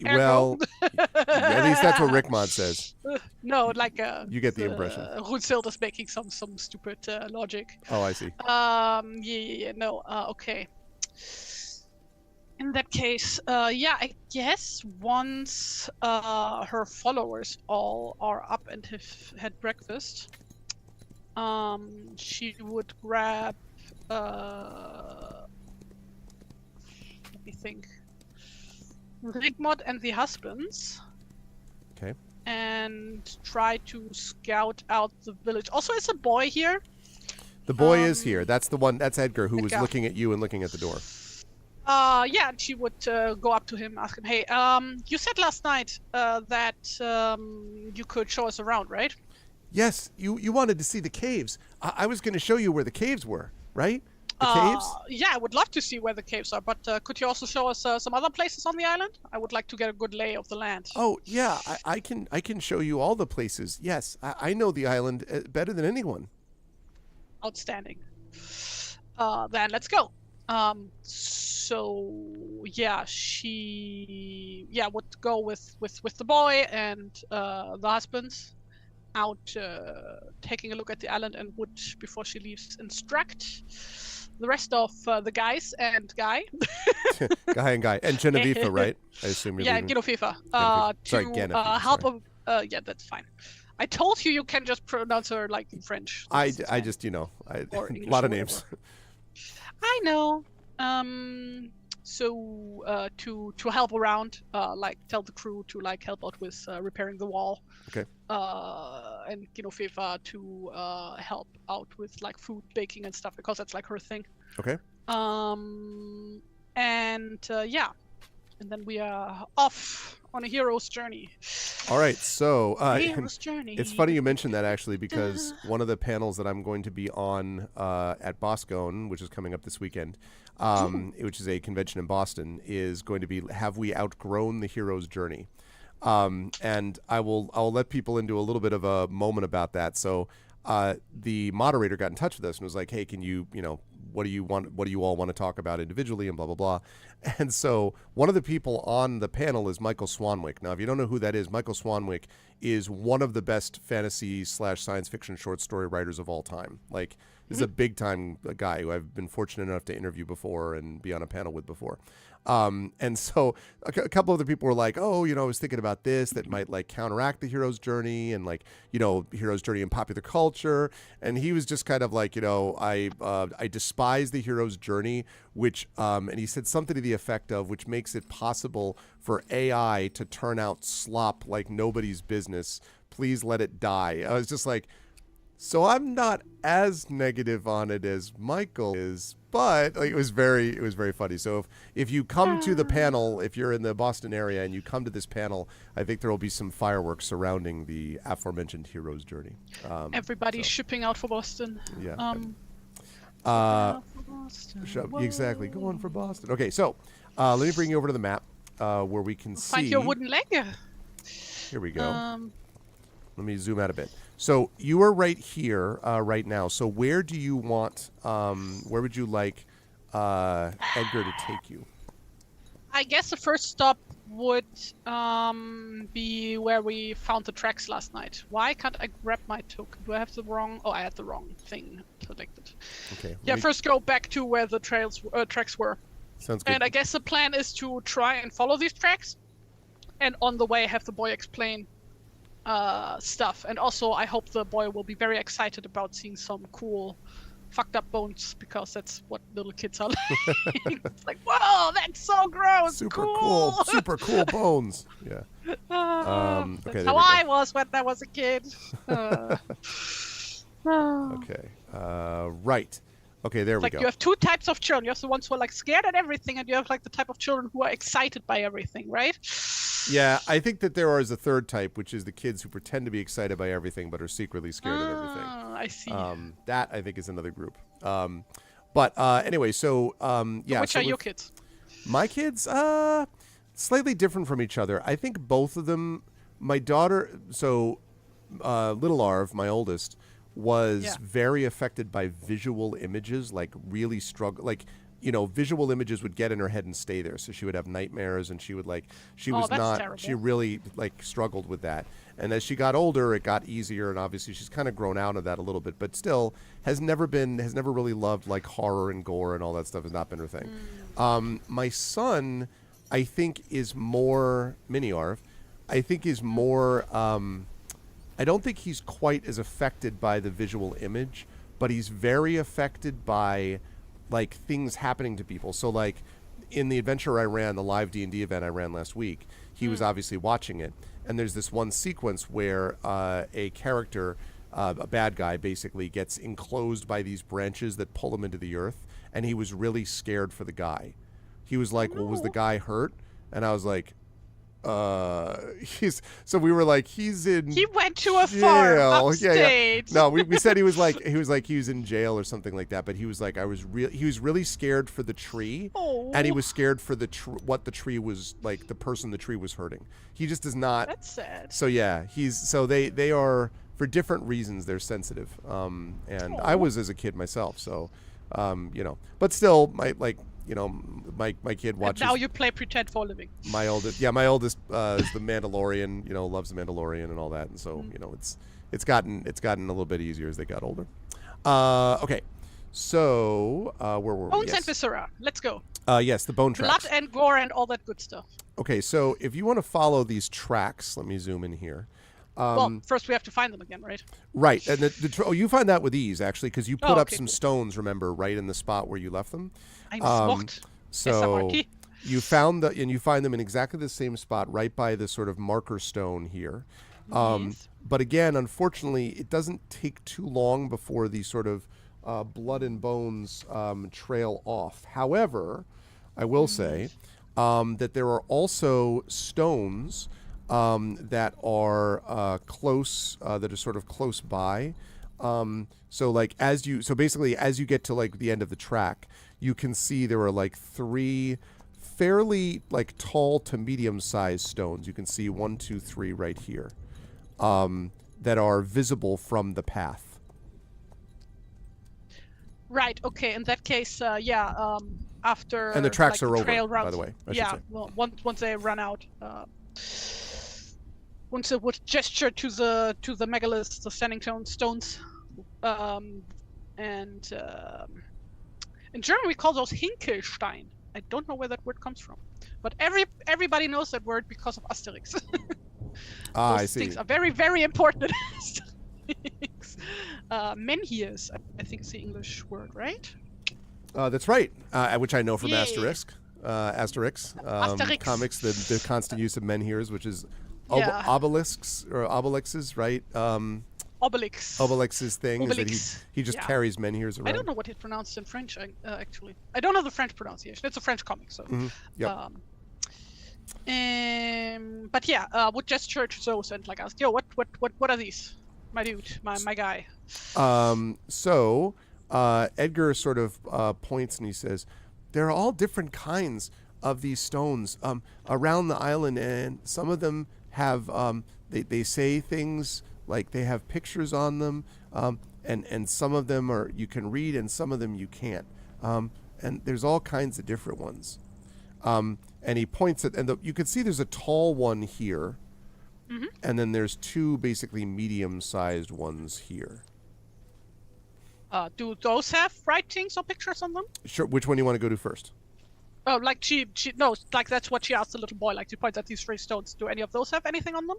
Well, at least that's what Rickmod says. No, like you get the impression. Rootzild is making some stupid logic. Oh, I see. No, okay. In that case, I guess once her followers all are up and have had breakfast, she would grab, let me think, Rigmod and the husbands. Okay. And try to scout out the village. Also, is a boy here? The boy is here. That's the one. That's Edgar, who was Edgar. looking at you and looking at the door. And she would go up to him, ask him, hey, you said last night that you could show us around, right? Yes, you wanted to see the caves. I was going to show you where the caves were, right? The caves? Yeah, I would love to see where the caves are, but could you also show us some other places on the island? I would like to get a good lay of the land. Oh, yeah, I can show you all the places. Yes, I know the island better than anyone. Outstanding. Then let's go. She would go with the boy and the husbands out taking a look at the island, and would, before she leaves, instruct the rest of the guys and Guy. Guy and Genevieve, right? I assume you're leaving. Genevieve. Sorry, Genevieve. Help them. Yeah, that's fine. I told you can just pronounce her like in French. I just, a lot of names. I know. So to help around, like tell the crew to like help out with repairing the wall. Okay. And Genevieve to help out with like food baking and stuff, because that's like her thing. Okay. And then we are off on a hero's journey. All right, so hero's journey. It's funny you mentioned that, actually, because one of the panels that I'm going to be on at Boscone, which is coming up this weekend, which is a convention in Boston, is going to be "Have We Outgrown the Hero's Journey?" And I'll let people into a little bit of a moment about that. So the moderator got in touch with us and was like, "Hey, can you, what do you want? What do you all want to talk about individually?" And blah blah blah. And so one of the people on the panel is Michael Swanwick. Now, if you don't know who that is, Michael Swanwick is one of the best fantasy / science fiction short story writers of all time. Like, this is a big time guy who I've been fortunate enough to interview before and be on a panel with before. And so a couple other people were like, oh, I was thinking about this that might like counteract the hero's journey and like, hero's journey in popular culture. And he was just kind of like, I despise the hero's journey, which, and he said something to the effect of, which makes it possible for AI to turn out slop like nobody's business. Please let it die. I was just like, so I'm not as negative on it as Michael is, but like, it was very funny. So if you come to the panel, if you're in the Boston area and you come to this panel, I think there will be some fireworks surrounding the aforementioned hero's journey. Everybody's shipping out for Boston. Yeah. For Boston. Exactly. Going for Boston. Okay, so let me bring you over to the map where we can see. Find your wooden leg. Here we go. Let me zoom out a bit. So you are right here right now. So where do you want, where would you like Edgar to take you? I guess the first stop would be where we found the tracks last night. Why can't I grab my token? Do I have the wrong? Oh, I had the wrong thing selected. Okay. Yeah, first go back to where the tracks were. Sounds good. And I guess the plan is to try and follow these tracks, and on the way have the boy explain stuff. And also I hope the boy will be very excited about seeing some cool fucked up bones, because that's what little kids are like. It's like, whoa, that's so gross. Super cool. Super cool bones. Yeah. That's how I was when I was a kid. Okay. Right. Okay, there we go. You have two types of children. You have the ones who are like scared at everything, and you have like the type of children who are excited by everything, right? Yeah, I think that there is a third type, which is the kids who pretend to be excited by everything but are secretly scared of everything. I see. That I think is another group. But anyway, so yeah. Which are your kids? My kids, slightly different from each other. I think both of them. My daughter, so little Arv, my oldest, was very affected by visual images, like really struggle, like, visual images would get in her head and stay there. So she would have nightmares, and she would she really like struggled with that. And as she got older, it got easier. And obviously she's kind of grown out of that a little bit, but still has never really loved like horror and gore and all that stuff. Has not been her thing. My son, I think, is more Mini Arv. I think is more, I don't think he's quite as affected by the visual image, but he's very affected by like things happening to people. So like in the adventure I ran, the live D&D event I ran last week, he was obviously watching it. And there's this one sequence where a character, a bad guy basically, gets enclosed by these branches that pull him into the earth. And he was really scared for the guy. He was like, well, was the guy hurt? And I was like, so we were like, he went to a farm upstate. Yeah. No, we said he was in jail or something like that, but he was like, he was really scared for the tree. And he was scared for what the tree was like, the person the tree was hurting. He just does not. That's sad. So yeah, they are, for different reasons, they're sensitive. And I was as a kid myself, so but still my kid watches. And now you play pretend for a living. My oldest is the Mandalorian. Loves the Mandalorian and all that, and so it's gotten a little bit easier as they got older. Okay, so where were we? Bones and viscera. Let's go. Yes, the bone tracks. Blood and gore and all that good stuff. Okay, so if you want to follow these tracks, let me zoom in here. Well, first we have to find them again, right? Right, and you find that with ease actually, because you put up some stones. Remember, right in the spot where you left them. I'm smoked. So you find them in exactly the same spot, right by the sort of marker stone here. Yes. But again, unfortunately, it doesn't take too long before the sort of blood and bones trail off. However, I will say that there are also stones that are close, that are sort of close by. So basically as you get to like the end of the track, you can see there are like 3 fairly like tall to medium-sized stones. You can see 1, 2, 3 right here, that are visible from the path. Right. Okay. In that case, after and the tracks are the trail over, route, by the way. Well, once they run out. Once it would gesture to the megaliths, the standing stones, and in German we call those Hinkelstein. I don't know where that word comes from, but everybody knows that word because of Asterix. I Those see. things are very, very important in Asterix. Menhirs, I think is the English word, right? That's right, which I know from Yay. Asterix. Asterix. Comics, the constant use of menhirs, which is Yeah. obelisks or obelixes, right? Obelix. Obelix's thing is that Obelix. he just Yeah. carries menhirs around. I don't know what it's pronounced in French, actually. I don't know the French pronunciation. It's a French comic, so. Yep. But yeah, would gesture to those and like ask, yo, what are these, my dude, my guy? So Edgar sort of points and he says, there are all different kinds of these stones around the island, and some of them have they say things like they have pictures on them, and some of them are you can read and some of them you can't, and there's all kinds of different ones. And he points at, and you can see there's a tall one here, and then there's two basically medium-sized ones here. Do those have writings or pictures on them? Sure. Which one do you want to go to first? Oh, like she no, like that's what she asked the little boy. Like she points at these three stones. Do any of those have anything on them?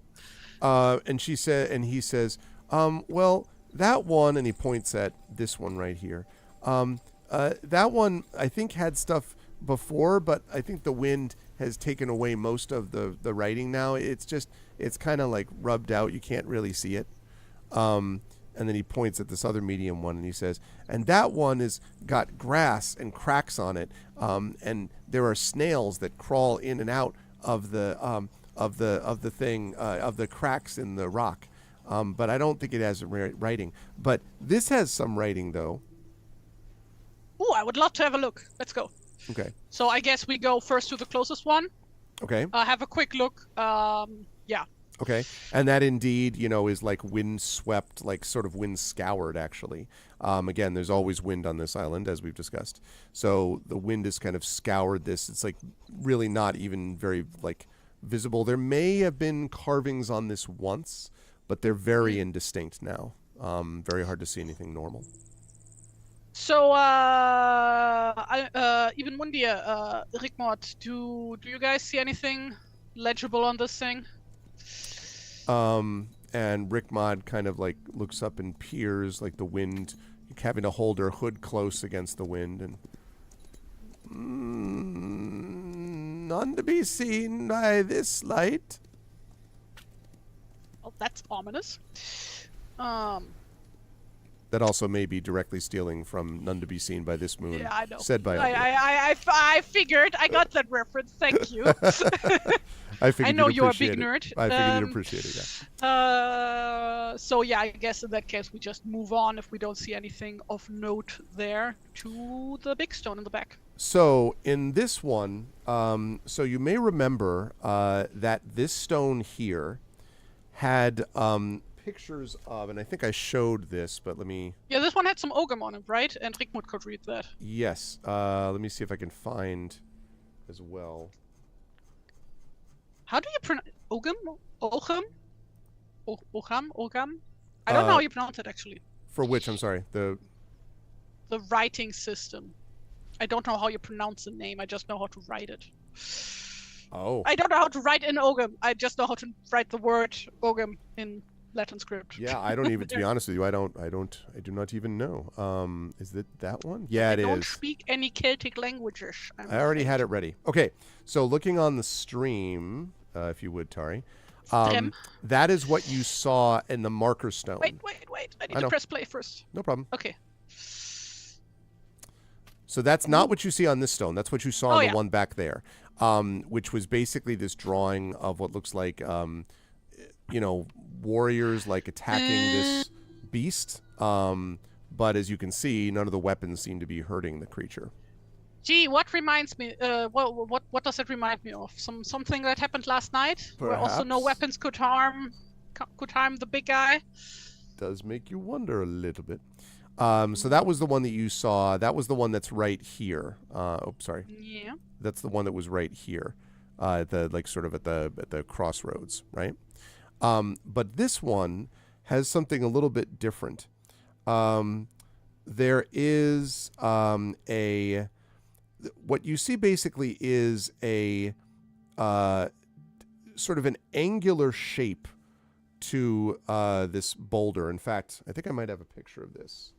And he says, well, that one, and he points at this one right here. That one I think had stuff before, but I think the wind has taken away most of the writing now. It's kind of like rubbed out. You can't really see it. And then he points at this other medium one and he says, and that one is got grass and cracks on it. And there are snails that crawl in and out of the thing, of the cracks in the rock. But I don't think it has writing. But this has some writing though. Oh, I would love to have a look. Let's go. Okay. So I guess we go first to the closest one. Okay. Have a quick look. Yeah. Okay. And that indeed, is like wind swept, like sort of wind scoured, actually. Again, there's always wind on this island, as we've discussed. So the wind has kind of scoured this. It's like really not even very like visible. There may have been carvings on this once, but they're very indistinct now. Very hard to see anything normal. So, even Mundia, Rigmord, do you guys see anything legible on this thing? And Rickmod kind of like looks up and peers, like the wind, having to hold her hood close against the wind, and none to be seen by this light. Oh, that's ominous. That also may be directly stealing from None to Be Seen by This Moon. Yeah, I know. Said by I figured. I got that reference. Thank you. I know you're a big nerd. I figured you'd appreciate it, yeah. So yeah, I guess in that case we just move on if we don't see anything of note there to the big stone in the back. So in this one, so you may remember that this stone here had pictures of, and I think I showed this, but let me... Yeah, this one had some Ogum on it, right? And Rigmund could read that. Yes. Let me see if I can find as well. How do you pronounce Ogum? Ogum? Ogum? I don't know how you pronounce it, actually. For which? I'm sorry. The writing system. I don't know how you pronounce the name. I just know how to write it. Oh. I don't know how to write in Ogum. I just know how to write the word Ogum in Latin script. Yeah, I don't even, to be honest with you, I do not even know. Is it that one? Yeah, it is. I don't speak any Celtic languages. I already had it ready. Okay, so looking on the stream, if you would, Tari, that is what you saw in the marker stone. Wait. I need to press play first. No problem. Okay. So that's not what you see on this stone. That's what you saw on the one back there, which was basically this drawing of what looks like, warriors like attacking this beast. But as you can see, none of the weapons seem to be hurting the creature. Gee, what reminds me? What does it remind me of? Something that happened last night, where also no weapons could harm the big guy. Does make you wonder a little bit. So that was the one that you saw. That was the one that's right here. Sorry. Yeah. That's the one that was right here, at the crossroads, right? But this one has something a little bit different. There is what you see basically is a sort of an angular shape to this boulder. In fact, I think I might have a picture of this.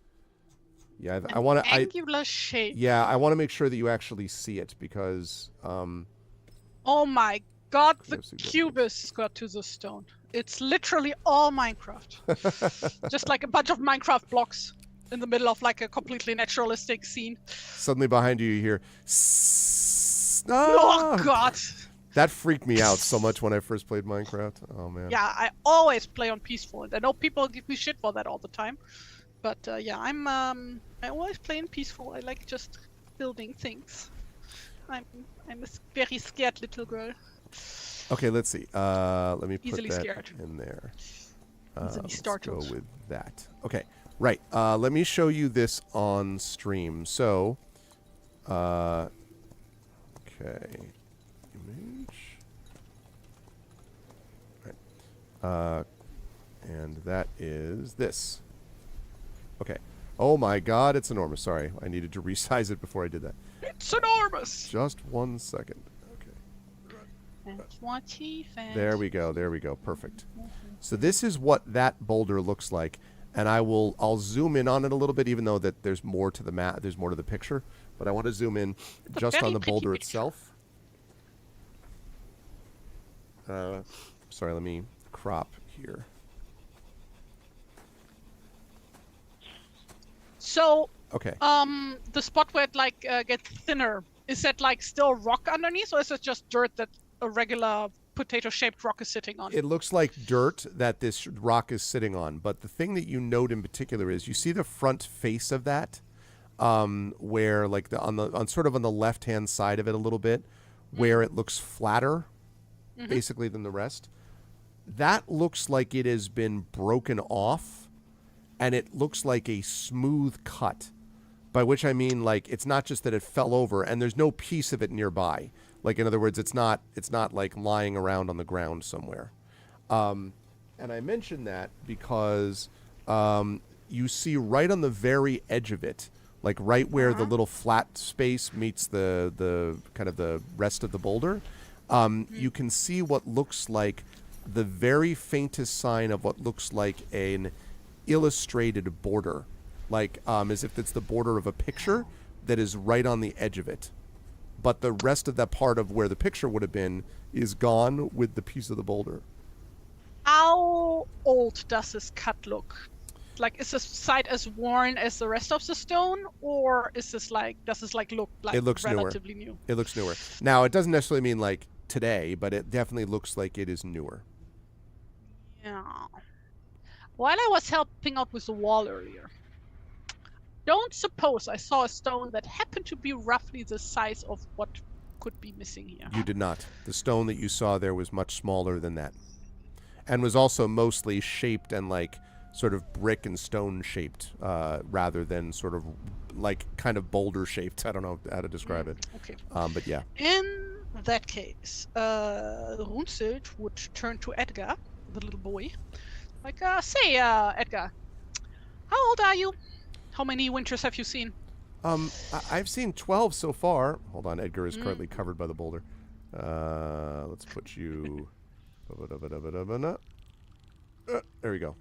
Yeah, I want to. Angular shape. Yeah, I want to make sure that you actually see it because. Oh my God! The cubist got to the stone. It's literally all Minecraft, just like a bunch of Minecraft blocks in the middle of like a completely naturalistic scene. Suddenly behind you, you hear. Oh God! That freaked me out so much when I first played Minecraft. Oh man. Yeah, I always play on peaceful, and I know people give me shit for that all the time. But yeah, I always play in peaceful. I like just building things. I'm a very scared little girl. Okay, let's see. Let me put Easily that scared. in there. Easily Let's startled. go with that. Okay, right. Let me show you this on stream. So, okay, image. Right. And that is this. Okay. Oh my God, it's enormous. Sorry, I needed to resize it before I did that. It's enormous. Just 1 second. Okay. That's what he found. There we go. There we go. Perfect. So this is what that boulder looks like, and I'll zoom in on it a little bit, even though that there's more to the there's more to the picture. But I want to zoom in just on the boulder itself. Sorry, let me crop here. So, okay. The spot where it like gets thinner, is that like still rock underneath, or is it just dirt that a regular potato-shaped rock is sitting on? It looks like dirt that this rock is sitting on, but the thing that you note in particular is you see the front face of that, where like on sort of on the left-hand side of it a little bit, where it looks flatter, basically than the rest. That looks like it has been broken off. And it looks like a smooth cut, by which I mean like it's not just that it fell over and there's no piece of it nearby. Like in other words, it's not like lying around on the ground somewhere. And I mention that because you see right on the very edge of it, like right where the little flat space meets the kind of the rest of the boulder, you can see what looks like the very faintest sign of what looks like an illustrated border, like as if it's the border of a picture that is right on the edge of it, but the rest of that part of where the picture would have been is gone with the piece of the boulder. How old does this cut look? Like, is this side as worn as the rest of the stone, or is this like does this like look like it looks relatively new? It looks newer. Now, it doesn't necessarily mean like today, but it definitely looks like it is newer. Yeah. While I was helping out with the wall earlier, don't suppose I saw a stone that happened to be roughly the size of what could be missing here. You did not. The stone that you saw there was much smaller than that, and was also mostly shaped and like sort of brick and stone shaped, rather than sort of like kind of boulder shaped. I don't know how to describe it. Okay. But yeah. In that case, Runsild would turn to Edgar, the little boy. Like, say, Edgar, how old are you? How many winters have you seen? I've seen 12 so far. Hold on, Edgar is currently covered by the boulder. Let's put you... there we go.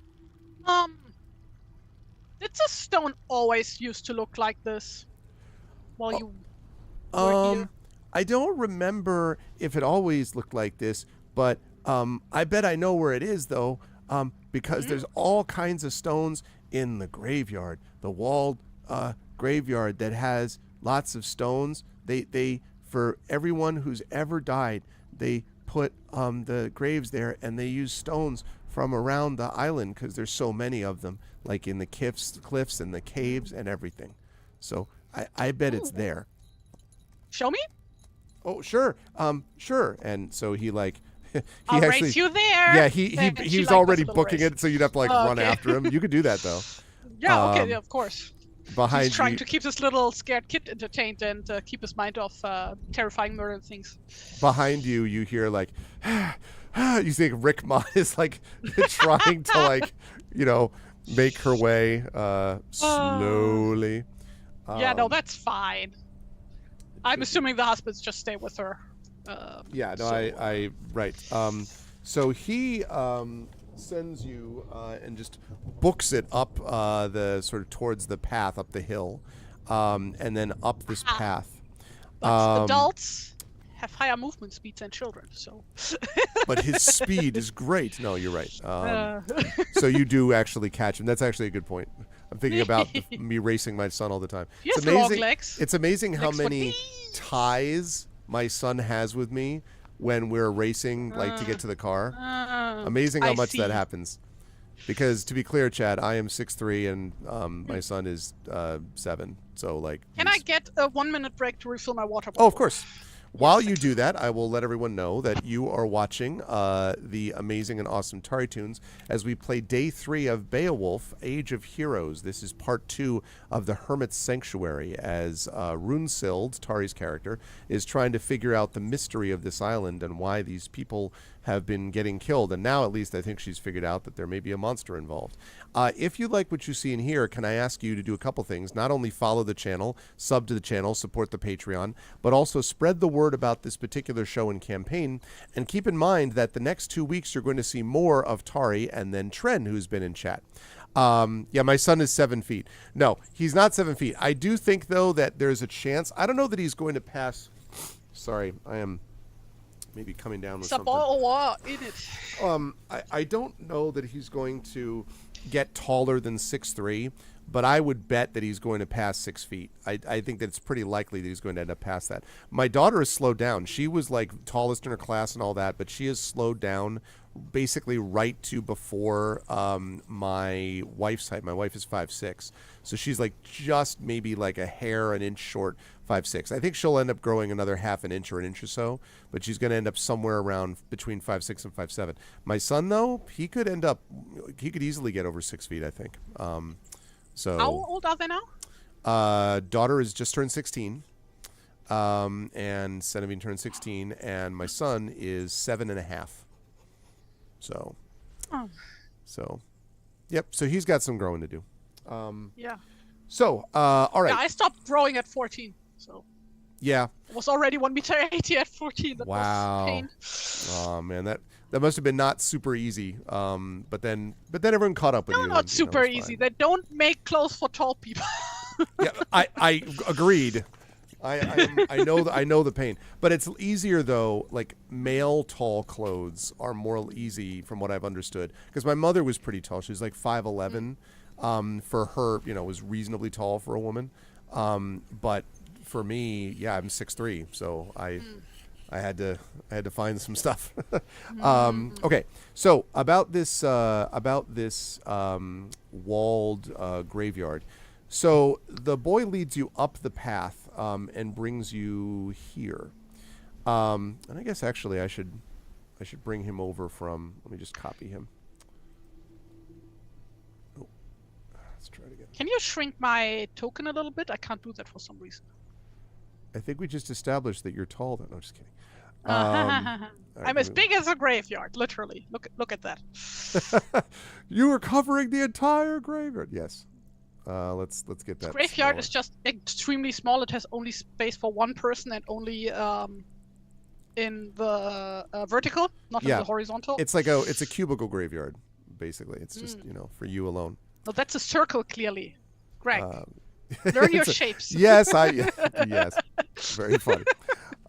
Did the stone always used to look like this while you were here? I don't remember if it always looked like this, but I bet I know where it is, though. Because there's all kinds of stones in the graveyard, the walled graveyard that has lots of stones. They for everyone who's ever died, they put the graves there, and they use stones from around the island because there's so many of them, like in the cliffs and the caves and everything. So I bet it's there. Show me? Oh, sure. Sure. And so he like... I'll race you there. Yeah, he's like already booking it, so you'd have to like run okay. after him. You could do that though. Yeah, okay, yeah, of course. Behind He's trying you, to keep this little scared kid entertained and keep his mind off terrifying murder things. behind you, you hear like, you think Rick Ma is like trying to like, make her way slowly. Yeah, no, that's fine. I'm assuming the husbands just stay with her. Yeah, no, I right. So he sends you and just books it up the sort of towards the path up the hill, and then up this path. But adults have higher movement speeds than children, so. But his speed is great. No, you're right. So you do actually catch him. That's actually a good point. I'm thinking about me racing my son all the time. He has long legs. It's amazing how Legs for many ties my son has with me when we're racing, like to get to the car. Amazing how much that happens. Because to be clear, Chad, I am 6'3" and my son is 7. So like. Can I get a 1-minute break to refill my water bottle? Oh, of course. While you do that, I will let everyone know that you are watching the amazing and awesome TariToons as we play Day 3 of Beowulf, Age of Heroes. This is part 2 of the Hermit's Sanctuary as Runesild, Tari's character, is trying to figure out the mystery of this island and why these people have been getting killed. And now, at least, I think she's figured out that there may be a monster involved. If you like what you see in here, can I ask you to do a couple things? Not only follow the channel, sub to the channel, support the Patreon, but also spread the word about this particular show and campaign. And keep in mind that the next 2 weeks, you're going to see more of Tari and then Tren, who's been in chat. Yeah, my son is 7 feet. No, he's not 7 feet. I do think, though, that there's a chance. I don't know that he's going to pass. Sorry, I am maybe coming down with something. I don't know that he's going to get taller than 6'3", but I would bet that he's going to pass 6 feet. I think that it's pretty likely that he's going to end up past that. My daughter has slowed down. She was like tallest in her class and all that, but she has slowed down basically right to before my wife's height. My wife is 5'6", so she's like just maybe like a hair, an inch short, 5'6". I think she'll end up growing another half an inch or an inch or so, but she's going to end up somewhere around between 5'6" and 5'7". My son, though, he could easily get over 6 feet, I think. So how old are they now? Daughter is just turned 16, and Genevieve turned 16, and my son is 7.5. So, yep. So he's got some growing to do. Yeah. So, all right. Yeah, I stopped growing at 14. So. Yeah. I was already 1.80 m at 14. That was pain. Oh man, that must have been not super easy. But then everyone caught up with you. No, not super easy. They don't make clothes for tall people. Yeah, I agreed. I know the pain, but it's easier though. Like male tall clothes are more easy from what I've understood. Because my mother was pretty tall. She was like 5'11". For her, was reasonably tall for a woman. But for me, yeah, I'm 6'3", so I had to find some stuff. Okay, so about this walled graveyard. So the boy leads you up the path and brings you here. And I guess actually I should bring him over from. Let me just copy him. Oh, let's try it again. Can you shrink my token a little bit? I can't do that for some reason. I think we just established that you're tall. No, just kidding. I'm as big as a graveyard, literally. Look at that. You were covering the entire graveyard. Yes. Let's get that. The graveyard is just extremely small. It has only space for one person and only in the vertical, not in the horizontal. It's a cubicle graveyard, basically. It's just for you alone. No, that's a circle, clearly. Greg, learn your shapes. Yes, yes, very funny.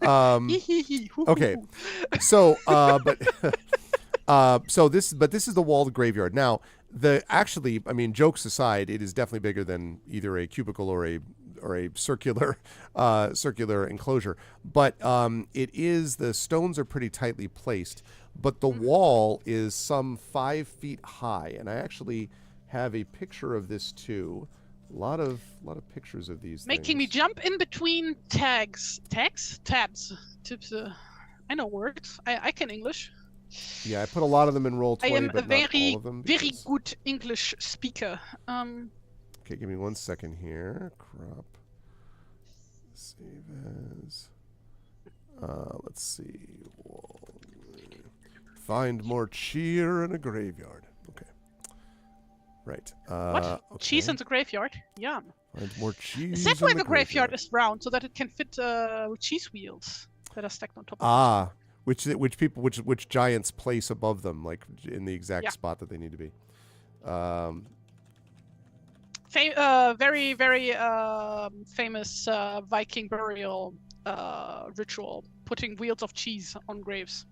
Okay, so this is the walled graveyard. Now, jokes aside, it is definitely bigger than either a cubicle or a circular enclosure. But the stones are pretty tightly placed, but the wall is some 5 feet high, and I actually have a picture of this too. A lot of pictures of these. Making me jump in between tabs. Tips. I know words. I can English. Yeah, I put a lot of them in Roll20, I am but a very, not all of them. very good English speaker. Okay, give me 1 second here. Crop. Save as. Let's see. Find more cheer in a graveyard. Okay. Right. What? Okay. Cheese in the graveyard? Yum. Find more cheese. Is that why the graveyard is round, so that it can fit cheese wheels that are stacked on top of it? Which giants place above them, like in the exact spot that they need to be. Very, very famous Viking burial ritual, putting wheels of cheese on graves.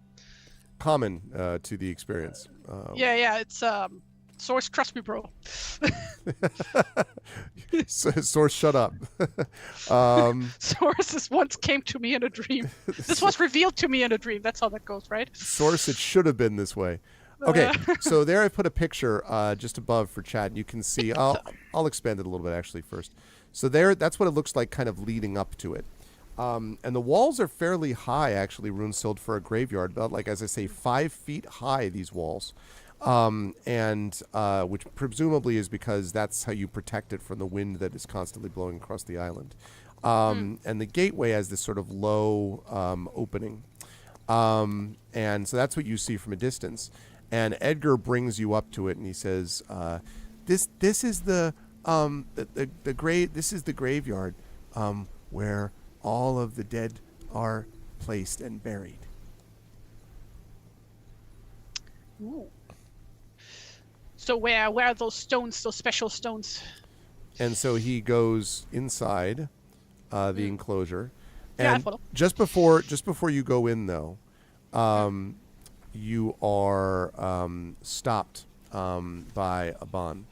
Common to the experience. It's Source, trust me, bro. Source, shut up. Sources once came to me in a dream. This was revealed to me in a dream. That's how that goes, right? Source, it should have been this way. Okay, so there I put a picture just above for chat. And you can see, I'll expand it a little bit actually first. So there, that's what it looks like kind of leading up to it. And the walls are fairly high, actually, Runesild, for a graveyard. About, like, as I say, 5 feet high, these walls. Which presumably is because that's how you protect it from the wind that is constantly blowing across the island. And the gateway has this sort of low opening. And so that's what you see from a distance. And Edgar brings you up to it, and he says, "This is the graveyard where all of the dead are placed and buried." Ooh. So where are those stones, those special stones? And so he goes inside the enclosure. And I follow. just before you go in, though, you are stopped by Arvan,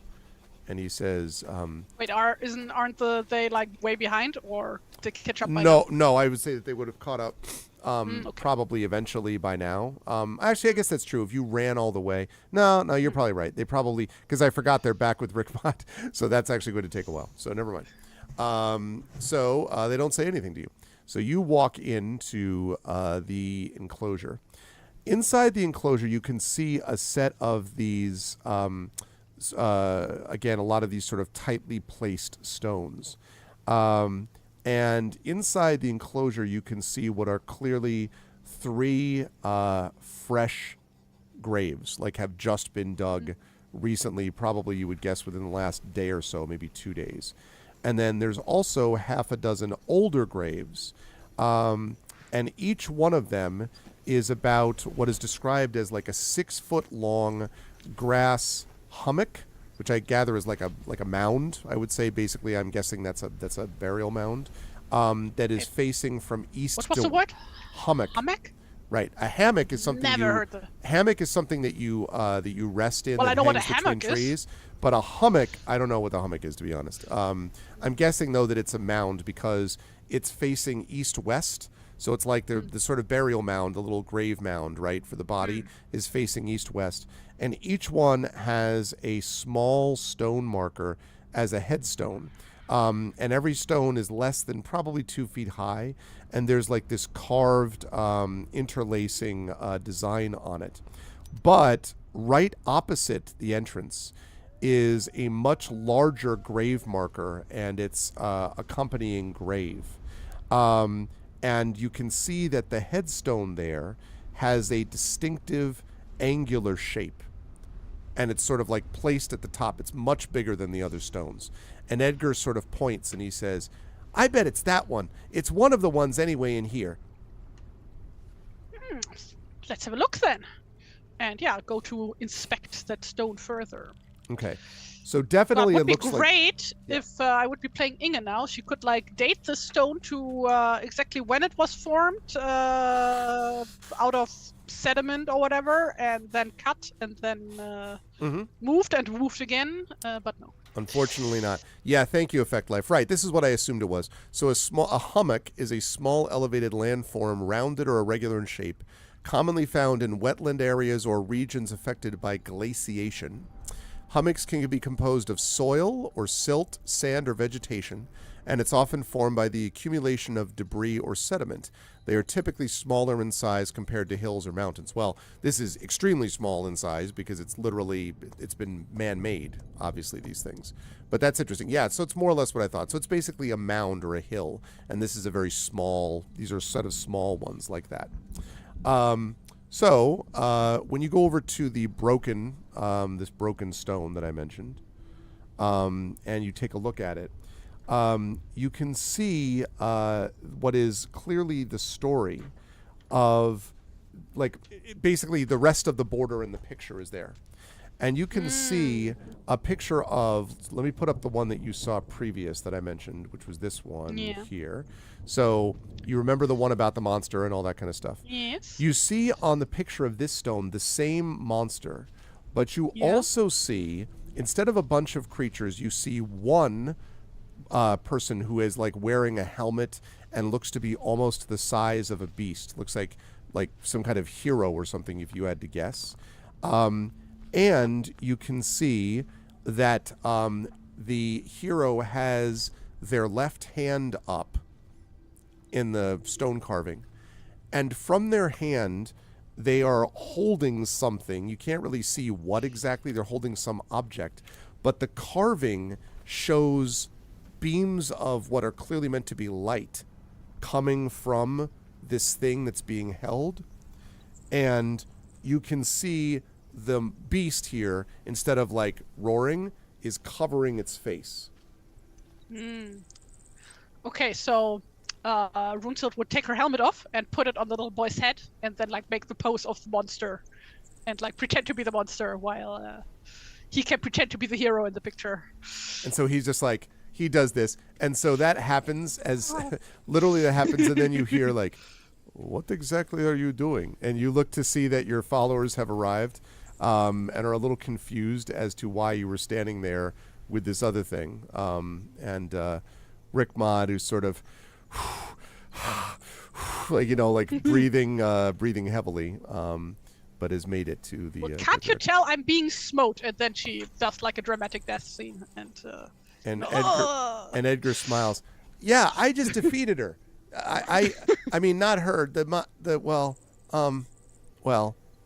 and he says, "Wait, aren't they like way behind, or they catch up by No, now? no, I would say that they would have caught up. Probably eventually by now. Actually, I guess that's true. If you ran all the way, no, you're probably right. They probably, because I forgot they're back with Rickbot, so that's actually going to take a while. So never mind. So they don't say anything to you. So you walk into the enclosure. Inside the enclosure, you can see a set of these, again, a lot of these sort of tightly placed stones. And inside the enclosure, you can see what are clearly 3 fresh graves, like have just been dug recently, probably you would guess within the last day or so, maybe 2 days. And then there's also half a dozen older graves, and each one of them is about what is described as like a 6-foot-long grass hummock, which I gather is like a mound. I would say basically, I'm guessing that's a burial mound that is facing from east. What's the word? Hummock. Hammock? Right. A hammock is something hammock is something that you rest in. Well, that I know what a hangs hammock between trees. is. But a hummock, I don't know what the hummock is, to be honest. I'm guessing though that it's a mound because it's facing east-west. So it's like the sort of burial mound, the little grave mound, right, for the body is facing east-west. And each one has a small stone marker as a headstone. And every stone is less than probably 2 feet high. And there's like this carved interlacing design on it. But right opposite the entrance is a much larger grave marker and its accompanying grave. And you can see that the headstone there has a distinctive angular shape. And it's sort of like placed at the top. It's much bigger than the other stones. And Edgar sort of points and he says, "I bet it's that one. It's one of the ones anyway in here." Let's have a look then. And go to inspect that stone further. Okay. So definitely it looks like... It would be great if I would be playing Inge now. She could date the stone to exactly when it was formed out of sediment or whatever, and then cut and then moved and moved again, but no. Unfortunately not. Yeah, thank you, Effect Life. Right, this is what I assumed it was. So a hummock is a small elevated landform, rounded or irregular in shape, commonly found in wetland areas or regions affected by glaciation. Hummocks can be composed of soil or silt, sand, or vegetation, and it's often formed by the accumulation of debris or sediment. They are typically smaller in size compared to hills or mountains. Well, this is extremely small in size because it's been man-made, obviously, these things. But that's interesting. Yeah, so it's more or less what I thought. So it's basically a mound or a hill, and this is a very small, these are a set of small ones like that. So when you go over to the broken, this broken stone that I mentioned, and you take a look at it, you can see what is clearly the story of, like, basically the rest of the border in the picture is there. And you can see a picture of, let me put up the one that you saw previous that I mentioned, which was this one here. So you remember the one about the monster and all that kind of stuff. Yes. You see on the picture of this stone the same monster, but you also see, instead of a bunch of creatures, you see one person who is like wearing a helmet and looks to be almost the size of a beast. Looks like some kind of hero or something, if you had to guess. And you can see that the hero has their left hand up in the stone carving. And from their hand, they are holding something. You can't really see what exactly. They're holding some object. But the carving shows beams of what are clearly meant to be light coming from this thing that's being held. And you can see the beast here, instead of like roaring, is covering its face. Okay, so Runhild would take her helmet off and put it on the little boy's head, and then like make the pose of the monster, and like pretend to be the monster while he can pretend to be the hero in the picture. And so he's just like, he does this, and so that happens as literally that happens, and then you hear like, "What exactly are you doing?" And you look to see that your followers have arrived. And are a little confused as to why you were standing there with this other thing. And Rick Mod, who's sort of like breathing heavily, but has made it to the. Well, can't you tell I'm being smote? And then she does like a dramatic death scene, and Edgar smiles. Yeah, I just defeated her. I mean, not her. Well.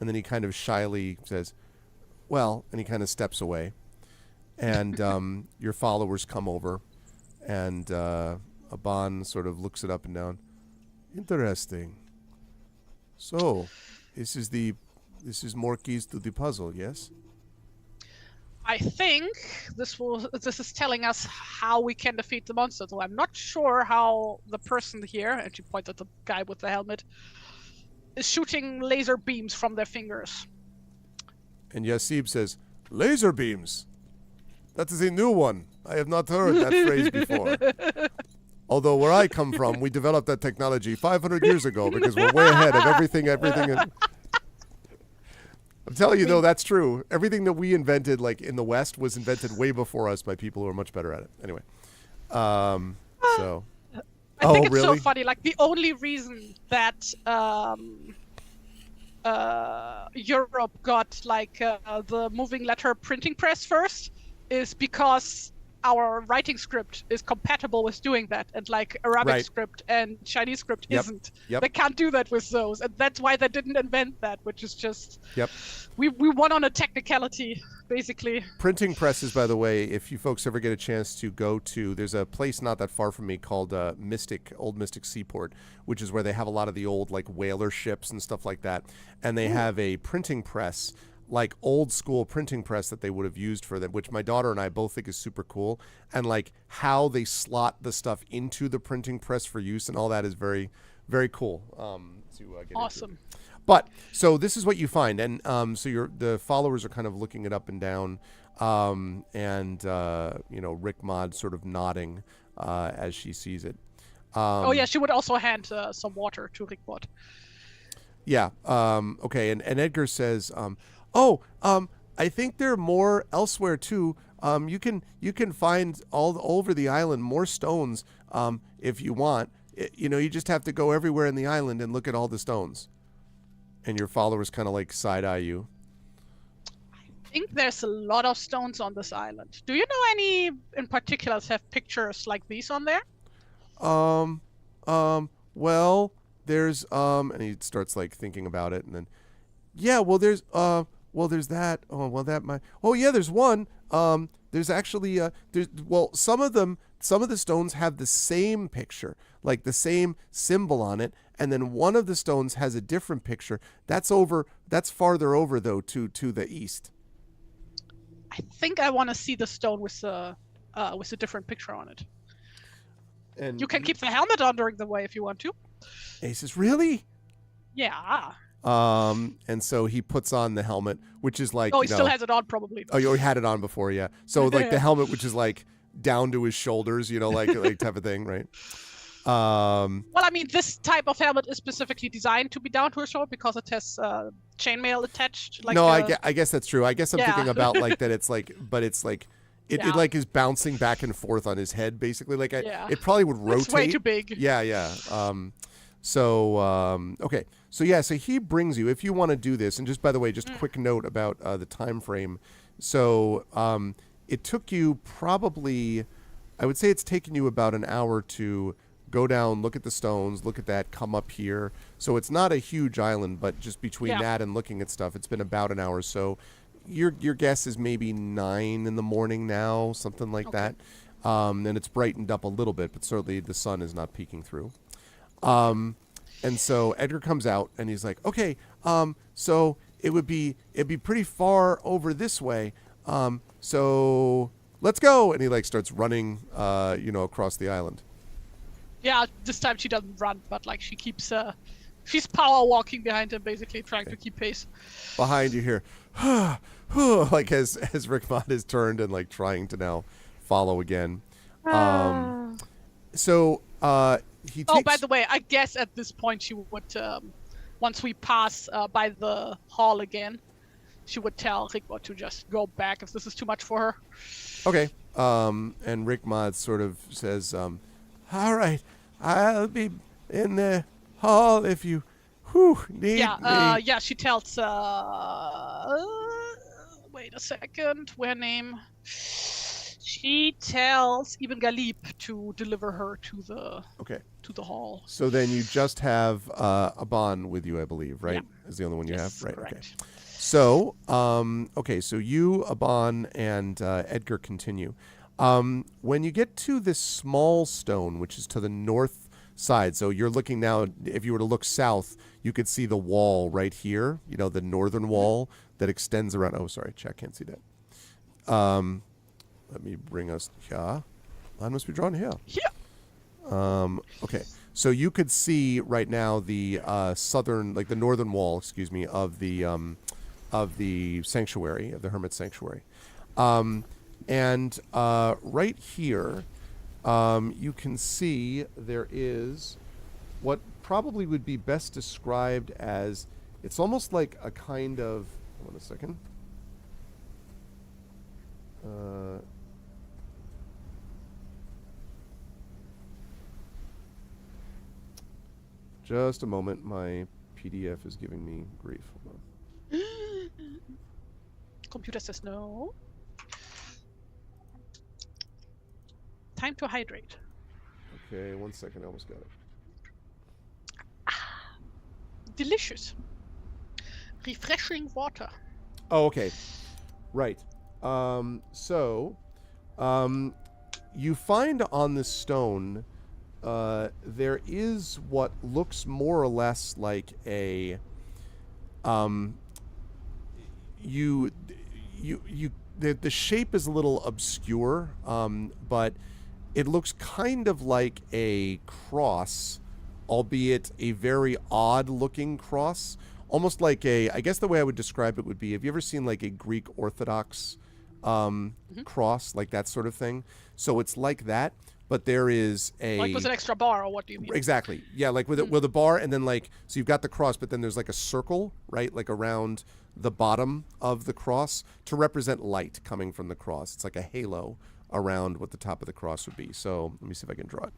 And then he kind of shyly says, "Well," and he kind of steps away. And your followers come over, and Aban sort of looks it up and down. Interesting. So, this is more keys to the puzzle, yes? I think this is telling us how we can defeat the monster. So I'm not sure how the person here, and she pointed at the guy with the helmet, is shooting laser beams from their fingers. And Yasib says, "Laser beams? That is a new one. I have not heard that phrase before. Although where I come from, we developed that technology 500 years ago because we're way ahead of everything. I'm telling you, though, that's true. Everything that we invented, like in the West, was invented way before us by people who are much better at it. Anyway, so... I think it's really? so funny. Like, the only reason that Europe got like the moving letter printing press first is because our writing script is compatible with doing that, and like Arabic script and Chinese script isn't. They can't do that with those, and that's why they didn't invent that, which is just we won on a technicality, basically. Printing presses, by the way, if you folks ever get a chance to go to, there's a place not that far from me called Old Mystic Seaport, which is where they have a lot of the old like whaler ships and stuff like that, and they have a printing press, like old school printing press that they would have used for them, which my daughter and I both think is super cool. And like how they slot the stuff into the printing press for use and all that is very, very cool. To get awesome. Into. But so this is what you find, and so the followers are kind of looking it up and down, and Rick Mod sort of nodding as she sees it. She would also hand some water to Rick Mod. Yeah. Okay. And Edgar says, I think there are more elsewhere too. You can find all over the island more stones if you want. You just have to go everywhere in the island and look at all the stones. And your followers kind of like side eye you. think there's a lot of stones on this island. Do you know any in particular have pictures like these on there? Well, there's and he starts like thinking about it, and then yeah, well there's that. Oh, well that might. Oh yeah, there's one. There's actually there's well some of the stones have the same picture, like the same symbol on it, and then one of the stones has a different picture. That's farther over though, to the east. I think I want to see the stone with a different picture on it. And you can keep the helmet on during the way if you want to. He says, "Really?" Yeah. And so he puts on the helmet, which is like, he still has it on probably. Oh, you had it on before, yeah. So like the helmet, which is like down to his shoulders, like type of thing, right? Well, I mean, this type of helmet is specifically designed to be down to his shoulder because it has chainmail attached. Like no, I guess that's true. I guess I'm thinking about like that. It's like, but it's like. It like is bouncing back and forth on his head, basically. Like it probably would rotate. It's way too big. Yeah. Okay. So he brings you. If you want to do this, and just by the way, just a quick note about the time frame. So it took you probably, I would say it's taken you about an hour to go down, look at the stones, look at that, come up here. So it's not a huge island, but just between that and looking at stuff, it's been about an hour. So your guess is maybe 9 in the morning now, something like that. And it's brightened up a little bit, but certainly the sun is not peeking through. And so Edgar comes out and he's like, okay, so it'd be pretty far over this way. So let's go. And he like starts running, across the island. Yeah, this time she doesn't run, but like she keeps, she's power walking behind him, basically trying to keep pace. Behind you here, like as Rickmont is turned and like trying to now follow again. So he takes... Oh, by the way, I guess at this point she would, once we pass by the hall again, she would tell Rickmont to just go back if this is too much for her. Okay. And Rickmont sort of says, all right, I'll be in the hall if you need me. Yeah, she tells, wait a second, where name? She tells Ibn Galib to deliver her to the hall. So then you just have Aban with you, I believe, right? Yeah. Is the only one you have? Right, correct. okay. So, so you, Aban, and Edgar continue. When you get to this small stone, which is to the north side, so you're looking now, if you were to look south, you could see the wall right here, the northern wall that extends around. Oh, sorry, chat can't see that. Let me bring us here. Line must be drawn here. Yeah. Okay, so you could see right now the the northern wall, of the sanctuary, of the Hermit sanctuary. And right here, you can see there is what probably would be best described as, it's almost like a kind of, hold on a second. Just a moment, my PDF is giving me grief. Hold on. Computer says no. Time to hydrate. Okay, 1 second, I almost got it. Delicious. Refreshing water. Oh, okay. Right. You find on this stone, there is what looks more or less like a, the shape is a little obscure, but it looks kind of like a cross, albeit a very odd looking cross. Almost like I guess the way I would describe it would be, have you ever seen like a Greek Orthodox cross, like that sort of thing? So it's like that, but there is a... Like with an extra bar, or what do you mean? Exactly. Yeah, like with a bar, and then like, so you've got the cross, but then there's like a circle, right? Like around the bottom of the cross to represent light coming from the cross. It's like a halo around what the top of the cross would be. So let me see if I can draw it.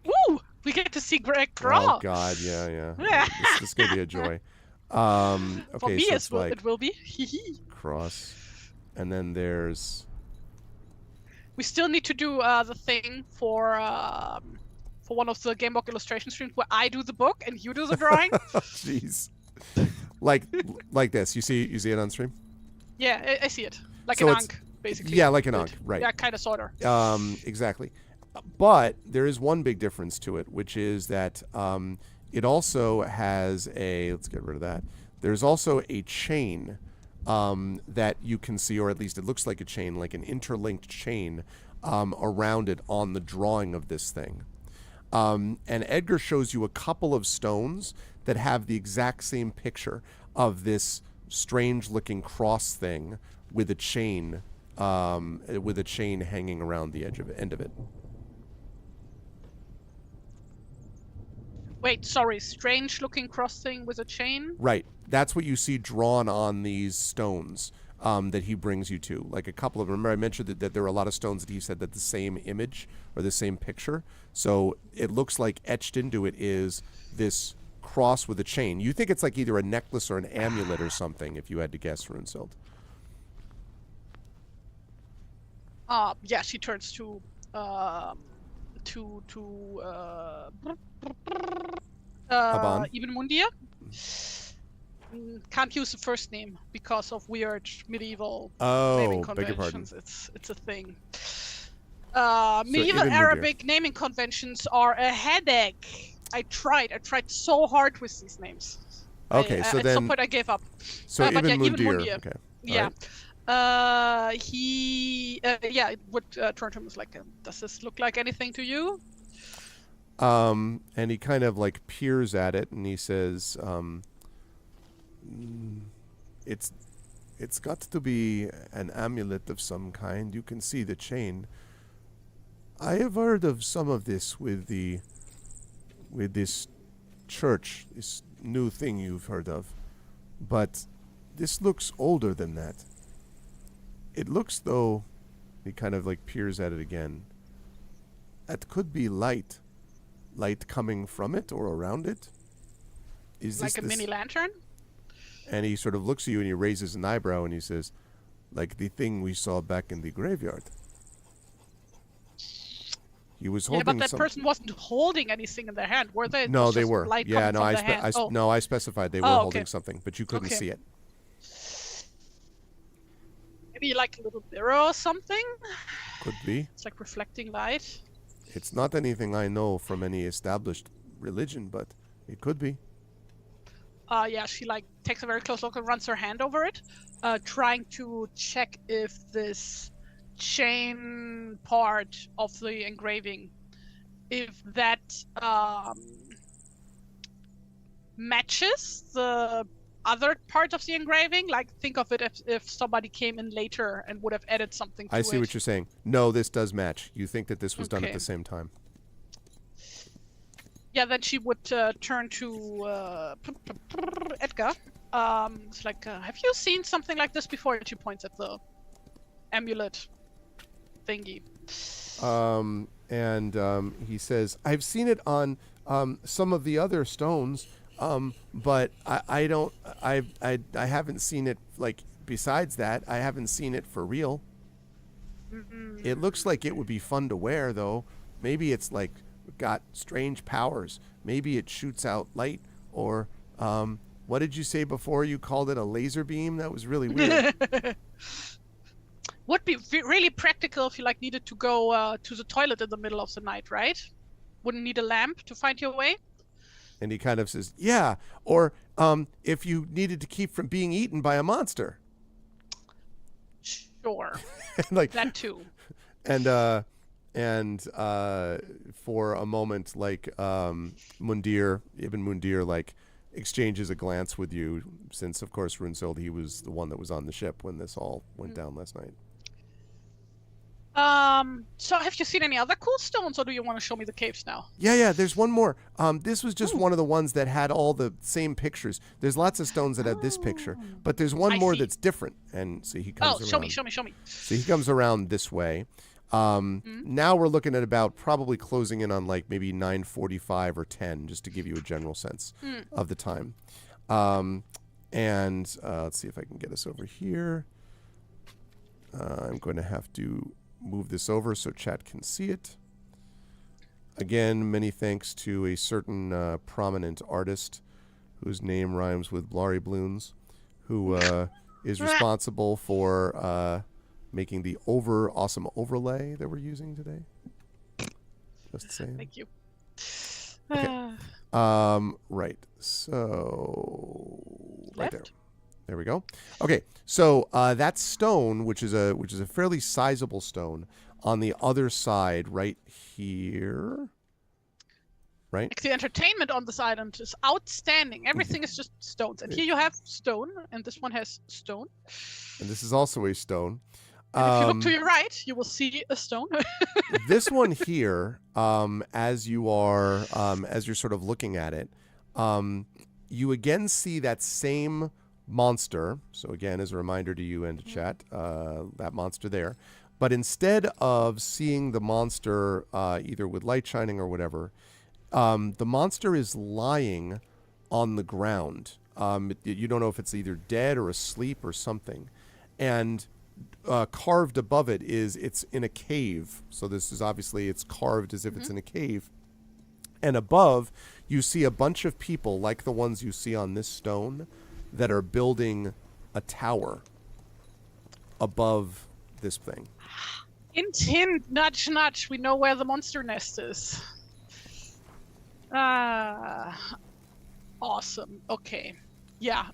Woo! We get to see Greg draw. Oh God, yeah. This is gonna be a joy. For Okay, me, so it's like it will be. cross, and then there's. We still need to do the thing for one of the Gamebook illustration streams where I do the book and you do the drawing. Jeez, like this. You see it on stream. Yeah, I see it. Like So an it's- Ankh, basically. Yeah, like an Ankh, right? Yeah, kind of, sort of. Exactly. But there is one big difference to it, which is that it also has a. Let's get rid of that. There's also a chain that you can see, or at least it looks like a chain, like an interlinked chain around it on the drawing of this thing. And Edgar shows you a couple of stones that have the exact same picture of this strange-looking cross thing with a chain, hanging around the end of it. Wait, sorry. Strange-looking cross thing with a chain? Right. That's what you see drawn on these stones that he brings you to. Like a couple of. Remember, I mentioned that there are a lot of stones that he said that the same image or the same picture. So it looks like etched into it is this cross with a chain. You think it's like either a necklace or an amulet or something, if you had to guess, Runesild. Yeah, she turns to Aban? even Mundir. Can't use the first name because of weird medieval naming Oh, beg your pardon. conventions. It's a thing. Ibn Medieval Mundir. Arabic naming conventions are a headache. I tried so hard with these names. Okay, so at then. some point I gave up. So but Ibn yeah, Ibn Mundir. Mundir. Okay. Yeah. Right. It would turn to him as like, does this look like anything to you? And he kind of like peers at it and he says, it's got to be an amulet of some kind. You can see the chain. I have heard of some of this with this church, this new thing you've heard of. But this looks older than that. It looks though, he kind of like peers at it again. That could be light. Light coming from it or around it. Is Like this a mini lantern? And he sort of looks at you and he raises an eyebrow and he says, like the thing we saw back in the graveyard. He was holding. Yeah, but that person wasn't holding anything in their hand, were they? No, they were. Light Yeah, coming from their hand. no, I specified they were holding something, but you couldn't see it. Maybe like a little mirror or something? Could be. It's like reflecting light. It's not anything I know from any established religion, but it could be. Yeah, she like takes a very close look and runs her hand over it, trying to check if this chain part of the engraving, if that matches the other part of the engraving. Like, think of it if somebody came in later and would have added something to it. I see what you're saying. No, this does match. You think that this was done at the same time. Yeah, then she would turn to Edgar. It's like, have you seen something like this before? And she points at the amulet thingy. And he says, I've seen it on some of the other stones, but I haven't seen it, like, besides that, I haven't seen it for real. Mm-hmm. It looks like it would be fun to wear, though. Maybe it's, like, got strange powers. Maybe it shoots out light, or, what did you say before? You called it a laser beam? That was really weird. Would be really practical if you, like, needed to go to the toilet in the middle of the night, right? Wouldn't need a lamp to find your way? And he kind of says, yeah, or if you needed to keep from being eaten by a monster. Sure. Like that too. And for a moment, like, Ibn Mundir, like, exchanges a glance with you, since, of course, Runesild, he was the one that was on the ship when this all went down last night. So have you seen any other cool stones, or do you want to show me the caves now? Yeah, there's one more. This was just one of the ones that had all the same pictures. There's lots of stones that have this picture, but there's one more that's different. And see, he comes around. Show me. So he comes around this way. Now we're looking at about probably closing in on like maybe 9:45 or 10, just to give you a general sense of the time. And let's see if I can get us over here. I'm going to have to move this over so chat can see it. Again, many thanks to a certain prominent artist whose name rhymes with Blary Bloons, who is responsible for making the awesome overlay that we're using today. Just saying. Thank you. Okay. Right. So right there. There we go. Okay. So that stone, which is a fairly sizable stone, on the other side, right here. Right. Like the entertainment on this island is outstanding. Everything is just stones. And here you have stone, and this one has stone. And this is also a stone. And if you look to your right, you will see a stone. This one here, as you're sort of looking at it, you again see that same monster. So again, as a reminder to you and to chat, that monster there. But instead of seeing the monster either with light shining or whatever, the monster is lying on the ground. You don't know if it's either dead or asleep or something. And carved above it it's in a cave. So this is obviously, it's carved as if it's in a cave. And above, you see a bunch of people like the ones you see on this stone that are building a tower above this thing. Hint, hint, nudge, nudge. We know where the monster nest is. Awesome. Okay. Yeah.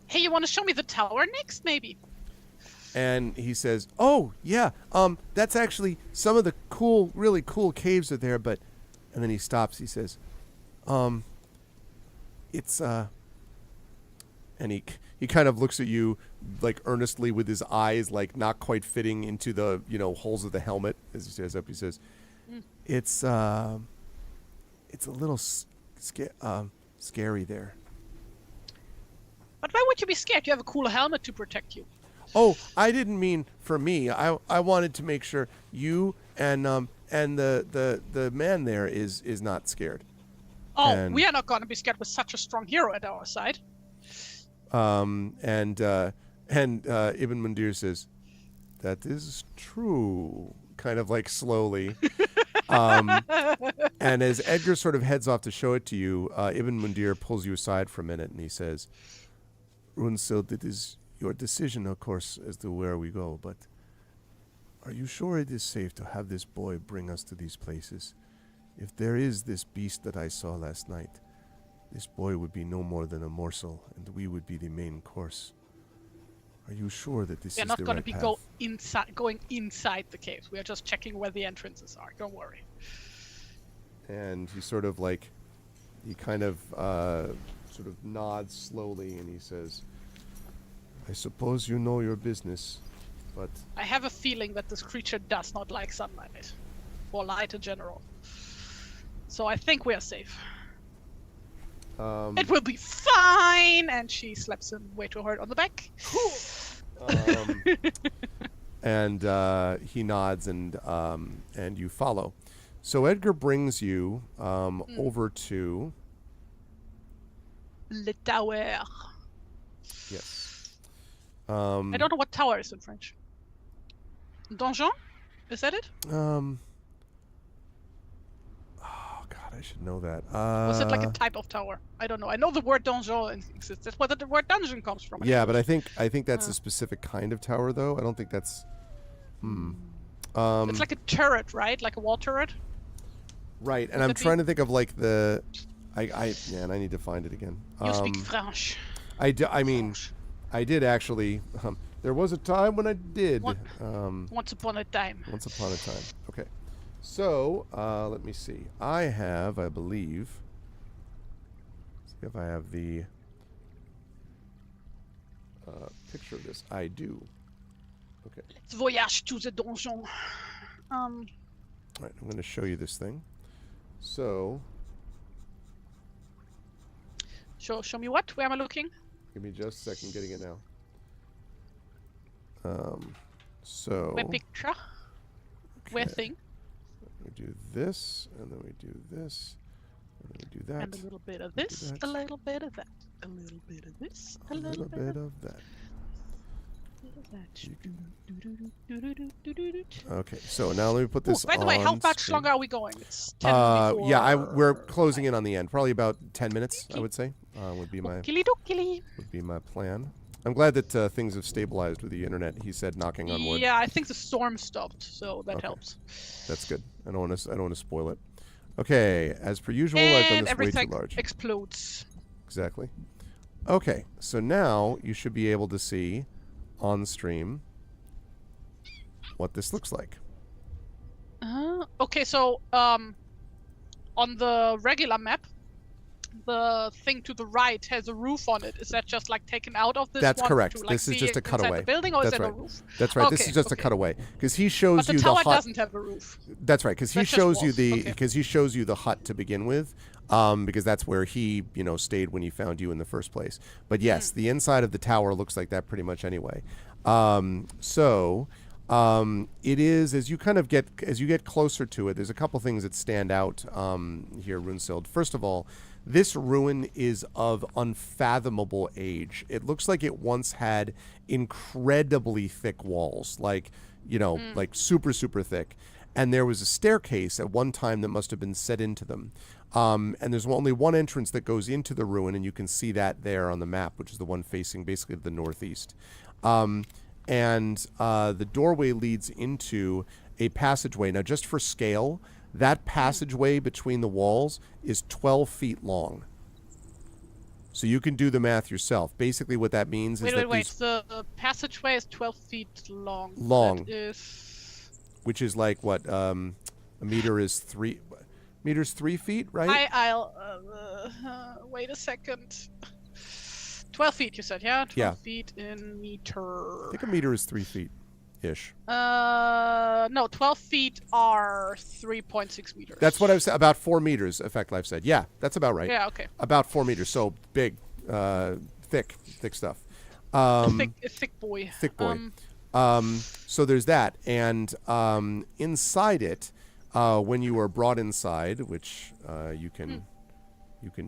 Hey, you want to show me the tower next, maybe? And he says, "Oh, yeah. That's actually some of the really cool caves are there, but..." And then he stops. He says, "It's And he kind of looks at you like earnestly with his eyes like not quite fitting into the holes of the helmet as he stares up. He says, "It's a little scary there." But why would you be scared? You have a cool helmet to protect you. Oh, I didn't mean for me. I wanted to make sure you and the man there is not scared. Oh, we are not going to be scared with such a strong hero at our side. And Ibn Mundir says, "That is true," kind of like slowly. And as Edgar sort of heads off to show it to you, Ibn Mundir pulls you aside for a minute and he says, "Runsild, it is your decision, of course, as to where we go, but are you sure it is safe to have this boy bring us to these places? If there is this beast that I saw last night, this boy would be no more than a morsel, and we would be the main course. Are you sure that this is the right path?" We are not going to be going inside the caves. We are just checking where the entrances are. Don't worry. And he sort of he kind of sort of nods slowly, and he says, "I suppose you know your business, but..." I have a feeling that this creature does not like sunlight, or light in general. So I think we are safe. It will be fine! And she slaps him way too hard on the back. And he nods, and you follow. So Edgar brings you over to... Le tower. Yes. I don't know what tower is in French. Donjon? Is that it? Oh God, I should know that. Was it like a type of tower? I don't know. I know the word donjon exists. That's where the word dungeon comes from. Yeah, but I think that's a specific kind of tower, though. I don't think that's. It's like a turret, right? Like a wall turret. Right, and I'm trying to think of like the. And I need to find it again. You speak French. I mean, I did actually. There was a time when I did. Once upon a time. Once upon a time. Okay. So, let me see. I believe... See if I have the picture of this. I do. Okay. Let's voyage to the donjon. All right, I'm going to show you this thing. So... Show me what? Where am I looking? Give me just a second getting it now. So... Where picture? Okay. Where thing? We do this, and then we do this, Let me do that. And a little bit of this, a little bit of that, a little bit of this, a little bit of that. Okay, so now let me put this by the way, how much screen. longer are we going? It's 10 before... Yeah, we're closing in on the end. Probably about 10 minutes, I would say, would be my plan. I'm glad that things have stabilized with the internet. He said, knocking on wood. Yeah, I think the storm stopped, so that helps. That's good. I don't want to spoil it. Okay, as per usual, and I've done this way everything too large. Explodes. Exactly. Okay, so now you should be able to see on stream what this looks like. Okay, so on the regular map, the thing to the right has a roof on it. Is that just like taken out of this? That's one correct. to, like, This is just a cutaway. The building, or That's is there right. no roof? That's right. Okay, This is just a cutaway because he shows but you the the tower hut. doesn't have a roof. That's right, because he shows you the okay. because he shows you the hut to begin with, because that's where he stayed when he found you in the first place. But yes, the inside of the tower looks like that pretty much anyway. It is as you get closer to it. There's a couple things that stand out here, Runesild. First of all, this ruin is of unfathomable age. It looks like it once had incredibly thick walls, like super, super thick. And there was a staircase at one time that must have been set into them. And there's only one entrance that goes into the ruin, and you can see that there on the map, which is the one facing basically to the northeast. And the doorway leads into a passageway. Now, just for scale, that passageway between the walls is 12 feet long. So you can do the math yourself. Basically, what that means is that the passageway is 12 feet long. Long. That is... Which is like what? A meter is 3 feet, right? I'll wait a second. 12 feet, you said, yeah? 12 feet in meter. I think a meter is 3 feet. Ish. No, 12 feet are 3.6 meters. That's what I've said. About 4 meters, Effect Life said. Yeah, that's about right. Yeah, okay. About 4 meters. So big, thick stuff. Thick boy. Thick boy. So there's that. And inside it, when you are brought inside, which you can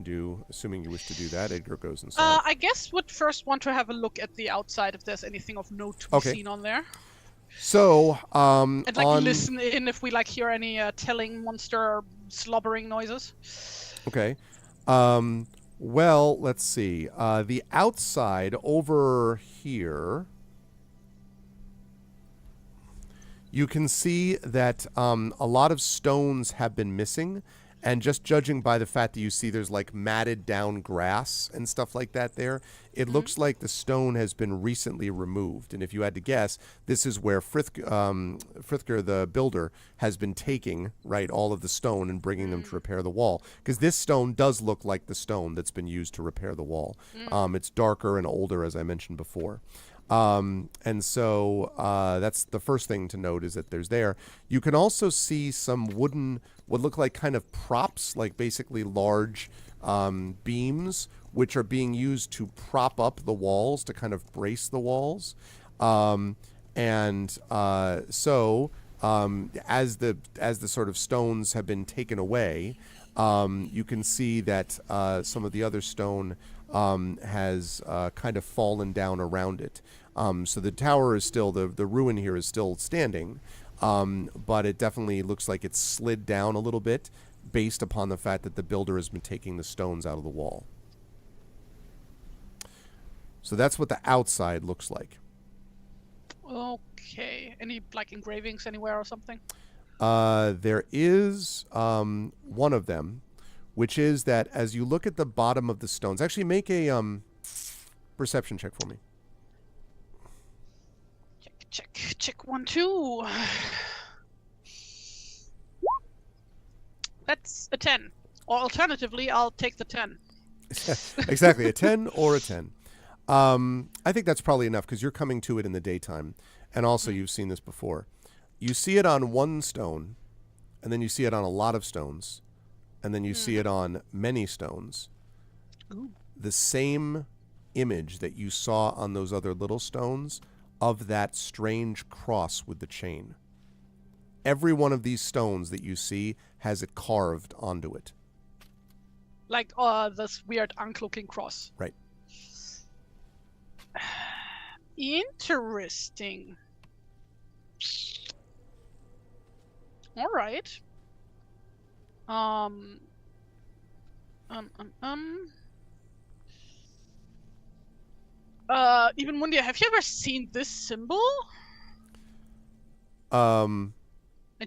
do, assuming you wish to do that, Edgar goes inside. I guess would first want to have a look at the outside if there's anything of note to be seen on there. So, and listen in if we hear any telling monster slobbering noises. Okay. Well, let's see. The outside over here, you can see that a lot of stones have been missing. And just judging by the fact that you see there's matted down grass and stuff like that there, it looks like the stone has been recently removed. And if you had to guess, this is where Frithger the builder has been taking all of the stone and bringing them to repair the wall. Because this stone does look like the stone that's been used to repair the wall. It's darker and older, as I mentioned before. And so that's the first thing to note is that there's there. You can also see some wooden, what look like kind of props, like basically large beams, which are being used to prop up the walls, to kind of brace the walls. As the sort of stones have been taken away, you can see that some of the other stone has kind of fallen down around it. So the tower is still, the ruin here is still standing, but it definitely looks like it's slid down a little bit based upon the fact that the builder has been taking the stones out of the wall. So that's what the outside looks like. Okay. Any engravings anywhere or something? There is one of them, which is that as you look at the bottom of the stones, actually make a perception check for me. Check 1, 2. That's a 10. Or alternatively, I'll take the 10. Exactly, a 10 or a 10. I think that's probably enough because you're coming to it in the daytime. And also you've seen this before. You see it on one stone, and then you see it on a lot of stones, and then you see it on many stones. Ooh. The same image that you saw on those other little stones of that strange cross with the chain. Every one of these stones that you see has it carved onto it. like this weird unk-looking cross. Right. Interesting. All right. Even Mundia, have you ever seen this symbol? And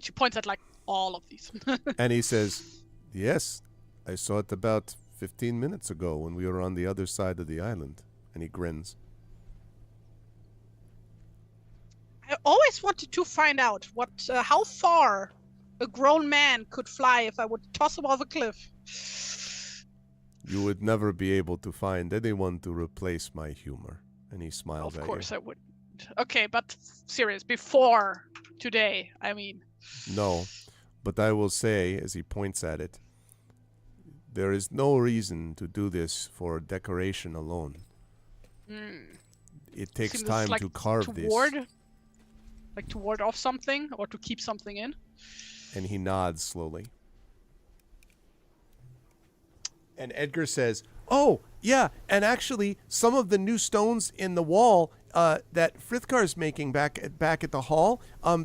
she points at like all of these. And he says, yes, I saw it about 15 minutes ago when we were on the other side of the island. And he grins. I always wanted to find out how far a grown man could fly if I would toss him off a cliff. You would never be able to find anyone to replace my humor. And he smiles at you. Of course I wouldn't. Okay, but serious, before today, I mean. No, but I will say, as he points at it, there is no reason to do this for decoration alone. It takes time to carve this. Like to ward off something or to keep something in? And he nods slowly. And Edgar says, oh, yeah, and actually, some of the new stones in the wall that Frithgar's making back at the hall,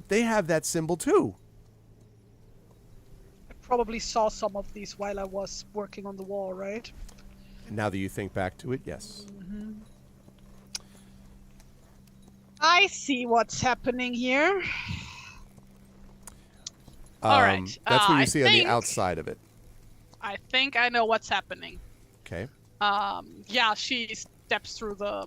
they have that symbol too. I probably saw some of these while I was working on the wall, right? Now that you think back to it, yes. Mm-hmm. I see what's happening here. All right. That's what you see on the outside of it. I think I know what's happening. Okay. Yeah, she steps through the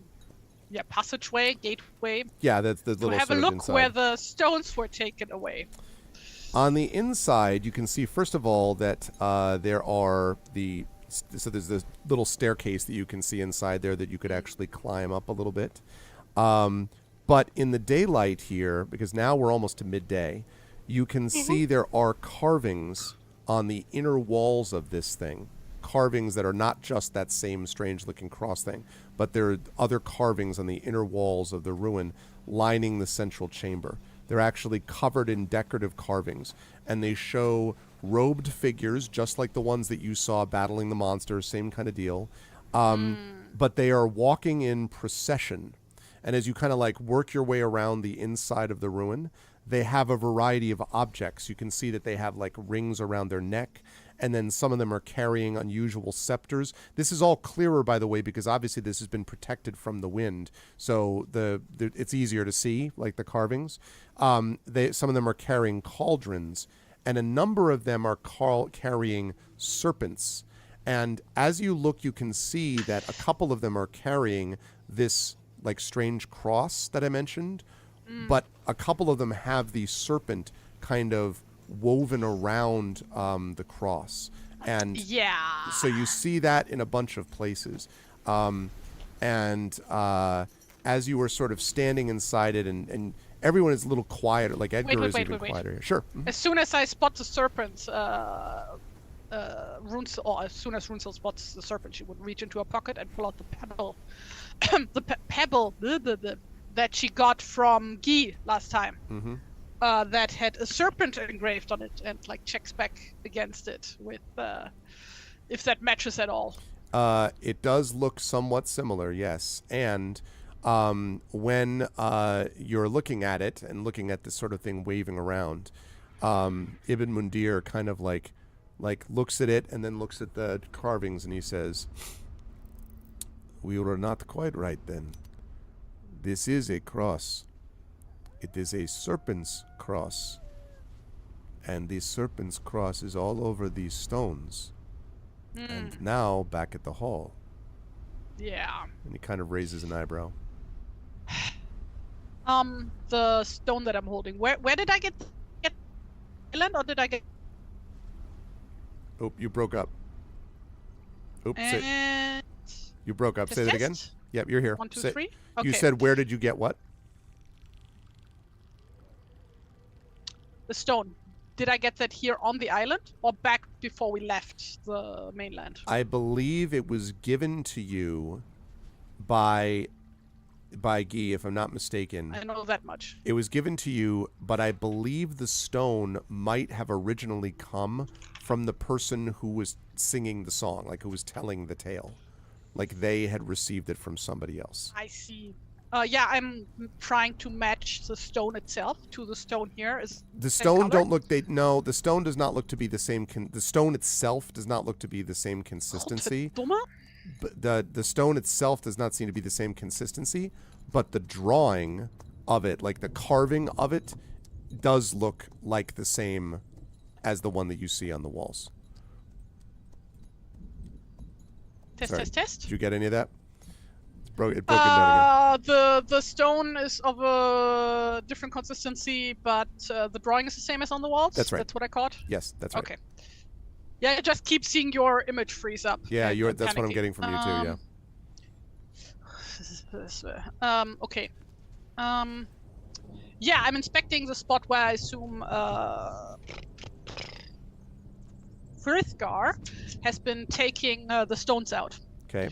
passageway, gateway. Yeah, that's the little. To have a look inside. where the stones were taken away. On the inside, you can see first of all that there are there's this little staircase that you can see inside there that you could actually climb up a little bit. But in the daylight here, because now we're almost to midday, you can see there are carvings on the inner walls of this thing. Carvings that are not just that same strange-looking cross thing, but there are other carvings on the inner walls of the ruin lining the central chamber. They're actually covered in decorative carvings, and they show robed figures, just like the ones that you saw battling the monsters, same kind of deal. But they are walking in procession. And as you kind of like work your way around the inside of the ruin, they have a variety of objects. You can see that they have like rings around their neck, and then some of them are carrying unusual scepters. This is all clearer, by the way, because obviously this has been protected from the wind, so it's easier to see, like the carvings. Some of them are carrying cauldrons, and a number of them are carrying serpents. And as you look, you can see that a couple of them are carrying this like strange cross that I mentioned, but a couple of them have the serpent kind of woven around the cross. And so you see that in a bunch of places. As you were sort of standing inside it, and everyone is a little quieter, like Edgar is even quieter here. Sure. Mm-hmm. As soon as I spot the serpent, as soon as Runsel spots the serpent, she would reach into her pocket and pull out the pebble. Pebble that she got from Guy last time. That had a serpent engraved on it, and like checks back against it with if that matches at all. It does look somewhat similar, yes. And when you're looking at it and looking at this sort of thing waving around, Ibn Mundir kind of like looks at it and then looks at the carvings, and he says, "We were not quite right then. This is a cross. It is a serpent's cross. And the serpent's cross is all over these stones. And now back at the hall." Yeah. And he kind of raises an eyebrow. The stone that I'm holding. Where did I get island, or did I get? Oh, you broke up. Oops. And You broke up. Say that again. Yep, you're here. 1, 2, 3. Okay. You said, where did you get what? The stone. Did I get that here on the island, or back before we left the mainland? I believe it was given to you by... by Guy, if I'm not mistaken. I know that much. It was given to you, but I believe the stone might have originally come from the person who was singing the song, like who was telling the tale. Like they had received it from somebody else. I see. Yeah, I'm trying to match the stone itself to the stone here. Is the stone don't look? No, the stone does not look to be the same. The stone itself does not look to be the same consistency. But the stone itself does not seem to be the same consistency. But the drawing of it, like the carving of it, does look like the same as the one that you see on the walls. Test. Did you get any of that? It broke down again. The stone is of a different consistency, but the drawing is the same as on the walls. That's right. That's what I caught. Yes, that's right. Okay. Yeah, I just keep seeing your image freeze up. Yeah, that's what I'm getting from you too. Yeah. Okay. Yeah, I'm inspecting the spot where I assume Frithgar has been taking the stones out. Okay.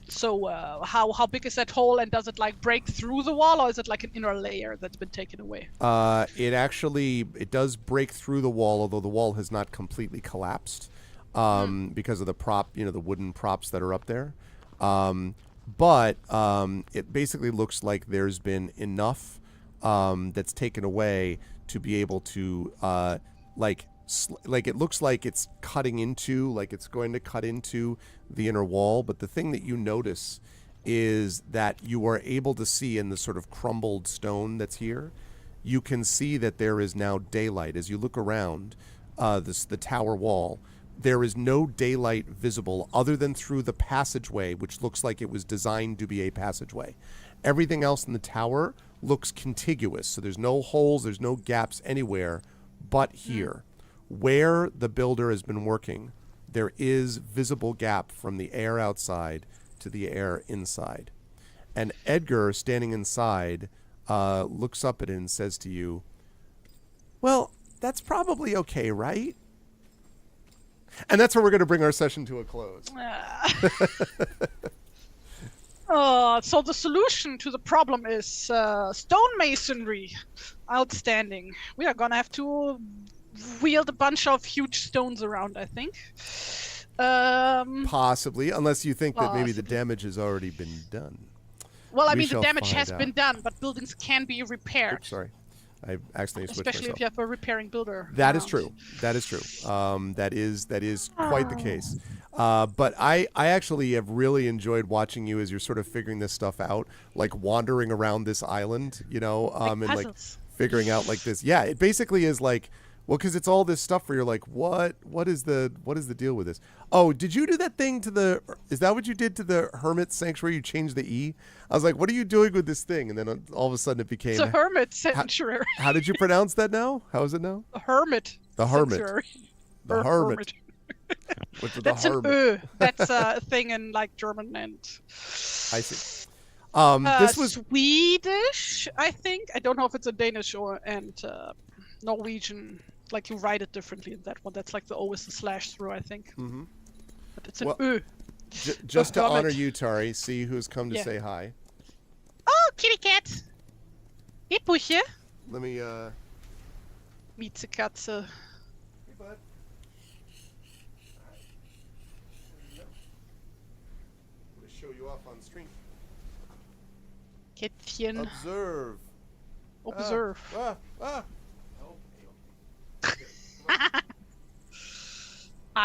So how big is that hole, and does it like break through the wall, or is it like an inner layer that's been taken away? It does break through the wall, although the wall has not completely collapsed because of the prop, the wooden props that are up there. But it basically looks like there's been enough that's taken away to be able to like it looks like it's cutting into, like it's going to cut into the inner wall. But the thing that you notice is that you are able to see in the sort of crumbled stone that's here, you can see that there is now daylight. As you look around the tower wall, there is no daylight visible other than through the passageway, which looks like it was designed to be a passageway. Everything else in the tower looks contiguous. So there's no holes, there's no gaps anywhere but here. Where the builder has been working, there is visible gap from the air outside to the air inside. And Edgar, standing inside, looks up at it and says to you, "Well, that's probably okay, right?" And that's where we're going to bring our session to a close. So the solution to the problem is stonemasonry. Outstanding. We are going to have to wield a bunch of huge stones around, I think. Possibly, unless you think that maybe the damage has already been done. Well, I mean, the damage has been done, but buildings can be repaired. Oops, sorry. I accidentally switched Especially if you have a repairing builder. That is true. That is true. That is quite the case. But I actually have really enjoyed watching you as you're sort of figuring this stuff out, like wandering around this island, and like figuring out like this. Yeah, it basically is like, well, because it's all this stuff where you're like, what is the deal with this? Oh, did you do that thing is that what you did to the Hermit Sanctuary? You changed the E? I was like, what are you doing with this thing? And then all of a sudden it became... It's a Hermit Sanctuary. How did you pronounce that now? How is it now? The Hermit. The Hermit. Sanctuary. The Hermit. That's an Ö. That's a thing in like German and... I see. This was Swedish, I think. I don't know if it's a Danish and Norwegian. Like you write it differently in that one. That's like the O is the slash through, I think. Mm-hmm. But it's an Ö. Just to honor you, Tari, see who's come to say hi. Oh, kitty cat. Hey, Pusje. Let me, Miezekatze. Hey, bud. I'm going to show you off on stream. Kätzchen. Observe. Observe.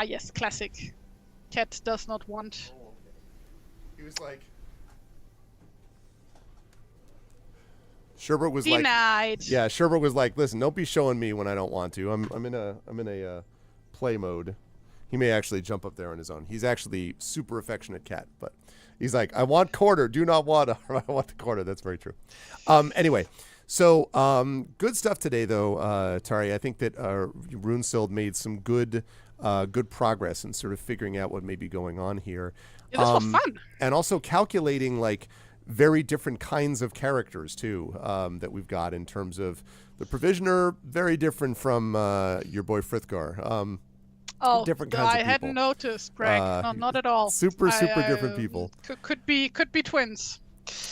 Yes, classic. Cat does not want. Oh, okay. He was like. Sherbert was denied. Like. Yeah, Sherbert was like, "Listen, don't be showing me when I don't want to. I'm in a play mode." He may actually jump up there on his own. He's actually super affectionate cat, but he's like, "I want quarter. Do not want. I want the quarter." That's very true. Anyway. So, good stuff today, though, Tari. I think that Runesild made some good progress in sort of figuring out what may be going on here. Yeah, this was fun. And also calculating, like, very different kinds of characters, too, that we've got in terms of the Provisioner, very different from your boy Frithgar. Oh, different kinds of I people. hadn't noticed, Greg. No, not at all. Super different people. Could be twins.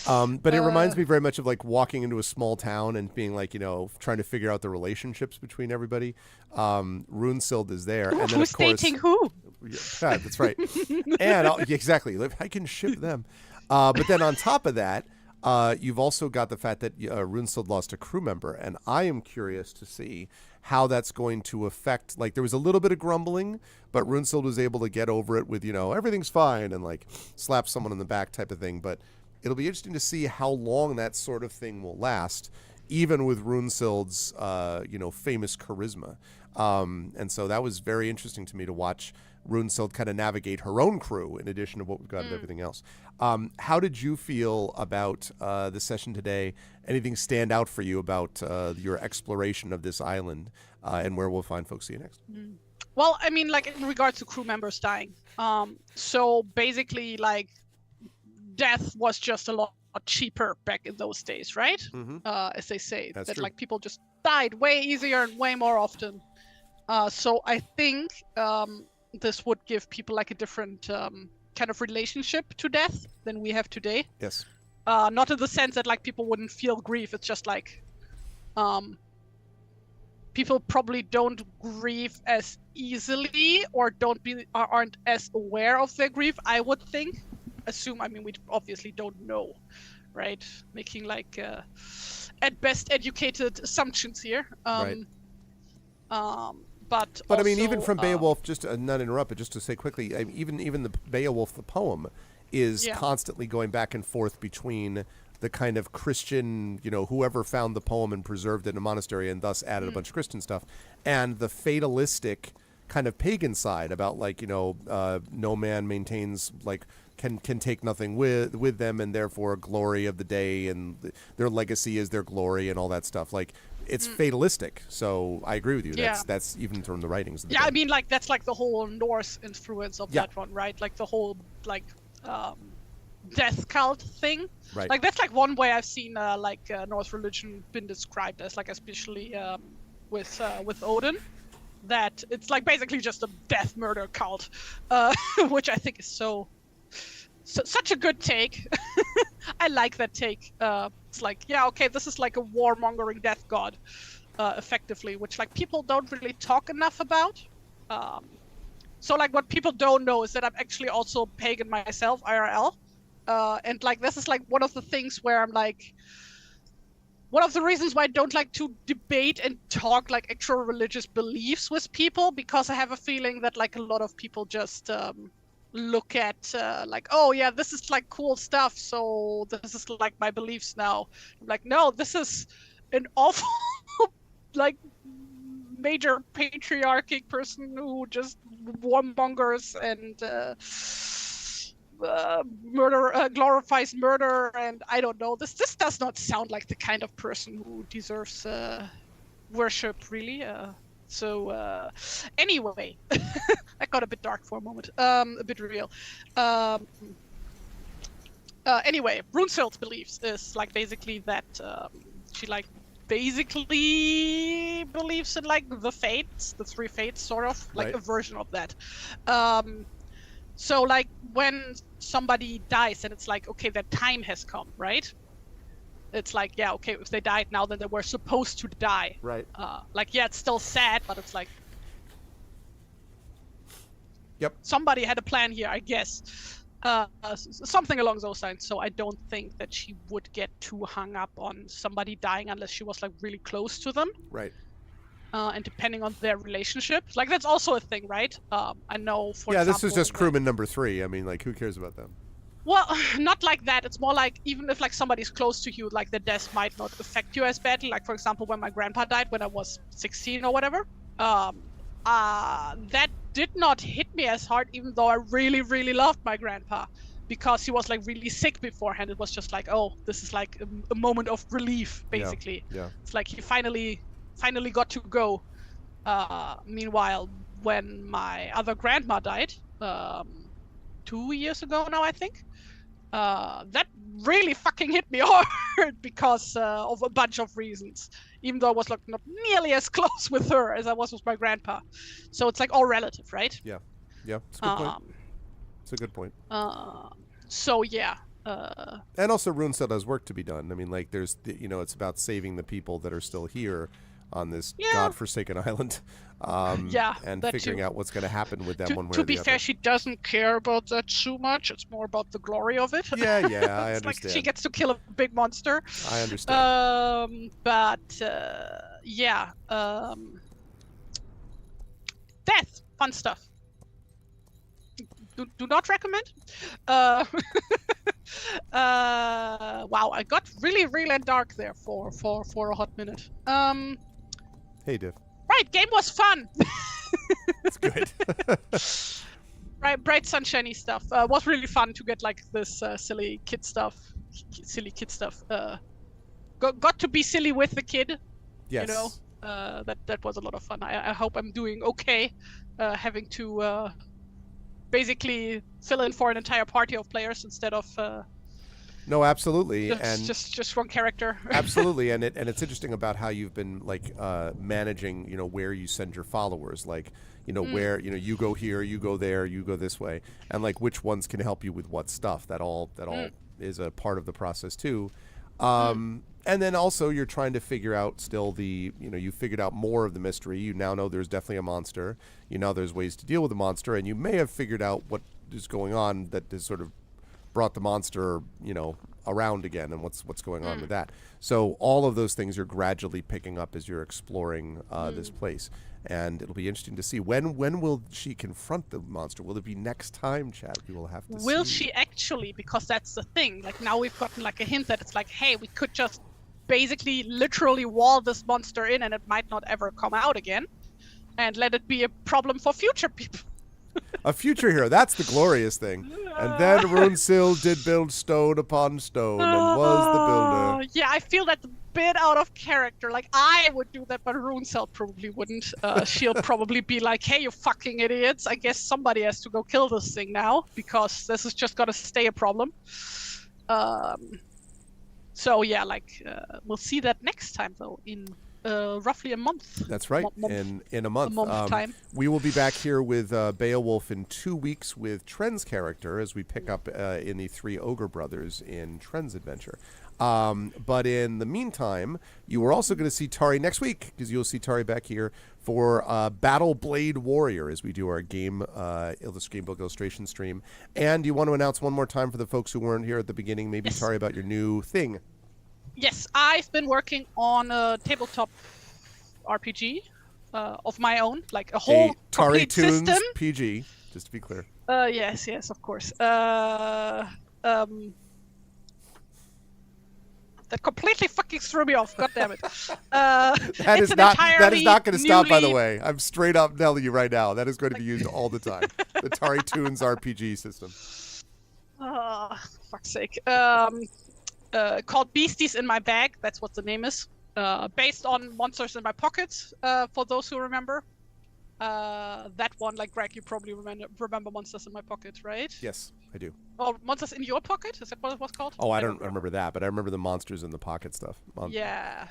But it reminds me very much of like walking into a small town and being like, trying to figure out the relationships between everybody. Runesild is there. And then, who's of course, dating who? Yeah, that's right. And exactly, I can ship them. But then on top of that, you've also got the fact that Runesild lost a crew member. And I am curious to see how that's going to affect, like there was a little bit of grumbling, but Runesild was able to get over it with, everything's fine and like slap someone in the back type of thing. But it'll be interesting to see how long that sort of thing will last, even with Runesild's, famous charisma. And so that was very interesting to me to watch Runesild kind of navigate her own crew in addition to what we've got of everything else. How did you feel about the session today? Anything stand out for you about your exploration of this island and where we'll find folks? See you next. Well, I mean, like in regards to crew members dying. So basically, like, death was just a lot cheaper back in those days, right? As they say, That's that true. like people just died way easier and way more often. So I think this would give people like a different kind of relationship to death than we have today. Yes. Not in the sense that like people wouldn't feel grief. It's just like people probably don't grieve as easily or aren't as aware of their grief, I would think. I mean, we obviously don't know, right? Making like at best educated assumptions here. Right. But I mean, even also, from Beowulf, just to not interrupt, but just to say quickly, even the Beowulf, the poem, is constantly going back and forth between the kind of Christian, whoever found the poem and preserved it in a monastery and thus added a bunch of Christian stuff, and the fatalistic kind of pagan side about like, no man maintains like can take nothing with them, and therefore glory of the day and their legacy is their glory and all that stuff. Like it's fatalistic. So I agree with you. That's even from the writings. Of the book. I mean, like that's like the whole Norse influence of that one, right? Like the whole like death cult thing. Right. Like that's like one way I've seen Norse religion been described as, like especially with Odin. That it's like basically just a death murder cult, which I think is such a good take. I like that take. It's like, this is like a warmongering death god, effectively, which like people don't really talk enough about. So like what people don't know is that I'm actually also pagan myself, IRL, and like this is like one of the things where I'm like, one of the reasons why I don't like to debate and talk like actual religious beliefs with people, because I have a feeling that like a lot of people just look at like, oh yeah, this is like cool stuff, so this is like my beliefs now. I'm like, no, this is an awful like major patriarchic person who just warmongers and glorifies murder, and I don't know. This does not sound like the kind of person who deserves worship, really. So anyway, I got a bit dark for a moment, a bit real. Anyway, Runesild's beliefs is like basically that she like basically believes in like the fates, the three fates, sort of like a version of that. So like when somebody dies and it's like, okay, their time has come, right? It's like, yeah, okay, if they died now, then they were supposed to die. Right. Like, yeah, it's still sad, but it's like, yep, somebody had a plan here, I guess. Something along those lines. So I don't think that she would get too hung up on somebody dying unless she was like really close to them. Right. And depending on their relationship, like that's also a thing, right? I know, for example, this is just crewman number 3. I mean, like, who cares about them? Well, not like that. It's more like, even if like somebody's close to you, like the death might not affect you as badly. Like, for example, when my grandpa died when I was 16 or whatever, that did not hit me as hard, even though I really, really loved my grandpa, because he was like really sick beforehand. It was just like, oh, this is like a moment of relief, basically. Yeah. It's like he finally got to go. Meanwhile, when my other grandma died, 2 years ago now, I think, That really fucking hit me hard because of a bunch of reasons. Even though I was like not nearly as close with her as I was with my grandpa, so it's like all relative, right? Yeah, it's a good point. It's a good point. So yeah. And also, Rune still has work to be done. I mean, like, there's, it's about saving the people that are still here on this godforsaken island, and figuring out what's going to happen with them one way or the other. To be fair, she doesn't care about that too much. It's more about the glory of it. Yeah, I understand. Like she gets to kill a big monster. I understand. Death, fun stuff. Do not recommend. Wow, I got really real and dark there for a hot minute. Hey, Div. Right, game was fun. It's good. Right, bright sunshiny stuff. Was really fun to get like this silly kid stuff. Got to be silly with the kid. Yes. You know, that was a lot of fun. I hope I'm doing okay. Having to basically fill in for an entire party of players instead of no, absolutely, and just one character. Absolutely, and it's interesting about how you've been like managing, where you send your followers, like where you go here, you go there, you go this way, and like which ones can help you with what stuff. That all is a part of the process too. And then also you're trying to figure out still you figured out more of the mystery. You now know there's definitely a monster. You know there's ways to deal with the monster, and you may have figured out what is going on that has sort of brought the monster, around again, and what's going on with that. So all of those things you're gradually picking up as you're exploring this place. And it'll be interesting to see when will she confront the monster. Will it be next time, Chad? We will have to see. Will she actually? Because that's the thing. Like now we've gotten like a hint that it's like, hey, we could just basically literally wall this monster in and it might not ever come out again, and let it be a problem for future people. A future hero. That's the glorious thing. And then Runsil did build stone upon stone and was the builder. Yeah, I feel that's a bit out of character. Like, I would do that, but Runsil probably wouldn't. She'll probably be like, hey, you fucking idiots. I guess somebody has to go kill this thing now, because this is just gonna stay a problem. So, yeah, like, we'll see that next time, though, in roughly a month. That's right. In a month. Time. We will be back here with Beowulf in 2 weeks with Tren's character as we pick up in the Three Ogre Brothers in Tren's adventure. But in the meantime, you are also going to see Tari next week, because you'll see Tari back here for Battle Blade Warrior as we do our game book illustration stream. And you want to announce one more time for the folks who weren't here at the beginning, maybe, yes. Tari, about your new thing. Yes, I've been working on a tabletop RPG of my own, like a whole complete TariToons system. PG, just to be clear. Yes, of course. That completely fucking threw me off. God damn it. That is not going to stop, by the way. I'm straight up telling you right now. That is going to be used all the time. The TariToons RPG system. Oh, fuck's sake. Called Beasties in My Bag. That's what the name is. Based on Monsters in My Pocket, for those who remember. That one, like Greg, you probably remember Monsters in My Pocket, right? Yes, I do. Oh, Monsters in Your Pocket? Is that what it was called? Oh, I don't remember that, but I remember the Monsters in the Pocket stuff. Yeah.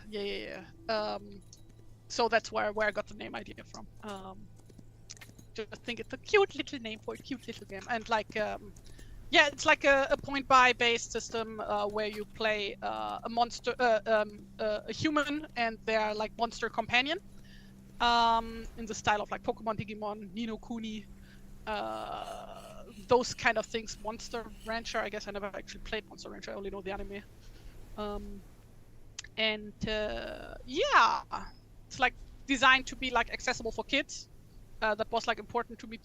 So that's where I got the name idea from. Just think it's a cute little name for a cute little game. And like, yeah, it's like a point-buy based system where you play a monster, a human, and their like monster companion, in the style of like Pokemon, Digimon, Ni no Kuni, those kind of things. Monster Rancher. I guess I never actually played Monster Rancher. I only know the anime. Yeah, it's like designed to be like accessible for kids. That was like important to me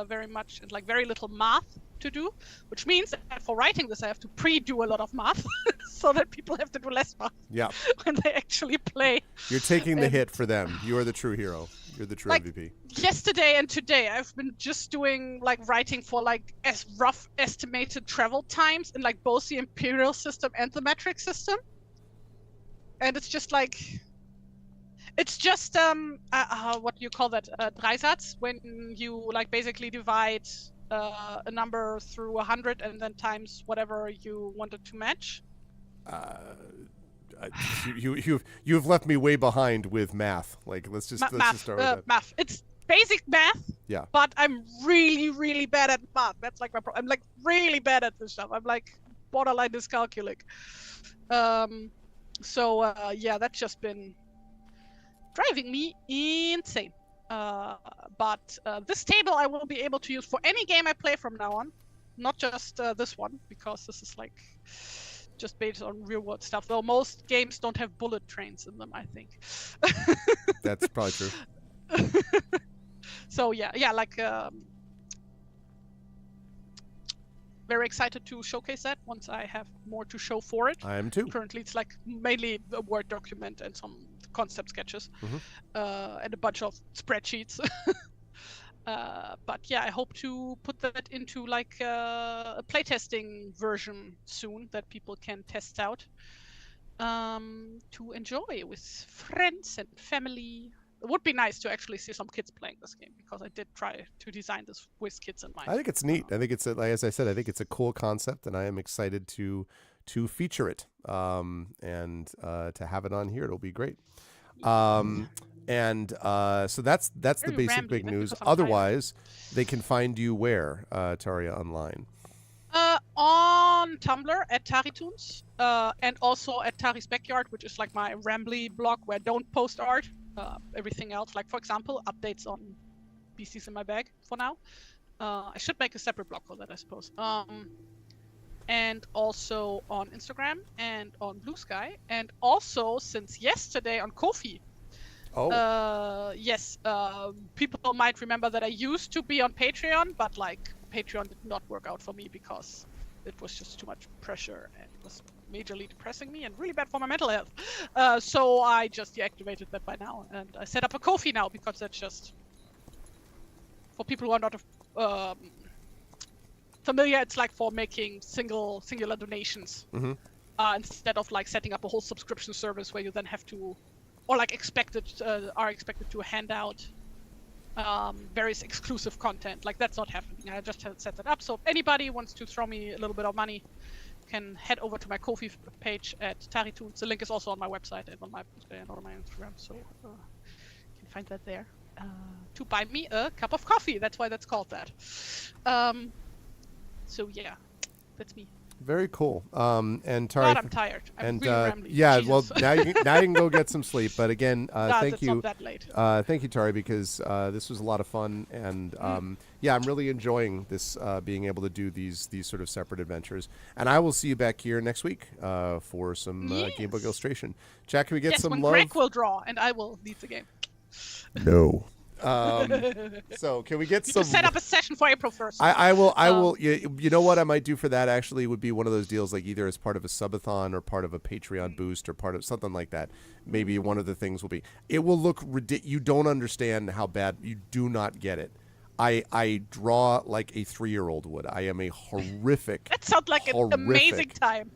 very much, and like very little math to do, which means that for writing this I have to pre-do a lot of math so that people have to do less math when they actually play. You're taking the hit for them. You are the true hero. You're the true MVP. Yesterday and today I've been just doing like writing for like as rough estimated travel times in like both the imperial system and the metric system, and it's just like what do you call that? Dreisatz, when you like basically divide a number through 100 and then times whatever you wanted to match. You've left me way behind with math. Like let's just start with that. Math. It's basic math. Yeah. But I'm really, really bad at math. That's like my problem. I'm like really bad at this stuff. I'm like borderline dyscalculic. Yeah, that's just been driving me insane. But this table I will be able to use for any game I play from now on, not just this one, because this is like just based on real world stuff. Though most games don't have bullet trains in them, I think. That's probably true. So yeah, like very excited to showcase that once I have more to show for it. I am too. Currently, it's like mainly a Word document and some concept sketches, and a bunch of spreadsheets. But yeah, I hope to put that into like a playtesting version soon that people can test out to enjoy with friends and family. It would be nice to actually see some kids playing this game, because I did try to design this with kids in mind. I think it's neat. I think it's like, as I said, I think it's a cool concept, and I am excited to feature it and to have it on here. It'll be great. So that's the basic big news. Otherwise, they can find you where, Taria, online? On Tumblr at TariToons, and also at Tari's Backyard, which is like my rambly blog where I don't post art. Everything else, like for example, updates on BCs in my bag for now. I should make a separate blog for that, I suppose. And also on Instagram and on Blue Sky, and also since yesterday on Ko-fi. Oh. Yes. People might remember that I used to be on Patreon, but like Patreon did not work out for me because it was just too much pressure and it was majorly depressing me and really bad for my mental health. So I just deactivated that by now, and I set up a Ko-fi now, because that's just for people who are not familiar. It's like for making singular donations, instead of like setting up a whole subscription service where you then have to, or like are expected to hand out various exclusive content. Like that's not happening. I just set that up. So if anybody wants to throw me a little bit of money, can head over to my Ko-fi page at TariToons. The link is also on my website and on my Instagram, so you can find that there. To buy me a cup of coffee. That's why that's called that. So yeah, that's me. Very cool. And Tari, God, I'm tired. I'm really rambling. Yeah, Jesus. well, now you can go get some sleep. But again, thank you. Not that late. Thank you, Tari, because this was a lot of fun, and yeah, I'm really enjoying this, being able to do these sort of separate adventures. And I will see you back here next week for some game book illustration. Jack, can we get some when love? Greg will draw and I will lead the game. No. So can we get some? Set up a session for April 1st. I will. You know what I might do for that actually would be one of those deals, like either as part of a subathon or part of a Patreon boost or part of something like that. Maybe one of the things will be. It will look ridiculous. You don't understand how bad. You do not get it. I draw like a 3-year-old would. I am a horrific. That sounds like an amazing time.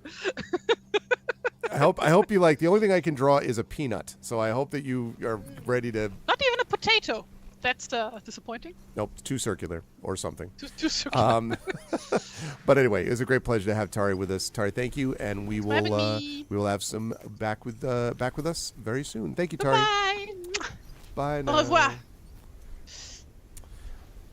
I hope you like. The only thing I can draw is a peanut, so I hope that you are ready to. Not even a potato. That's disappointing. Nope, too circular or something. Too circular. But anyway, it was a great pleasure to have Tari with us. Tari, thank you, and we will have some back with us very soon. Thank you, Tari. Bye. Bye now. Au revoir.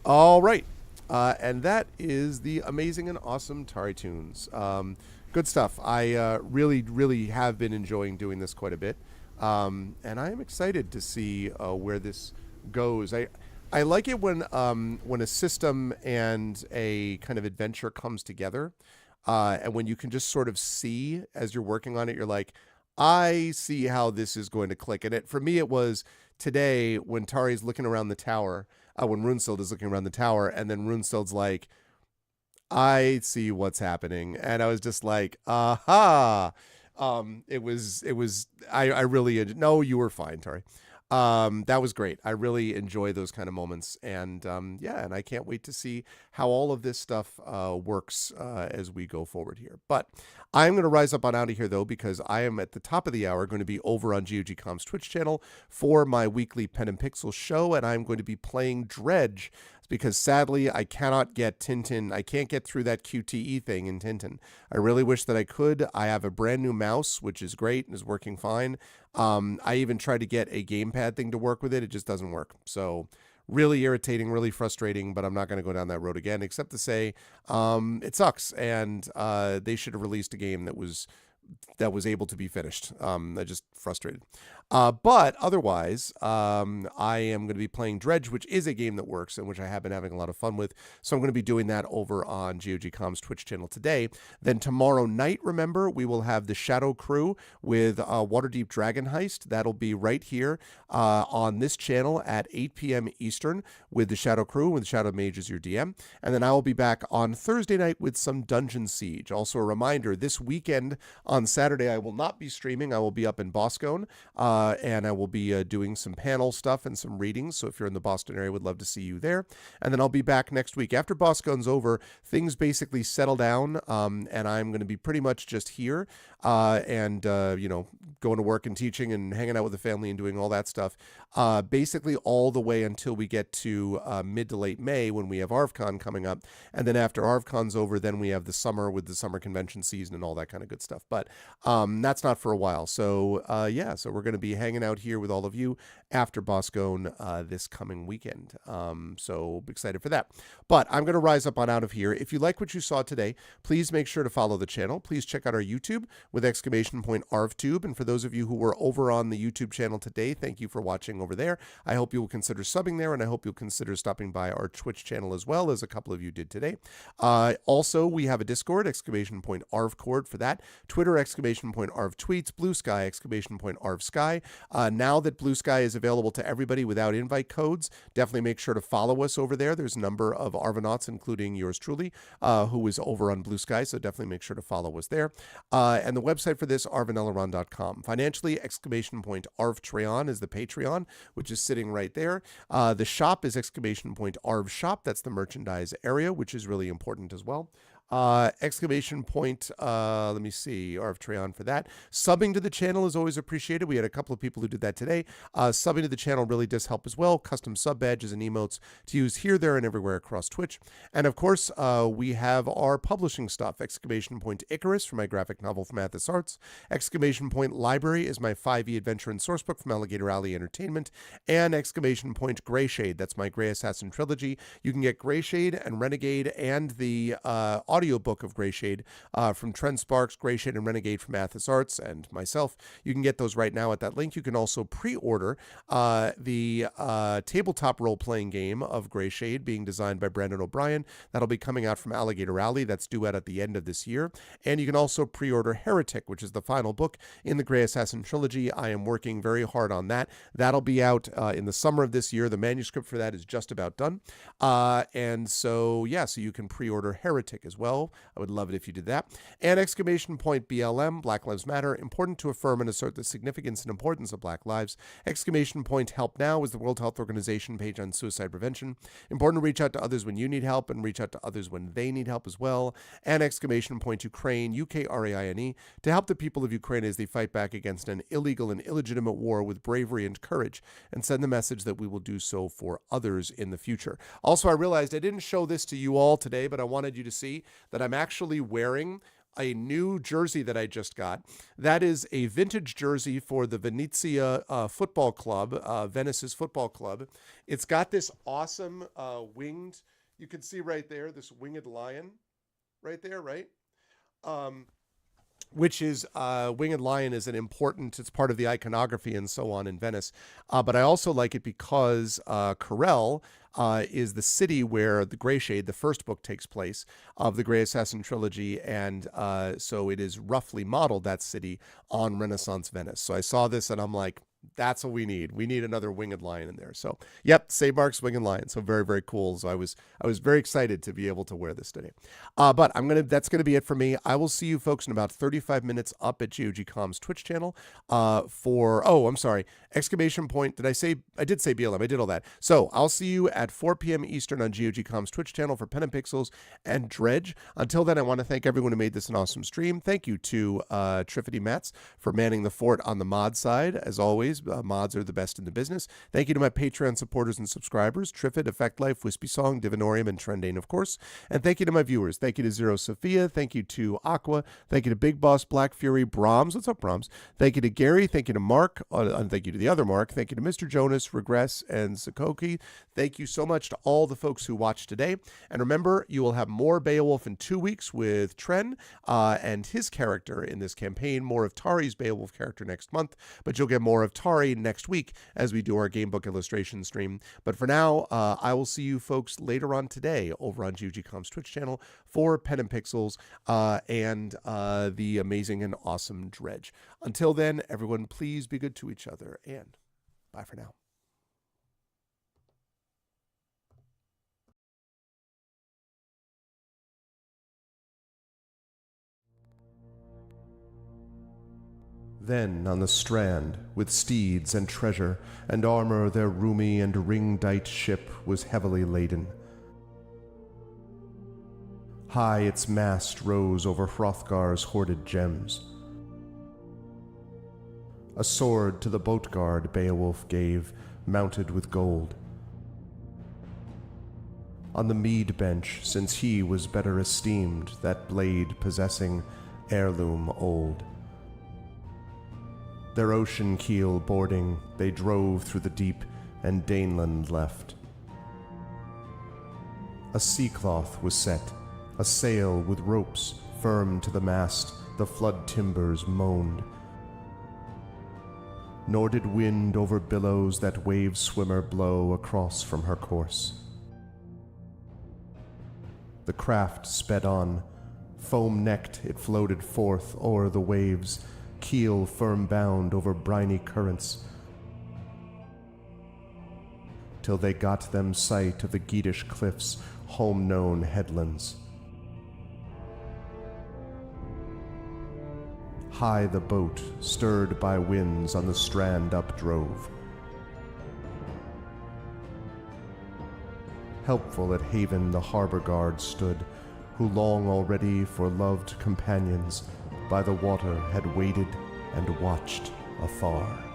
All right, and that is the amazing and awesome TariToons. Good stuff. I really, really have been enjoying doing this quite a bit, and I am excited to see where this goes. I like it when a system and a kind of adventure comes together, and when you can just sort of see as you're working on it, you're like, I see how this is going to click. And for me, it was today when Tari's looking around the tower, when Runestilled is looking around the tower, and then Runestild's like, I see what's happening, and I was just like, aha. It was. I really. No, you were fine, Tari. That was great. I really enjoy those kind of moments, and yeah, and I can't wait to see how all of this stuff works as we go forward here. But I'm going to rise up on out of here though, because I am at the top of the hour going to be over on GOGCom's Twitch channel for my weekly Pen and Pixel show, and I'm going to be playing Dredge. because sadly I cannot get Tintin. I can't get through that QTE thing in Tintin. I really wish that I could. I have a brand new mouse, which is great and is working fine. I even tried to get a gamepad thing to work with it. It just doesn't work. So really irritating, really frustrating, but I'm not going to go down that road again, except to say it sucks. And they should have released a game that was able to be finished. I just frustrated. But otherwise, I am going to be playing Dredge, which is a game that works and which I have been having a lot of fun with. So I'm going to be doing that over on GOG.com's Twitch channel today. Then tomorrow night, remember, we will have the Shadow Crew with Waterdeep Dragon Heist. That'll be right here on this channel at 8 p.m. Eastern with the Shadow Crew, with Shadow Mage as your DM. And then I will be back on Thursday night with some Dungeon Siege. Also a reminder, this weekend on Saturday, I will not be streaming. I will be up in Boscone. And I will be doing some panel stuff and some readings. So if you're in the Boston area, would love to see you there. And then I'll be back next week. After Boscone's over, things basically settle down, and I'm going to be pretty much just here and going to work and teaching and hanging out with the family and doing all that stuff. Basically all the way until we get to mid to late May when we have ArvCon coming up. And then after ArvCon's over, then we have the summer with the summer convention season and all that kind of good stuff. But that's not for a while. So so we're going to be hanging out here with all of you after Boscone this coming weekend. So excited for that. But I'm going to rise up on out of here. If you like what you saw today, please make sure to follow the channel. Please check out our YouTube with !ArvTube. And for those of you who were over on the YouTube channel today, thank you for watching over there. I hope you will consider subbing there, and I hope you'll consider stopping by our Twitch channel as well, as a couple of you did today. Also, we have a Discord, !ArvCord for that. Twitter, !ArvTweets. Blue Sky, !ArvSky. Now that Blue Sky is available to everybody without invite codes, definitely make sure to follow us over there. There's a number of Arvanauts, including yours truly, who is over on Blue Sky, so definitely make sure to follow us there. And the website for this, arvaneleron.com. Financially, !Arvtreon is the Patreon, which is sitting right there. The shop is !Arvshop. That's the merchandise area, which is really important as well. Let me see, Arvtreon for that. Subbing to the channel is always appreciated. We had a couple of people who did that today. Subbing to the channel really does help as well. Custom sub badges and emotes to use here, there, and everywhere across Twitch. And of course, we have our publishing stuff. Icarus for my graphic novel from Athos Arts. Library is my 5e adventure and sourcebook from Alligator Alley Entertainment. And Greyshade, that's my Grey Assassin trilogy. You can get Greyshade and Renegade and the audiobook of Greyshade from Trent Sparks, Greyshade and Renegade from Athos Arts, and myself. You can get those right now at that link. You can also pre-order the tabletop role-playing game of Greyshade being designed by Brandon O'Brien. That'll be coming out from Alligator Alley. That's due out at the end of this year. And you can also pre-order Heretic, which is the final book in the Grey Assassin trilogy. I am working very hard on that. That'll be out in the summer of this year. The manuscript for that is just about done. So you can pre-order Heretic as well. I would love it if you did that. And BLM, Black Lives Matter, important to affirm and assert the significance and importance of Black lives. Help Now is the World Health Organization page on suicide prevention. Important to reach out to others when you need help and reach out to others when they need help as well. And Ukraine, UKRAINE, to help the people of Ukraine as they fight back against an illegal and illegitimate war with bravery and courage, and send the message that we will do so for others in the future. Also, I realized I didn't show this to you all today, but I wanted you to see that I'm actually wearing a new jersey that I just got. That is a vintage jersey for the Venezia Football Club, Venice's football club. It's got this awesome winged, you can see right there, this winged lion right there, right? Which is winged lion is it's part of the iconography and so on in Venice. But I also like it because Corel is the city where the Greyshade, the first book, takes place of the Grey Assassin trilogy, and so it is roughly modeled, that city, on Renaissance Venice. So I saw this and I'm like, that's what we need. We need another winged lion in there. So, yep, Say Mark's winged lion. So very, very cool. So I was very excited to be able to wear this today. But that's gonna be it for me. I will see you folks in about 35 minutes up at GOG.com's Twitch channel Did I say? I did say BLM. I did all that. So I'll see you at 4 p.m. Eastern on GOG.com's Twitch channel for Pen and Pixels and Dredge. Until then, I want to thank everyone who made this an awesome stream. Thank you to Triffity Mats for manning the fort on the mod side, as always. always, mods are the best in the business. Thank you to my Patreon supporters and subscribers, Triffid, Effect Life, Wispy Song, Divinorium, and Trendane, of course. And thank you to my viewers. Thank you to Zero Sophia. Thank you to Aqua. Thank you to Big Boss Black Fury Brahms. What's up, Brahms? Thank you to Gary. Thank you to Mark. And thank you to the other Mark. Thank you to Mr. Jonas, Regress, and Sakoki. Thank you so much to all the folks who watched today. And remember, you will have more Beowulf in 2 weeks with Tren and his character in this campaign. More of Tari's Beowulf character next month, but you'll get more of Tari next week as we do our gamebook illustration stream. But for now, I will see you folks later on today over on GeoGCom's Twitch channel for Pen and Pixels and the amazing and awesome Dredge. Until then, everyone, please be good to each other, and bye for now. Then on the strand, with steeds and treasure and armor, their roomy and ring-dight ship was heavily laden. High its mast rose over Hrothgar's hoarded gems. A sword to the boat guard Beowulf gave, mounted with gold. On the mead bench, since he was better esteemed, that blade possessing heirloom old. Their ocean keel boarding, they drove through the deep, and Daneland left. A sea cloth was set, a sail with ropes firm to the mast, the flood timbers moaned. Nor did wind over billows that wave swimmer blow across from her course. The craft sped on, foam-necked it floated forth o'er the waves, keel firm bound over briny currents, till they got them sight of the Geatish cliffs, home-known headlands. High the boat, stirred by winds, on the strand updrove. Helpful at haven the harbor guard stood, who long already for loved companions by the water had waited and watched afar.